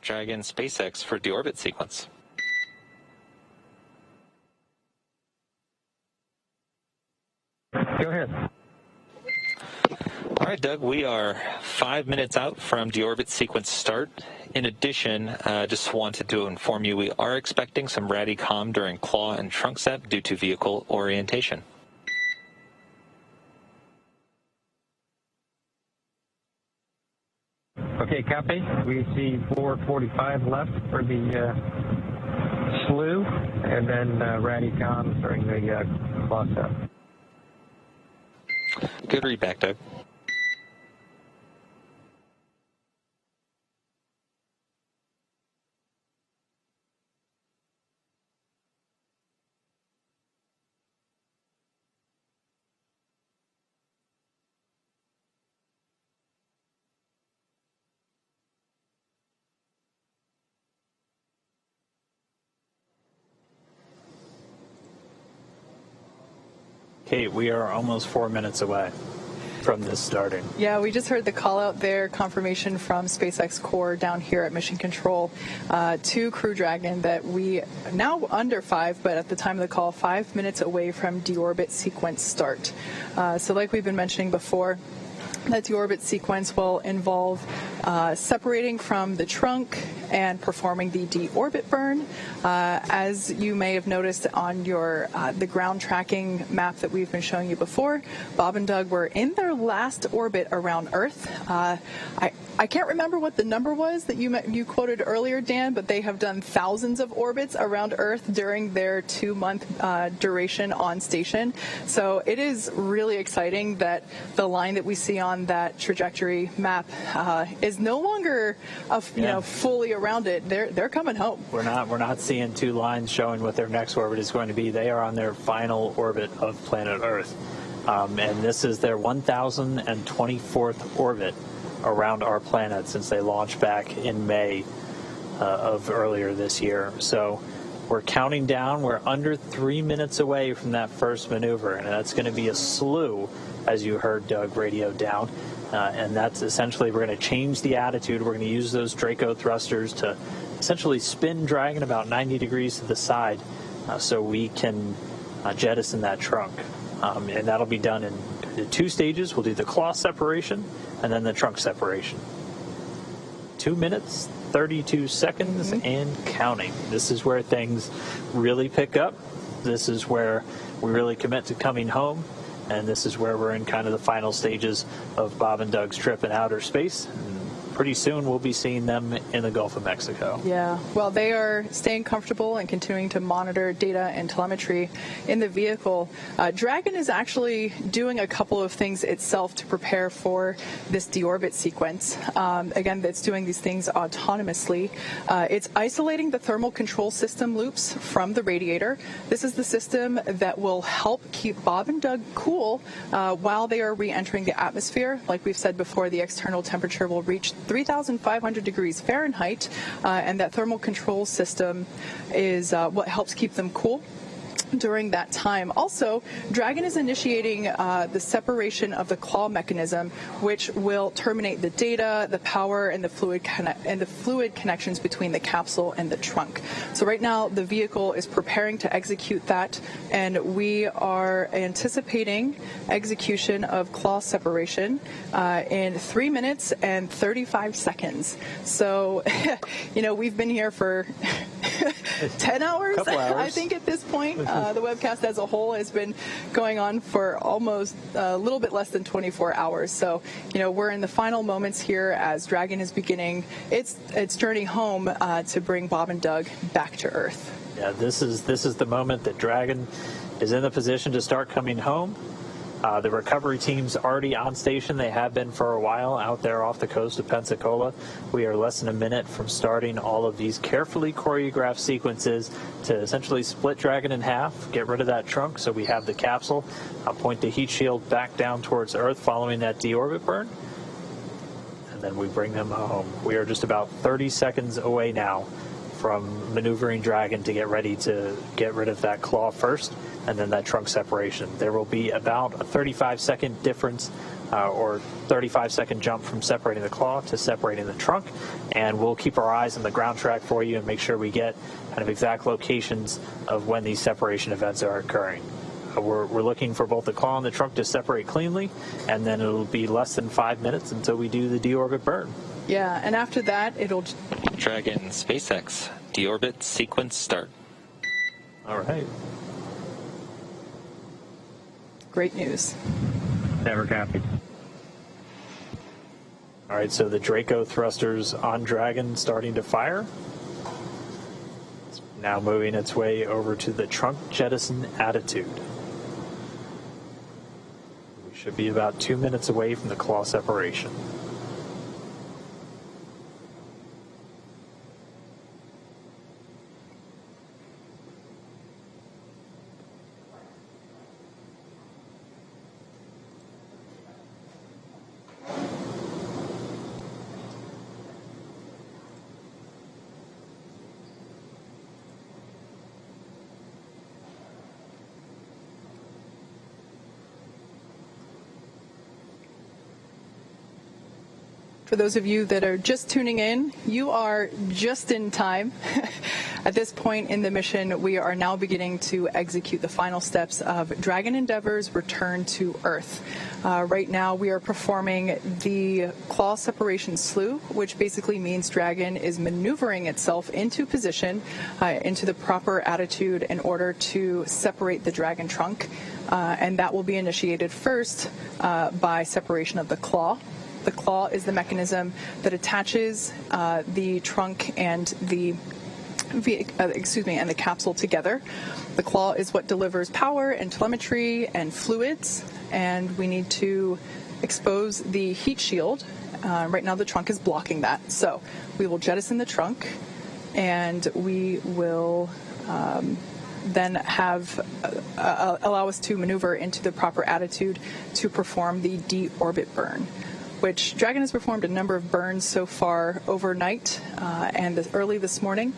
C: Dragon SpaceX for deorbit sequence.
D: Go ahead.
C: All right, Doug, we are 5 minutes out from deorbit sequence start. In addition, just wanted to inform you we are expecting some RADI-COM during claw and trunk set due to vehicle orientation.
D: Okay, copy. We see 4:45 left for the slew, and then RADI-COM during the claw set.
C: Good read back, Doug.
A: Kate, we are almost 4 minutes away from this starting.
B: Yeah, we just heard the call out there, confirmation from SpaceX Core down here at Mission Control to Crew Dragon that we now under 5, but at the time of the call, 5 minutes away from deorbit sequence start. So like we've been mentioning before, that deorbit sequence will involve separating from the trunk and performing the deorbit burn. As you may have noticed on your the ground tracking map that we've been showing you before, Bob and Doug were in their last orbit around Earth. I can't remember what the number was that you quoted earlier, Dan, but they have done thousands of orbits around Earth during their 2-month duration on station. So it is really exciting that the line that we see on that trajectory map is no longer fully around it. They're coming home.
A: We're not seeing two lines showing what their next orbit is going to be. They are on their final orbit of planet Earth, and this is their 1,024th orbit around our planet since they launched back in May of earlier this year. So we're counting down. We're under 3 minutes away from that first maneuver, and that's going to be a slew, as you heard Doug radio down. And that's essentially, we're going to change the attitude. We're going to use those Draco thrusters to essentially spin Dragon about 90 degrees to the side so we can jettison that trunk. And that'll be done in 2 stages. We'll do the claw separation and then the trunk separation. 2 minutes, 32 seconds, and counting. This is where things really pick up. This is where we really commit to coming home. And this is where we're in kind of the final stages of Bob and Doug's trip in outer space. And pretty soon we'll be seeing them in the Gulf of Mexico.
B: Yeah, well, they are staying comfortable and continuing to monitor data and telemetry in the vehicle. Dragon is actually doing a couple of things itself to prepare for this deorbit sequence. Again, it's doing these things autonomously. It's isolating the thermal control system loops from the radiator. This is the system that will help keep Bob and Doug cool while they are re-entering the atmosphere. Like we've said before, the external temperature will reach 3,500 degrees Fahrenheit, and that thermal control system is what helps keep them cool during that time. Also, Dragon is initiating the separation of the claw mechanism, which will terminate the data, the power, and the fluid connections between the capsule and the trunk. So right now, the vehicle is preparing to execute that, and we are anticipating execution of claw separation in 3 minutes and 35 seconds. So, we've been here for 10 hours, I think, at this point. The webcast as a whole has been going on for almost a little bit less than 24 hours. So, we're in the final moments here as Dragon is beginning its journey home to bring Bob and Doug back to Earth.
A: Yeah, this is the moment that Dragon is in the position to start coming home. The recovery team's already on station. They have been for a while out there off the coast of Pensacola. We are less than a minute from starting all of these carefully choreographed sequences to essentially split Dragon in half, get rid of that trunk so we have the capsule, point the heat shield back down towards Earth following that deorbit burn, and then we bring them home. We are just about 30 seconds away now from maneuvering Dragon to get ready to get rid of that claw first, and then that trunk separation. There will be about a 35-second difference or 35-second jump from separating the claw to separating the trunk, and we'll keep our eyes on the ground track for you and make sure we get kind of exact locations of when these separation events are occurring. We're looking for both the claw and the trunk to separate cleanly, and then it'll be less than 5 minutes until we do the deorbit burn.
B: Yeah, and after that, it'll...
C: Dragon SpaceX, deorbit sequence start.
A: All right.
B: Great news.
D: Never copied.
A: All right, so the Draco thrusters on Dragon starting to fire. It's now moving its way over to the trunk jettison attitude. We should be about 2 minutes away from the claw separation.
B: For those of you that are just tuning in, you are just in time. At this point in the mission, we are now beginning to execute the final steps of Dragon Endeavor's return to Earth. Right now, we are performing the claw separation slew, which basically means Dragon is maneuvering itself into position, into the proper attitude in order to separate the Dragon trunk. And that will be initiated first by separation of the claw. The claw is the mechanism that attaches the trunk and the capsule together. The claw is what delivers power and telemetry and fluids, and we need to expose the heat shield. Right now the trunk is blocking that. So we will jettison the trunk, and we will then have allow us to maneuver into the proper attitude to perform the deorbit burn, which Dragon has performed a number of burns so far overnight and early this morning.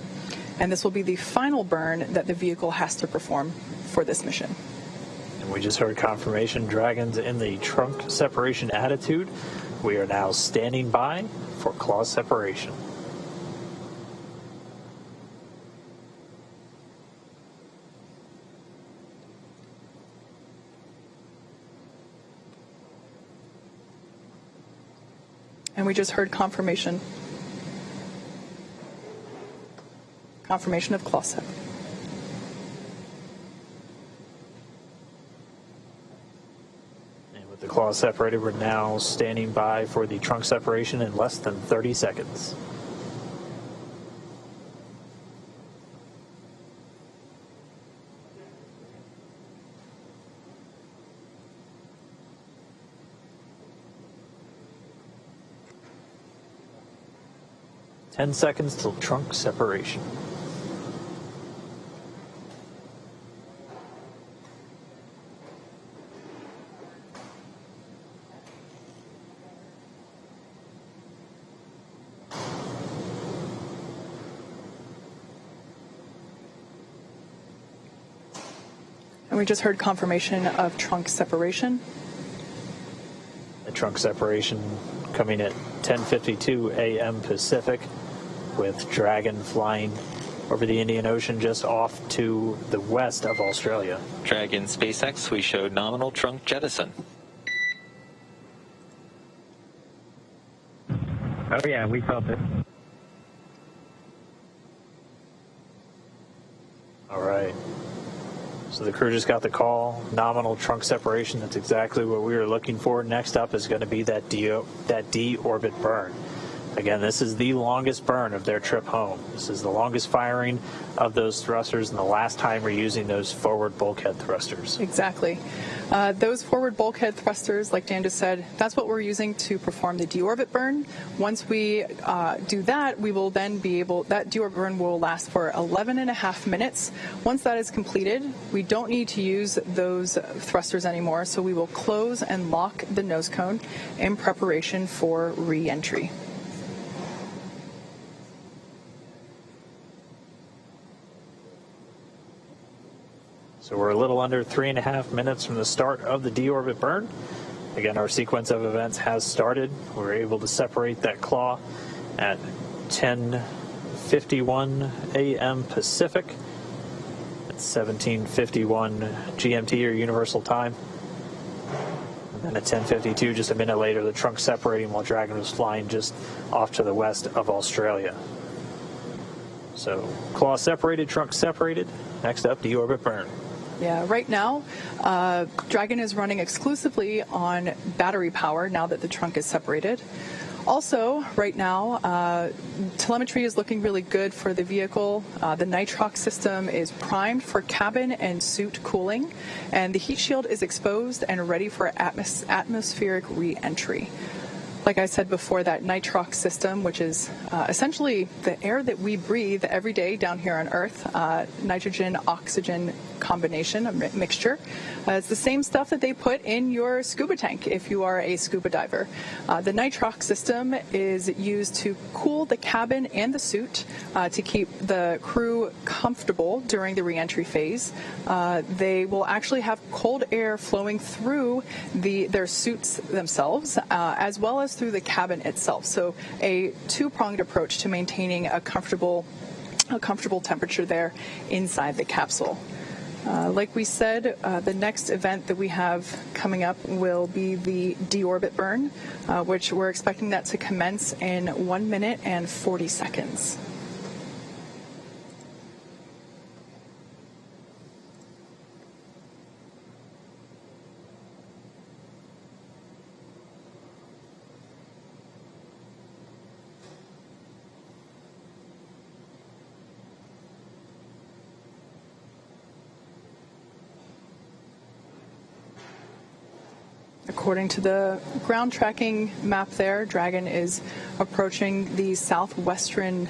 B: And this will be the final burn that the vehicle has to perform for this mission.
A: And we just heard confirmation Dragon's in the trunk separation attitude. We are now standing by for claw separation.
B: And we just heard confirmation of claw sep.
A: And with the claw separated, we're now standing by for the trunk separation in less than 30 seconds. Ten seconds till trunk separation.
B: And we just heard confirmation of trunk separation.
A: The trunk separation coming at 10:52 a.m. Pacific, with Dragon flying over the Indian Ocean just off to the west of Australia.
C: Dragon SpaceX, we showed nominal trunk jettison.
D: Oh yeah, we felt it.
A: All right. So the crew just got the call, nominal trunk separation. That's exactly what we were looking for. Next up is going to be that deorbit burn. Again, this is the longest burn of their trip home. This is the longest firing of those thrusters and the last time we're using those forward bulkhead thrusters.
B: Exactly. Those forward bulkhead thrusters, like Dan just said, that's what we're using to perform the deorbit burn. Once we do that, we will then be able, that deorbit burn will last for 11 and a half minutes. Once that is completed, we don't need to use those thrusters anymore, so we will close and lock the nose cone in preparation for re-entry.
A: So we're a little under 3.5 minutes from the start of the deorbit burn. Again, our sequence of events has started. We're able to separate that claw at 10:51 a.m. Pacific. It's 17:51 GMT or Universal Time. And then at 10:52, just a minute later, the trunk separating while Dragon was flying just off to the west of Australia. So claw separated, trunk separated. Next up, deorbit burn.
B: Yeah, right now, Dragon is running exclusively on battery power now that the trunk is separated. Also, right now, telemetry is looking really good for the vehicle. The nitrox system is primed for cabin and suit cooling, and the heat shield is exposed and ready for atmospheric re-entry. Like I said before, that nitrox system, which is essentially the air that we breathe every day down here on Earth, nitrogen-oxygen combination, a mixture. It's the same stuff that they put in your scuba tank if you are a scuba diver. The nitrox system is used to cool the cabin and the suit to keep the crew comfortable during the re-entry phase. They will actually have cold air flowing through their suits themselves, as well as through the cabin itself. So a two-pronged approach to maintaining a comfortable temperature there inside the capsule. Like we said, the next event that we have coming up will be the deorbit burn, which we're expecting that to commence in 1 minute and 40 seconds. According to the ground tracking map there, Dragon is approaching the southwestern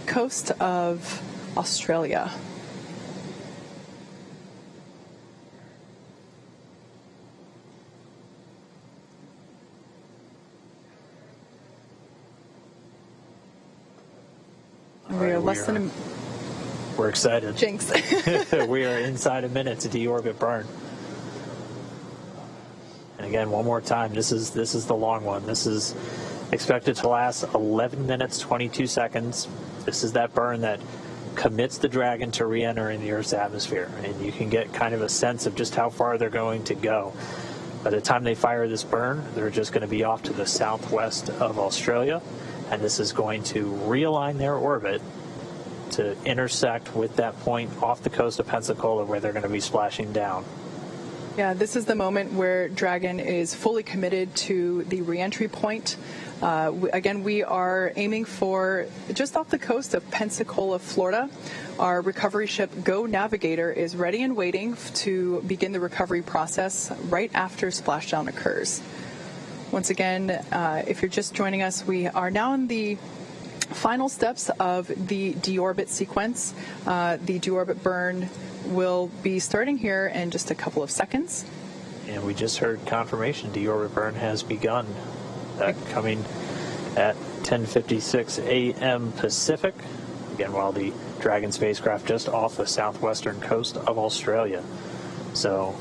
B: coast of Australia.
A: We're excited.
B: Jinx.
A: We are inside a minute to deorbit burn. And again, one more time, this is the long one. This is expected to last 11 minutes, 22 seconds. This is that burn that commits the Dragon to re-entering the Earth's atmosphere. And you can get kind of a sense of just how far they're going to go. By the time they fire this burn, they're just going to be off to the southwest of Australia. And this is going to realign their orbit to intersect with that point off the coast of Pensacola where they're going to be splashing down.
B: Yeah, this is the moment where Dragon is fully committed to the re-entry point. Again, we are aiming for just off the coast of Pensacola, Florida. Our recovery ship Go Navigator is ready and waiting to begin the recovery process right after splashdown occurs. Once again, if you're just joining us, we are now in the final steps of the deorbit sequence. The deorbit burn will be starting here in just a couple of seconds.
A: And we just heard confirmation deorbit burn has begun. That coming at 10:56 a.m. Pacific. Again, while the Dragon spacecraft just off the southwestern coast of Australia. So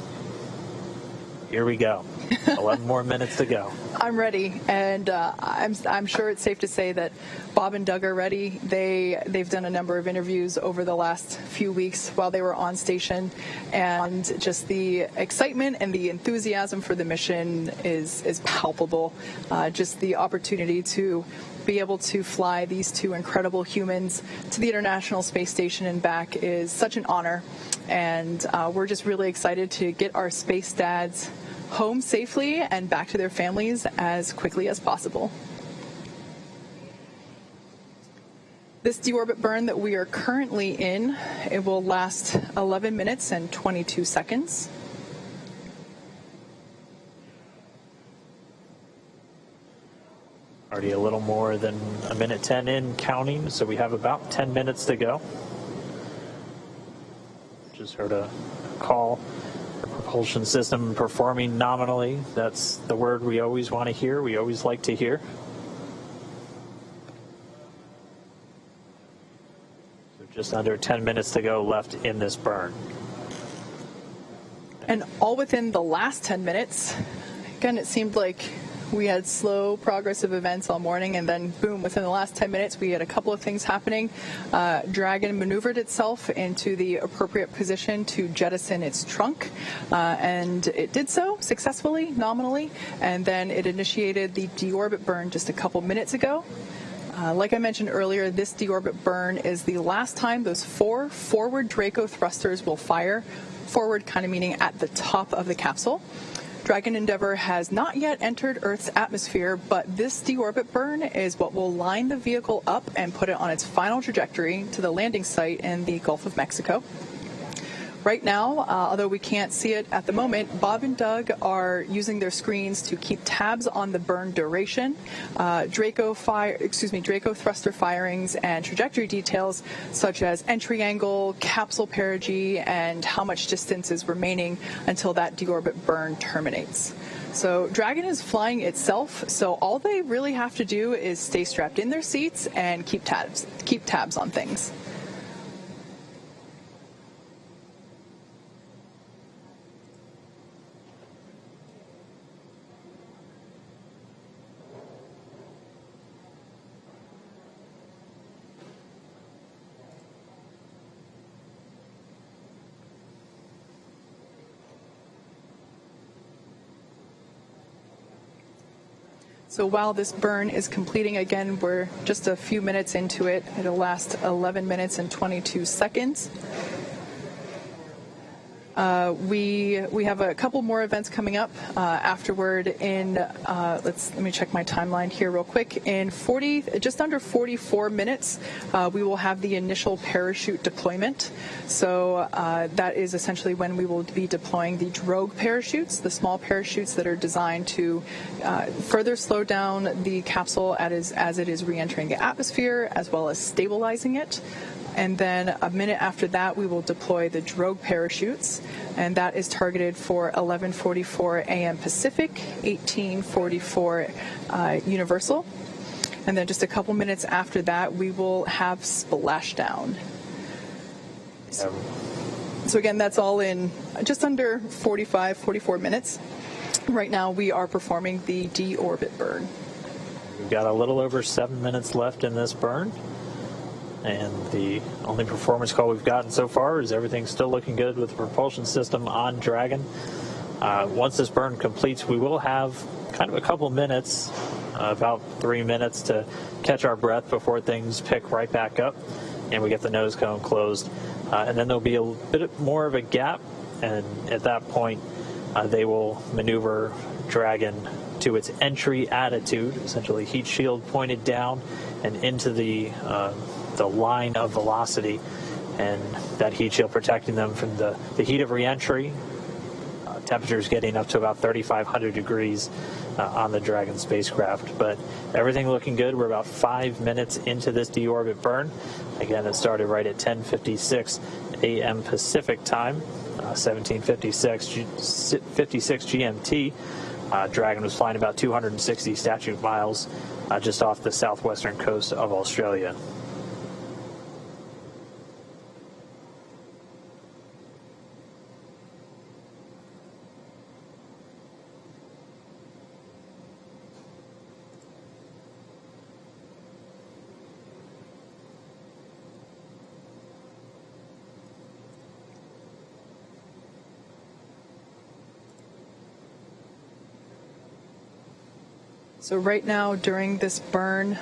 A: here we go. 11 more minutes to go.
B: I'm ready, and I'm sure it's safe to say that Bob and Doug are ready. They've done a number of interviews over the last few weeks while they were on station, and just the excitement and the enthusiasm for the mission is palpable. Just the opportunity to be able to fly these two incredible humans to the International Space Station and back is such an honor, and we're just really excited to get our space dads home safely and back to their families as quickly as possible. This deorbit burn that we are currently in, it will last 11 minutes and 22 seconds.
A: Already a little more than a minute 10 in counting, so we have about 10 minutes to go. Just heard a call. Propulsion system performing nominally. That's the word we always want to hear. We always like to hear. So just under 10 minutes to go left in this burn.
B: And all within the last 10 minutes, again, it seemed like we had slow progress of events all morning, and then boom, within the last 10 minutes, we had a couple of things happening. Dragon maneuvered itself into the appropriate position to jettison its trunk, and it did so successfully, nominally, and then it initiated the deorbit burn just a couple minutes ago. Like I mentioned earlier, this deorbit burn is the last time those 4 forward Draco thrusters will fire. Forward kind of meaning at the top of the capsule. Dragon Endeavour has not yet entered Earth's atmosphere, but this deorbit burn is what will line the vehicle up and put it on its final trajectory to the landing site in the Gulf of Mexico. Right now, although we can't see it at the moment, Bob and Doug are using their screens to keep tabs on the burn duration, Draco thruster firings, and trajectory details such as entry angle, capsule perigee, and how much distance is remaining until that deorbit burn terminates. So Dragon is flying itself, so all they really have to do is stay strapped in their seats and keep tabs on things. So while this burn is completing, again, we're just a few minutes into it. It'll last 11 minutes and 22 seconds. We have a couple more events coming up afterward. In let me check my timeline here real quick. In just under 44 minutes, we will have the initial parachute deployment. So that is essentially when we will be deploying the drogue parachutes, the small parachutes that are designed to further slow down the capsule as it is re-entering the atmosphere, as well as stabilizing it. And then a minute after that, we will deploy the drogue parachutes, and that is targeted for 11:44 a.m. Pacific, 18:44 Universal. And then just a couple minutes after that, we will have splashdown. So again, that's all in just under 44 minutes. Right now, we are performing the deorbit burn.
A: We've got a little over 7 minutes left in this burn. And the only performance call we've gotten so far is everything's still looking good with the propulsion system on Dragon. Once this burn completes, we will have kind of a couple minutes, about 3 minutes to catch our breath before things pick right back up and we get the nose cone closed. And then there'll be a bit more of a gap, and at that point they will maneuver Dragon to its entry attitude, essentially heat shield pointed down and into the line of velocity, and that heat shield protecting them from the heat of reentry. Temperatures getting up to about 3,500 degrees on the Dragon spacecraft. But everything looking good. We're about 5 minutes into this deorbit burn. Again, it started right at 10:56 a.m. Pacific time, 17:56 GMT. Dragon was flying about 260 statute miles just off the southwestern coast of Australia.
B: So right now, during this burn,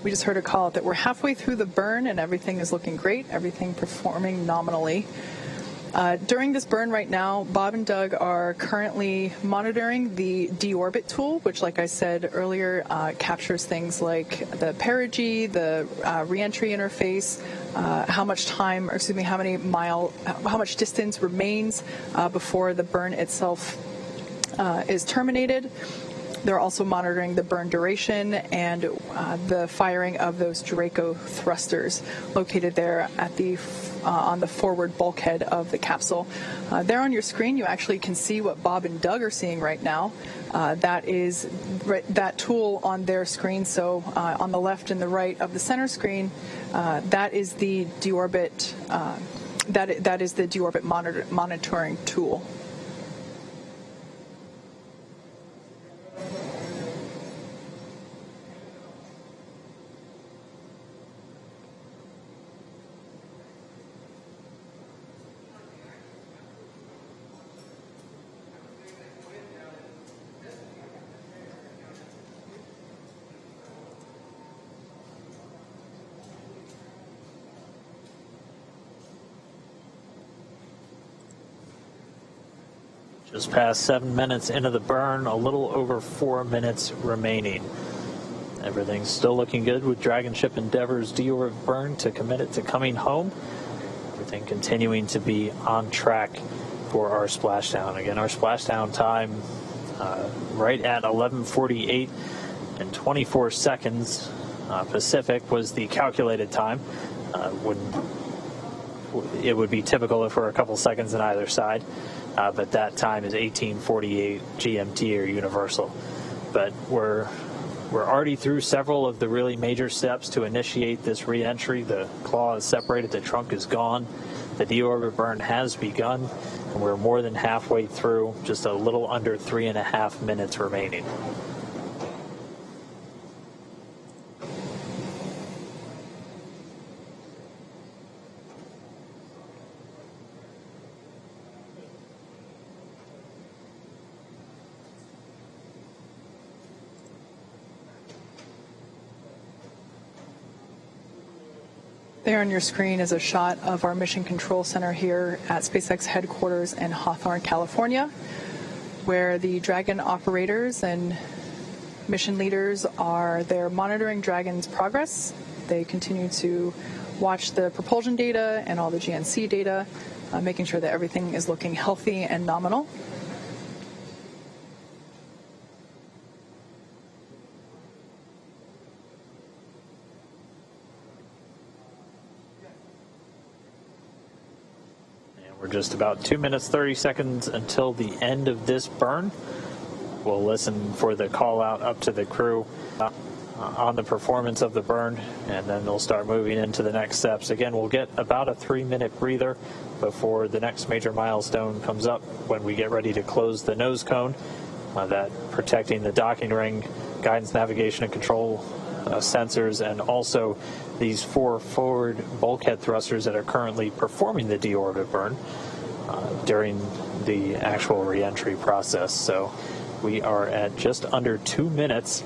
B: we just heard a call that we're halfway through the burn and everything is looking great, everything performing nominally. During this burn right now, Bob and Doug are currently monitoring the Deorbit tool, which, like I said earlier, captures things like the perigee, the reentry interface, how much distance remains before the burn itself is terminated. They're also monitoring the burn duration and the firing of those Draco thrusters located there at on the forward bulkhead of the capsule. There on your screen, you actually can see what Bob and Doug are seeing right now. That is that tool on their screen. So on the left and the right of the center screen, that is the Deorbit. That is the Deorbit monitoring tool.
A: Just past 7 minutes into the burn, a little over 4 minutes remaining. Everything's still looking good with Dragon Ship Endeavor's deorbit burn to commit it to coming home. Everything continuing to be on track for our splashdown. Again, our splashdown time right at 11:48 and 24 seconds Pacific was the calculated time. It would be typical if we're a couple seconds on either side, but that time is 18:48 GMT or Universal. But we're already through several of the really major steps to initiate this re-entry. The claw is separated, the trunk is gone, the deorbit burn has begun, and we're more than halfway through, just a little under 3.5 minutes remaining.
B: There on your screen is a shot of our Mission Control Center here at SpaceX headquarters in Hawthorne, California, where the Dragon operators and mission leaders are there monitoring Dragon's progress. They continue to watch the propulsion data and all the GNC data, making sure that everything is looking healthy and nominal.
A: We're just about 2 minutes, 30 seconds until the end of this burn. We'll listen for the call out up to the crew on the performance of the burn, and then they'll start moving into the next steps. Again, we'll get about a 3-minute breather before the next major milestone comes up when we get ready to close the nose cone, that protecting the docking ring, guidance, navigation, and control sensors, and also these 4 forward bulkhead thrusters that are currently performing the deorbit burn during the actual re-entry process. So we are at just under 2 minutes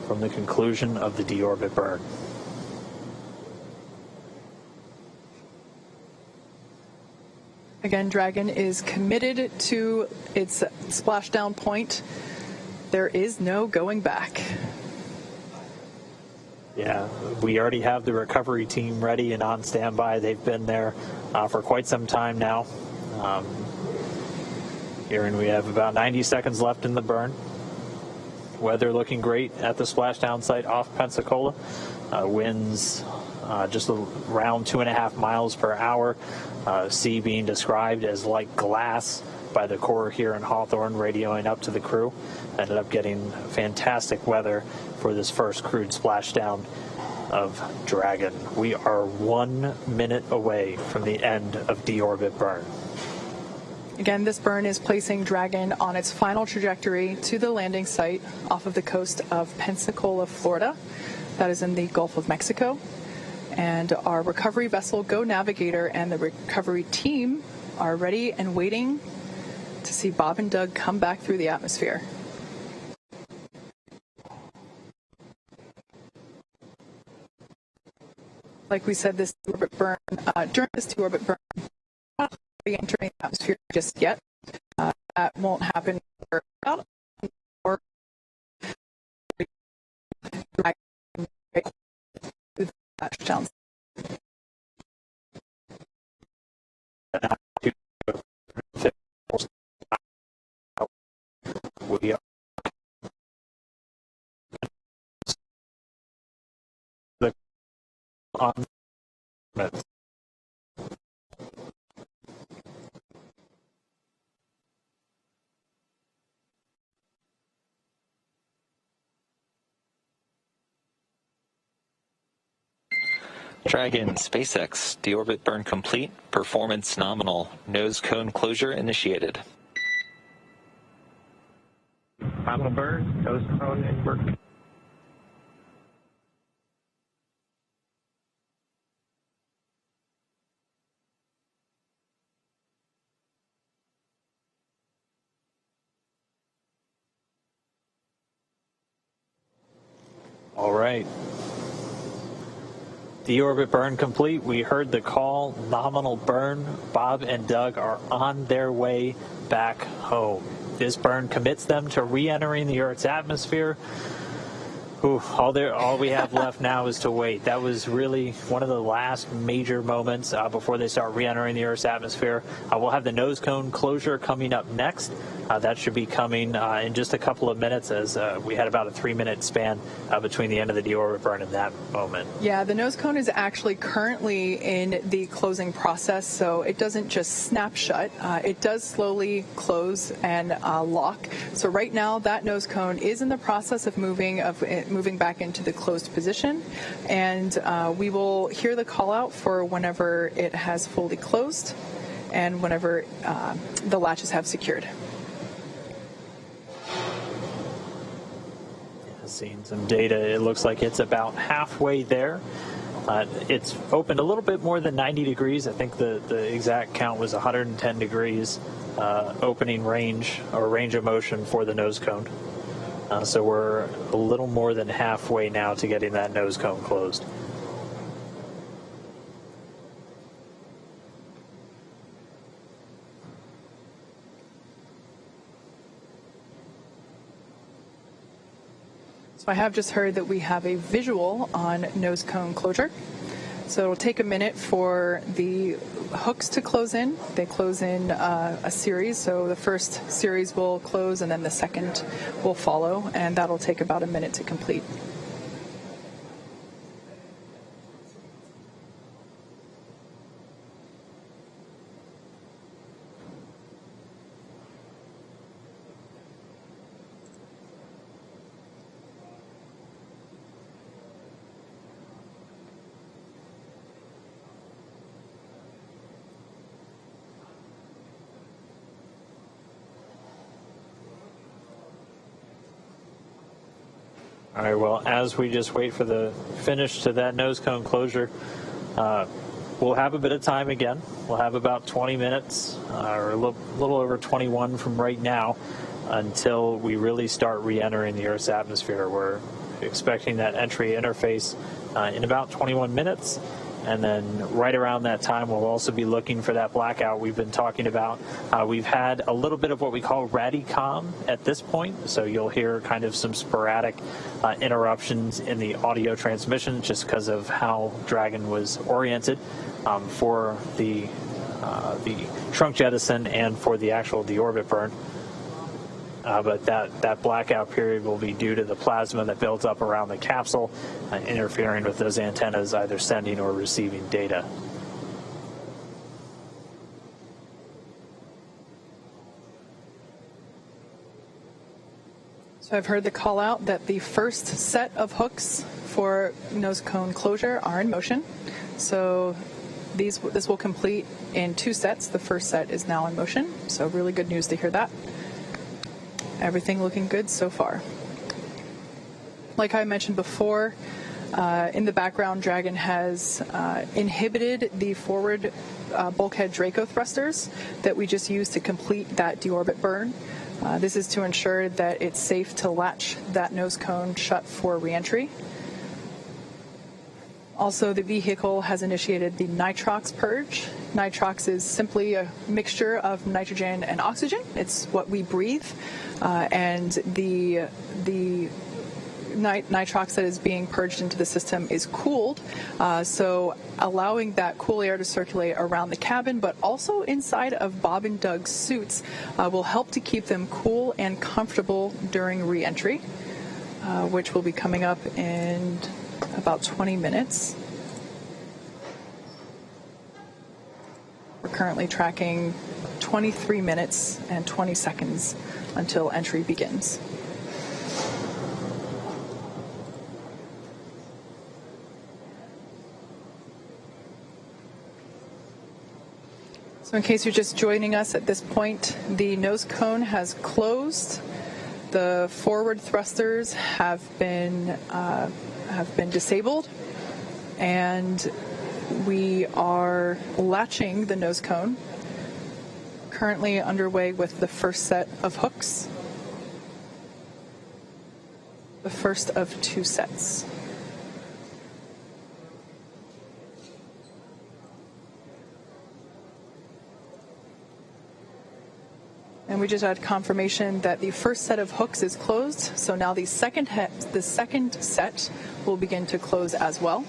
A: from the conclusion of the deorbit burn.
B: Again, Dragon is committed to its splashdown point. There is no going back.
A: Yeah, we already have the recovery team ready and on standby. They've been there for quite some time now. Here, and we have about 90 seconds left in the burn. Weather looking great at the splashdown site off Pensacola. Winds just around 2.5 miles per hour. Sea being described as like glass by the Corps here in Hawthorne, radioing up to the crew. Ended up getting fantastic weather for this first crewed splashdown of Dragon. We are 1 minute away from the end of deorbit burn.
B: Again, this burn is placing Dragon on its final trajectory to the landing site off of the coast of Pensacola, Florida. That is in the Gulf of Mexico. And our recovery vessel, Go Navigator, and the recovery team are ready and waiting to see Bob and Doug come back through the atmosphere. Like we said, this deorbit burn, during this deorbit burn, not entering the atmosphere just yet. That won't happen for about an hour. Touchdowns.
A: We are on
C: Dragon, SpaceX, deorbit burn complete, performance nominal, nose cone closure initiated.
D: Nominal burn, nose cone in work.
A: all right. Deorbit burn complete. We heard the call, nominal burn. Bob and Doug are on their way back home. This burn commits them to re-entering the Earth's atmosphere. Ooh, all we have left now is to wait. That was really one of the last major moments before they start re-entering the Earth's atmosphere. We'll have the nose cone closure coming up next. That should be coming in just a couple of minutes, as we had about a 3-minute span between the end of the deorbit burn and that moment.
B: Yeah, the nose cone is actually currently in the closing process, so it doesn't just snap shut. It does slowly close and lock. So right now, that nose cone is in the process of moving back into the closed position, and we will hear the call out for whenever it has fully closed and whenever the latches have secured.
A: Seeing some data, it looks like it's about halfway there. It's opened a little bit more than 90 degrees. I think the exact count was 110 degrees opening range or range of motion for the nose cone. So we're a little more than halfway now to getting that nose cone closed.
B: So I have just heard that we have a visual on nose cone closure. So it'll take a minute for the hooks to close in. They close in a series. So the first series will close and then the second will follow, and that'll take about a minute to complete.
A: All right, well, as we just wait for the finish to that nose cone closure, we'll have a bit of time again. We'll have about 20 minutes, or a little over 21 from right now, until we really start re-entering the Earth's atmosphere. We're expecting that entry interface in about 21 minutes. And then right around that time, we'll also be looking for that blackout we've been talking about. We've had a little bit of what we call Radicom at this point, so you'll hear kind of some sporadic interruptions in the audio transmission just because of how Dragon was oriented for the trunk jettison and for the actual deorbit burn. But that blackout period will be due to the plasma that builds up around the capsule, interfering with those antennas either sending or receiving data.
B: So I've heard the call out that the first set of hooks for nose cone closure are in motion. So this will complete in 2 sets. The first set is now in motion. So really good news to hear that. Everything looking good so far. Like I mentioned before, in the background, Dragon has inhibited the forward bulkhead Draco thrusters that we just used to complete that deorbit burn. This is to ensure that it's safe to latch that nose cone shut for reentry. Also, the vehicle has initiated the nitrox purge. Nitrox is simply a mixture of nitrogen and oxygen. It's what we breathe, and the nitrox that is being purged into the system is cooled, so allowing that cool air to circulate around the cabin, but also inside of Bob and Doug's suits, will help to keep them cool and comfortable during re-entry, which will be coming up in about 20 minutes. We're currently tracking 23 minutes and 20 seconds until entry begins. So in case you're just joining us at this point, the nose cone has closed. The forward thrusters have been disabled, and we are latching the nose cone. Currently underway with the first set of hooks, the first of 2 sets. we just had confirmation that the first set of hooks is closed, so now the second set will begin to close as well.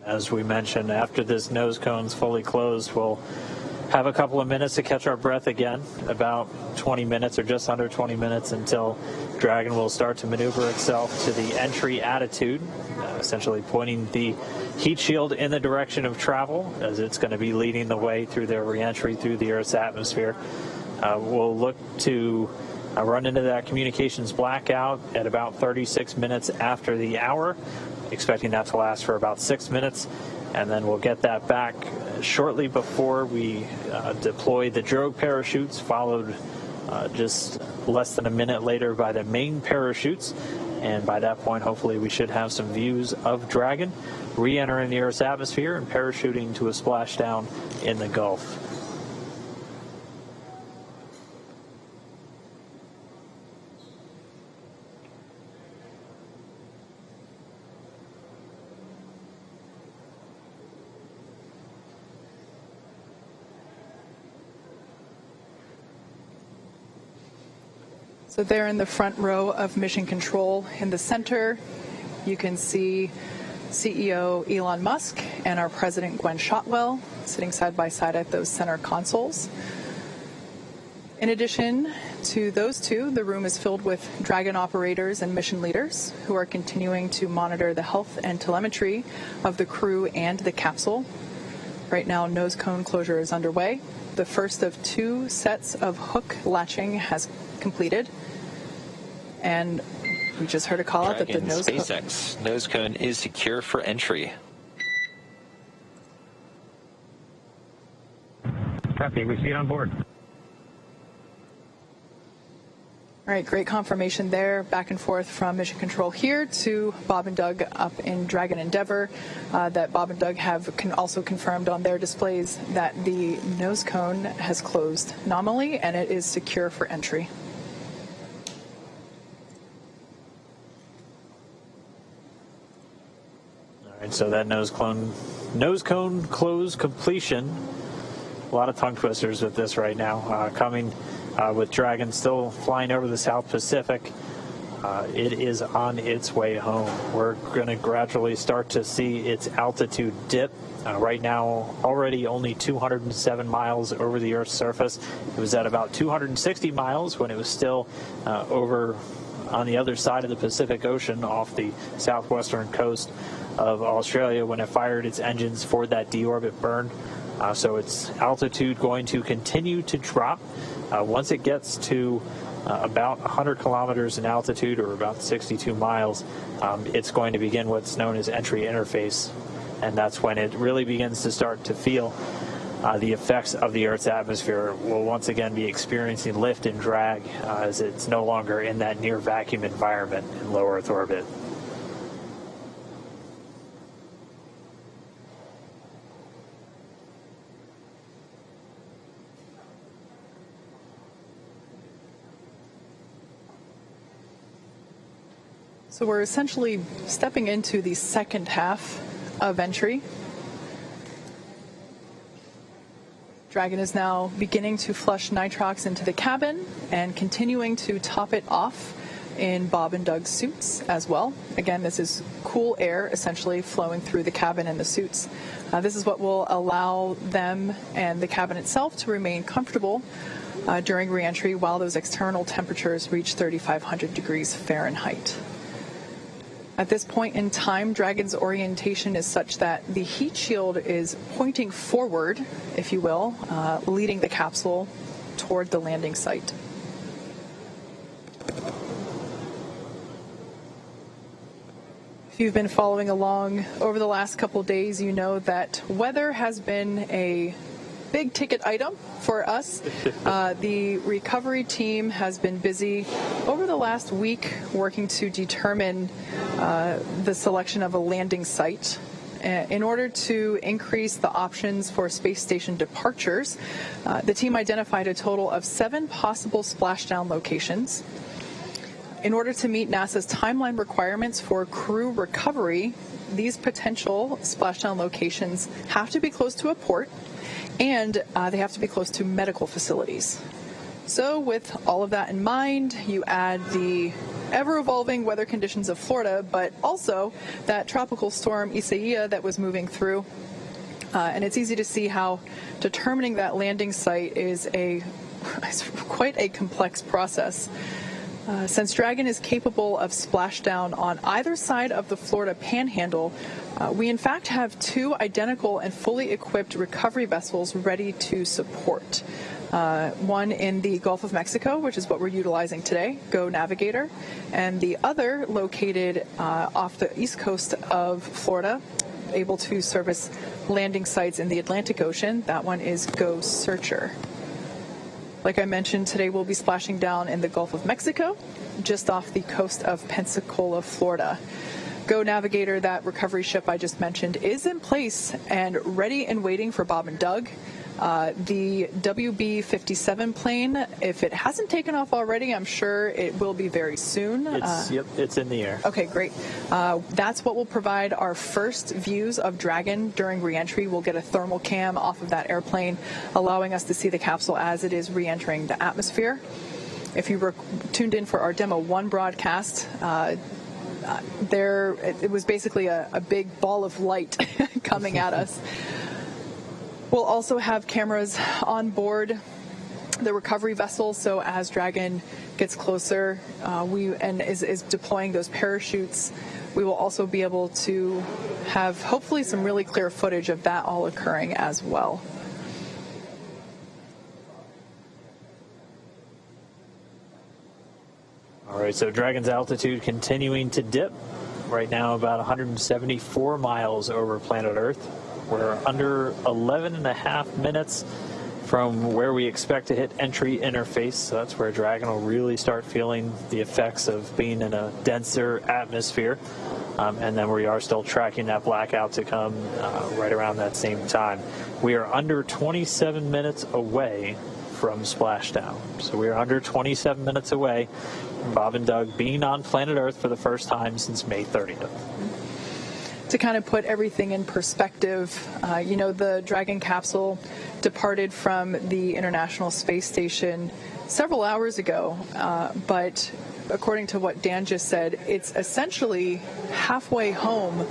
A: As we mentioned, after this nose cone's fully closed, we'll have a couple of minutes to catch our breath again, about 20 minutes or just under 20 minutes until Dragon will start to maneuver itself to the entry attitude, essentially pointing the heat shield in the direction of travel as it's going to be leading the way through their reentry through the Earth's atmosphere. We'll look to run into that communications blackout at about 36 minutes after the hour, expecting that to last for about 6 minutes, and then we'll get that back shortly before we deploy the drogue parachutes, followed just less than a minute later by the main parachutes. And by that point, hopefully we should have some views of Dragon re-entering the Earth's atmosphere and parachuting to a splashdown in the Gulf.
B: So there in the front row of Mission Control in the center, you can see CEO Elon Musk and our President Gwen Shotwell sitting side by side at those center consoles. In addition to those two, the room is filled with Dragon operators and mission leaders who are continuing to monitor the health and telemetry of the crew and the capsule. Right now, nose cone closure is underway. The first of 2 sets of hook latching has completed. And we just heard a call out that the nose
C: SpaceX nose cone is secure for entry.
D: Copy. We see it on board.
B: All right, great confirmation there. Back and forth from Mission Control here to Bob and Doug up in Dragon Endeavour. That Bob and Doug have also confirmed on their displays that the nose cone has closed nominally and it is secure for entry.
A: So that nose cone close completion. A lot of tongue twisters with this right now. Coming with Dragon still flying over the South Pacific. It is on its way home. We're going to gradually start to see its altitude dip. Right now, already only 207 miles over the Earth's surface. It was at about 260 miles when it was still over on the other side of the Pacific Ocean off the southwestern coast of Australia when it fired its engines for that deorbit burn. So its altitude going to continue to drop. Once it gets to about 100 kilometers in altitude, or about 62 miles, it's going to begin what's known as entry interface. And that's when it really begins to start to feel the effects of the Earth's atmosphere. Will once again be experiencing lift and drag as it's no longer in that near vacuum environment in low Earth orbit.
B: So we're essentially stepping into the second half of entry. Dragon is now beginning to flush nitrox into the cabin and continuing to top it off in Bob and Doug's suits as well. Again, this is cool air essentially flowing through the cabin and the suits. This is what will allow them and the cabin itself to remain comfortable during reentry while those external temperatures reach 3,500 degrees Fahrenheit. At this point in time, Dragon's orientation is such that the heat shield is pointing forward, if you will, leading the capsule toward the landing site. If you've been following along over the last couple of days, you know that weather has been a big ticket item for us. The recovery team has been busy over the last week working to determine the selection of a landing site In order to increase the options for space station departures, the team identified a total of 7 possible splashdown locations. In order to meet NASA's timeline requirements for crew recovery, these potential splashdown locations have to be close to a port, and they have to be close to medical facilities. So with all of that in mind, you add the ever-evolving weather conditions of Florida, but also that tropical storm Isaiah that was moving through. And it's easy to see how determining that landing site is quite a complex process. Since Dragon is capable of splashdown on either side of the Florida Panhandle, we in fact have 2 identical and fully equipped recovery vessels ready to support. One in the Gulf of Mexico, which is what we're utilizing today, Go Navigator, and the other located off the east coast of Florida, able to service landing sites in the Atlantic Ocean. That one is Go Searcher. Like I mentioned, today we'll be splashing down in the Gulf of Mexico, just off the coast of Pensacola, Florida. Go Navigator, that recovery ship I just mentioned, is in place and ready and waiting for Bob and Doug. The WB-57 plane, if it hasn't taken off already, I'm sure it will be very soon.
A: It's in the air.
B: Okay, great. That's what will provide our first views of Dragon during reentry. We'll get a thermal cam off of that airplane, allowing us to see the capsule as it is reentering the atmosphere. If you were tuned in for our Demo 1 broadcast, it was basically a big ball of light coming at us. We'll also have cameras on board the recovery vessel, so as Dragon gets closer and is deploying those parachutes, we will also be able to have hopefully some really clear footage of that all occurring as well.
A: All right, so Dragon's altitude continuing to dip. Right now about 174 miles over planet Earth. We're under 11 and a half minutes from where we expect to hit entry interface. So that's where Dragon will really start feeling the effects of being in a denser atmosphere. And then we are still tracking that blackout to come right around that same time. We are under 27 minutes away from splashdown. So we are under 27 minutes away from Bob and Doug being on planet Earth for the first time since May 30th.
B: To kind of put everything in perspective, the Dragon capsule departed from the International Space Station several hours ago, but according to what Dan just said, it's essentially halfway home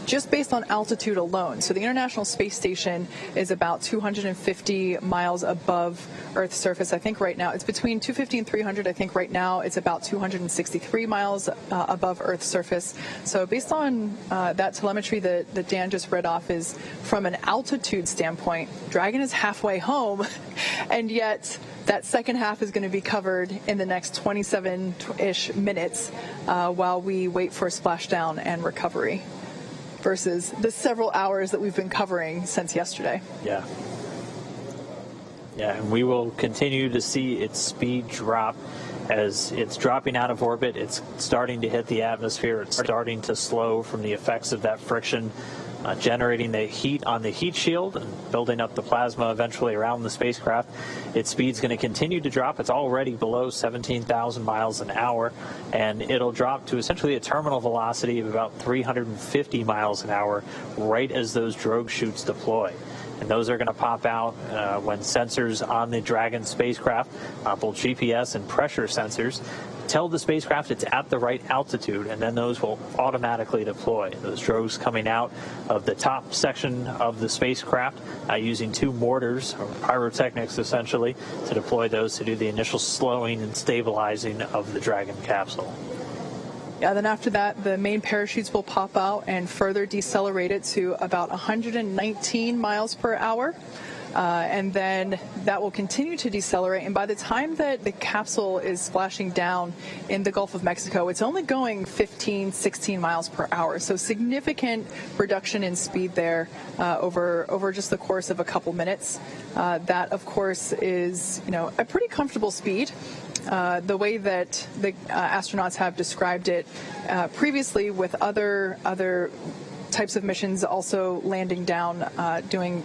B: just based on altitude alone. So the International Space Station is about 250 miles above Earth's surface. I think right now it's between 250 and 300. I think right now it's about 263 miles above Earth's surface. So based on that telemetry that Dan just read off, is from an altitude standpoint, Dragon is halfway home, and yet that second half is going to be covered in the next 27-ish minutes while we wait for splashdown and recovery, versus the several hours that we've been covering since yesterday.
A: Yeah, and we will continue to see its speed drop as it's dropping out of orbit. It's starting to hit the atmosphere. It's starting to slow from the effects of that friction, generating the heat on the heat shield and building up the plasma eventually around the spacecraft. Its speed's going to continue to drop. It's already below 17,000 miles an hour, and it'll drop to essentially a terminal velocity of about 350 miles an hour right as those drogue chutes deploy. And those are going to pop out when sensors on the Dragon spacecraft, both GPS and pressure sensors, tell the spacecraft it's at the right altitude, and then those will automatically deploy. Those drogues coming out of the top section of the spacecraft using 2 mortars, or pyrotechnics essentially, to deploy those to do the initial slowing and stabilizing of the Dragon capsule.
B: Yeah, then after that, the main parachutes will pop out and further decelerate it to about 119 miles per hour. And then that will continue to decelerate. And by the time that the capsule is splashing down in the Gulf of Mexico, it's only going 15, 16 miles per hour. So significant reduction in speed there over just the course of a couple minutes. That, of course, is a pretty comfortable speed. The way that the astronauts have described it previously with other types of missions also landing down, doing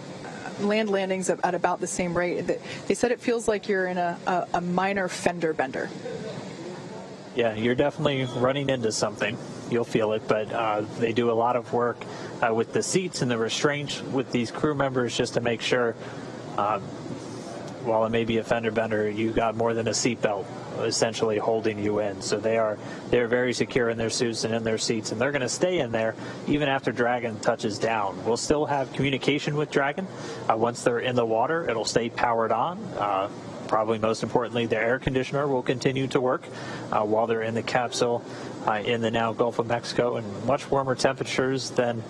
B: land landings at about the same rate. They said it feels like you're in a minor fender bender.
A: Yeah, you're definitely running into something. You'll feel it, but they do a lot of work with the seats and the restraints with these crew members just to make sure, while it may be a fender bender, you got more than a seatbelt essentially holding you in. So they're very secure in their suits and in their seats, and they're going to stay in there even after Dragon touches down. We'll still have communication with Dragon. Once they're in the water, it'll stay powered on. Probably most importantly, the air conditioner will continue to work while they're in the capsule in the now Gulf of Mexico, and much warmer temperatures than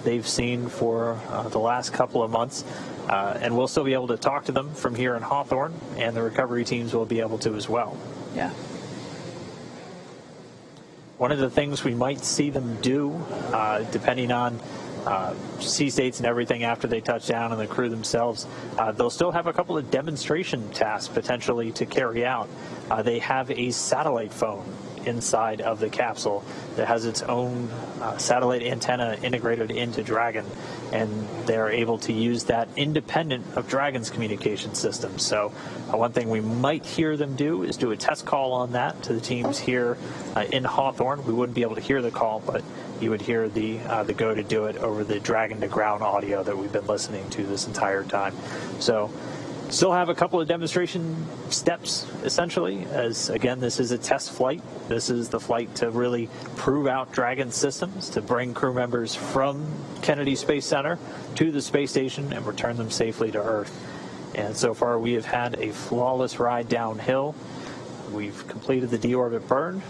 A: they've seen for the last couple of months. And we'll still be able to talk to them from here in Hawthorne, and the recovery teams will be able to as well.
B: Yeah.
A: One of the things we might see them do, depending on sea states and everything after they touch down and the crew themselves, they'll still have a couple of demonstration tasks potentially to carry out. They have a satellite phone inside of the capsule that has its own satellite antenna integrated into Dragon, and they're able to use that independent of Dragon's communication system. So one thing we might hear them do is do a test call on that to the teams here in Hawthorne. We wouldn't be able to hear the call, but you would hear the go to do it over the Dragon to ground audio that we've been listening to this entire time. So still have a couple of demonstration steps, essentially, as, again, this is a test flight. This is the flight to really prove out Dragon systems, to bring crew members from Kennedy Space Center to the space station and return them safely to Earth. And so far, we have had a flawless ride downhill. We've completed the deorbit burn.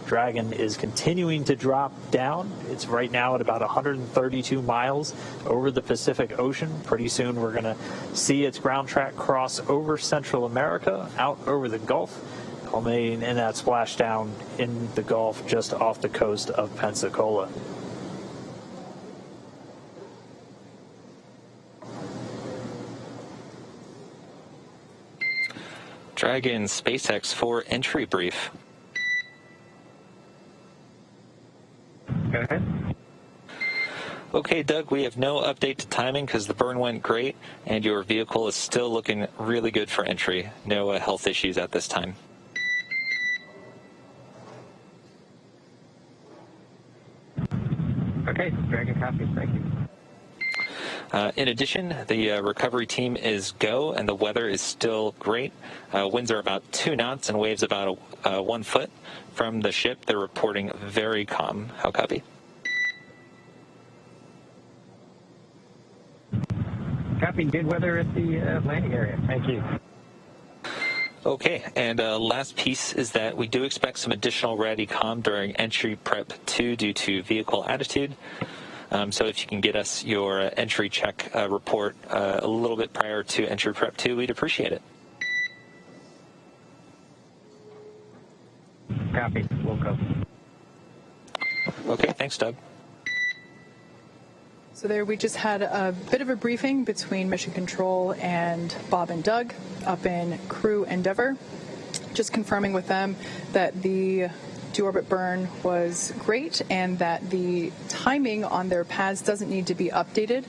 A: Dragon is continuing to drop down. It's right now at about 132 miles over the Pacific Ocean. Pretty soon we're going to see its ground track cross over Central America, out over the Gulf, culminating in that splashdown in the Gulf just off the coast of Pensacola.
C: Dragon SpaceX for entry brief.
D: Go ahead.
C: Okay, Doug, we have no update to timing because the burn went great, and your vehicle is still looking really good for entry. No health issues at this time.
D: Okay, Dragon copies. Thank you.
C: In addition, the recovery team is go, and the weather is still great. Winds are about 2 knots and waves about 1 foot. From the ship, they're reporting very calm. How copy?
D: Copy. Good weather at the landing area. Thank you.
C: Okay, and last piece is that we do expect some additional RADICOM during entry prep 2 due to vehicle attitude. So if you can get us your entry check report a little bit prior to entry prep 2, we'd appreciate it.
D: Copy. We'll go.
C: Okay, thanks, Doug.
B: So there we just had a bit of a briefing between Mission Control and Bob and Doug up in Crew Endeavor, just confirming with them that the deorbit burn was great and that the timing on their pads doesn't need to be updated.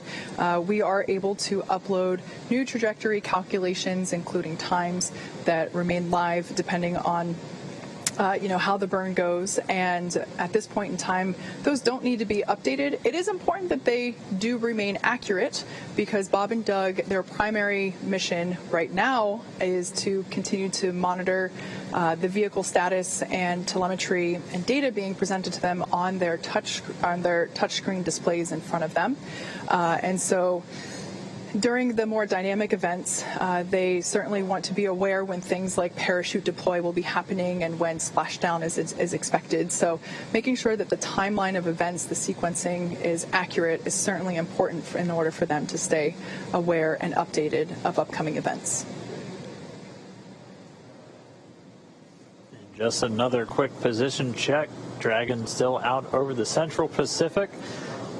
B: We are able to upload new trajectory calculations, including times that remain live depending on how the burn goes, and at this point in time, those don't need to be updated. It is important that they do remain accurate because Bob and Doug, their primary mission right now is to continue to monitor the vehicle status and telemetry and data being presented to them on their touchscreen displays in front of them, and so during the more dynamic events, they certainly want to be aware when things like parachute deploy will be happening and when splashdown is expected. So making sure that the timeline of events, the sequencing is accurate is certainly important in order for them to stay aware and updated of upcoming events.
A: Just another quick position check. Dragon still out over the Central Pacific,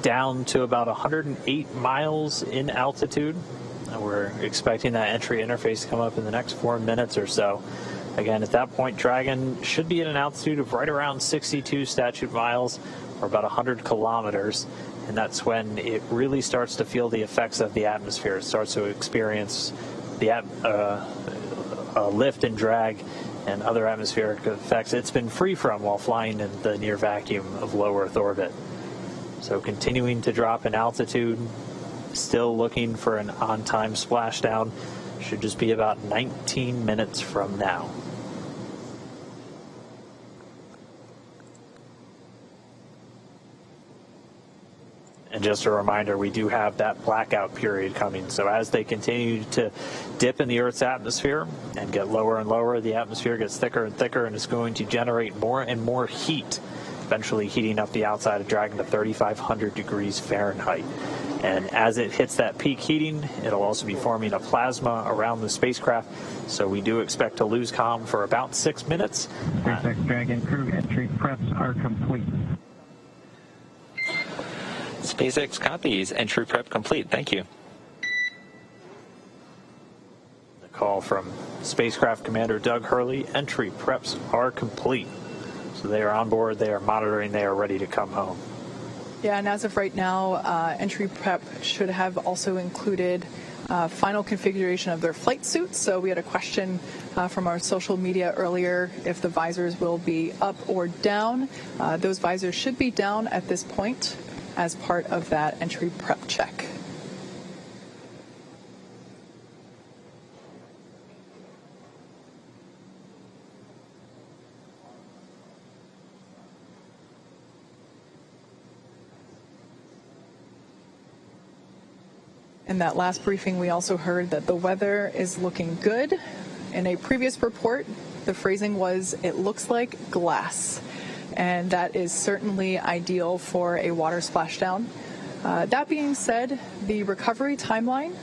A: down to about 108 miles in altitude. And we're expecting that entry interface to come up in the next 4 minutes or so. Again, at that point, Dragon should be at an altitude of right around 62 statute miles, or about 100 kilometers. and that's when it really starts to feel the effects of the atmosphere. It starts to experience the lift and drag and other atmospheric effects it's been free from while flying in the near vacuum of low Earth orbit. So continuing to drop in altitude, still looking for an on-time splashdown. Should just be about 19 minutes from now. And just a reminder, we do have that blackout period coming. So as they continue to dip in the Earth's atmosphere and get lower and lower, the atmosphere gets thicker and thicker, and it's going to generate more and more heat, eventually heating up the outside of Dragon to 3,500 degrees Fahrenheit. And as it hits that peak heating, it'll also be forming a plasma around the spacecraft. So we do expect to lose comm for about 6 minutes.
D: SpaceX Dragon crew entry preps are complete.
C: SpaceX copies. Entry prep complete. Thank you.
A: The call from Spacecraft Commander Doug Hurley. Entry preps are complete. So they are on board, they are monitoring, they are ready to come home.
B: Yeah, and as of right now, entry prep should have also included final configuration of their flight suits. So we had a question from our social media earlier if the visors will be up or down. Those visors should be down at this point as part of that entry prep check. In that last briefing, we also heard that the weather is looking good. In a previous report, the phrasing was, "It looks like glass." And that is certainly ideal for a water splashdown. That being said, the recovery timeline,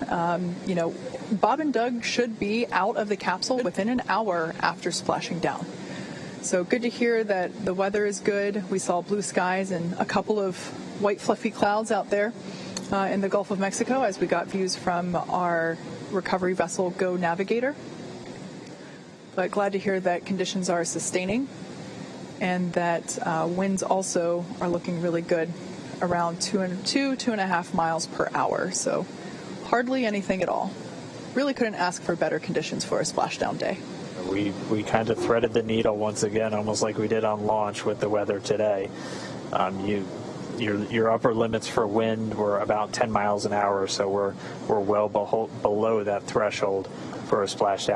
B: Bob and Doug should be out of the capsule within an hour after splashing down. So good to hear that the weather is good. We saw blue skies and a couple of white fluffy clouds out there in the Gulf of Mexico as we got views from our recovery vessel Go Navigator. But glad to hear that conditions are sustaining and that winds also are looking really good, around 2.5 miles per hour. So hardly anything at all. Really couldn't ask for better conditions for a splashdown day.
A: We kind of threaded the needle once again, almost like we did on launch with the weather today. Your upper limits for wind were about 10 miles an hour, so we're well below that threshold for a splashdown.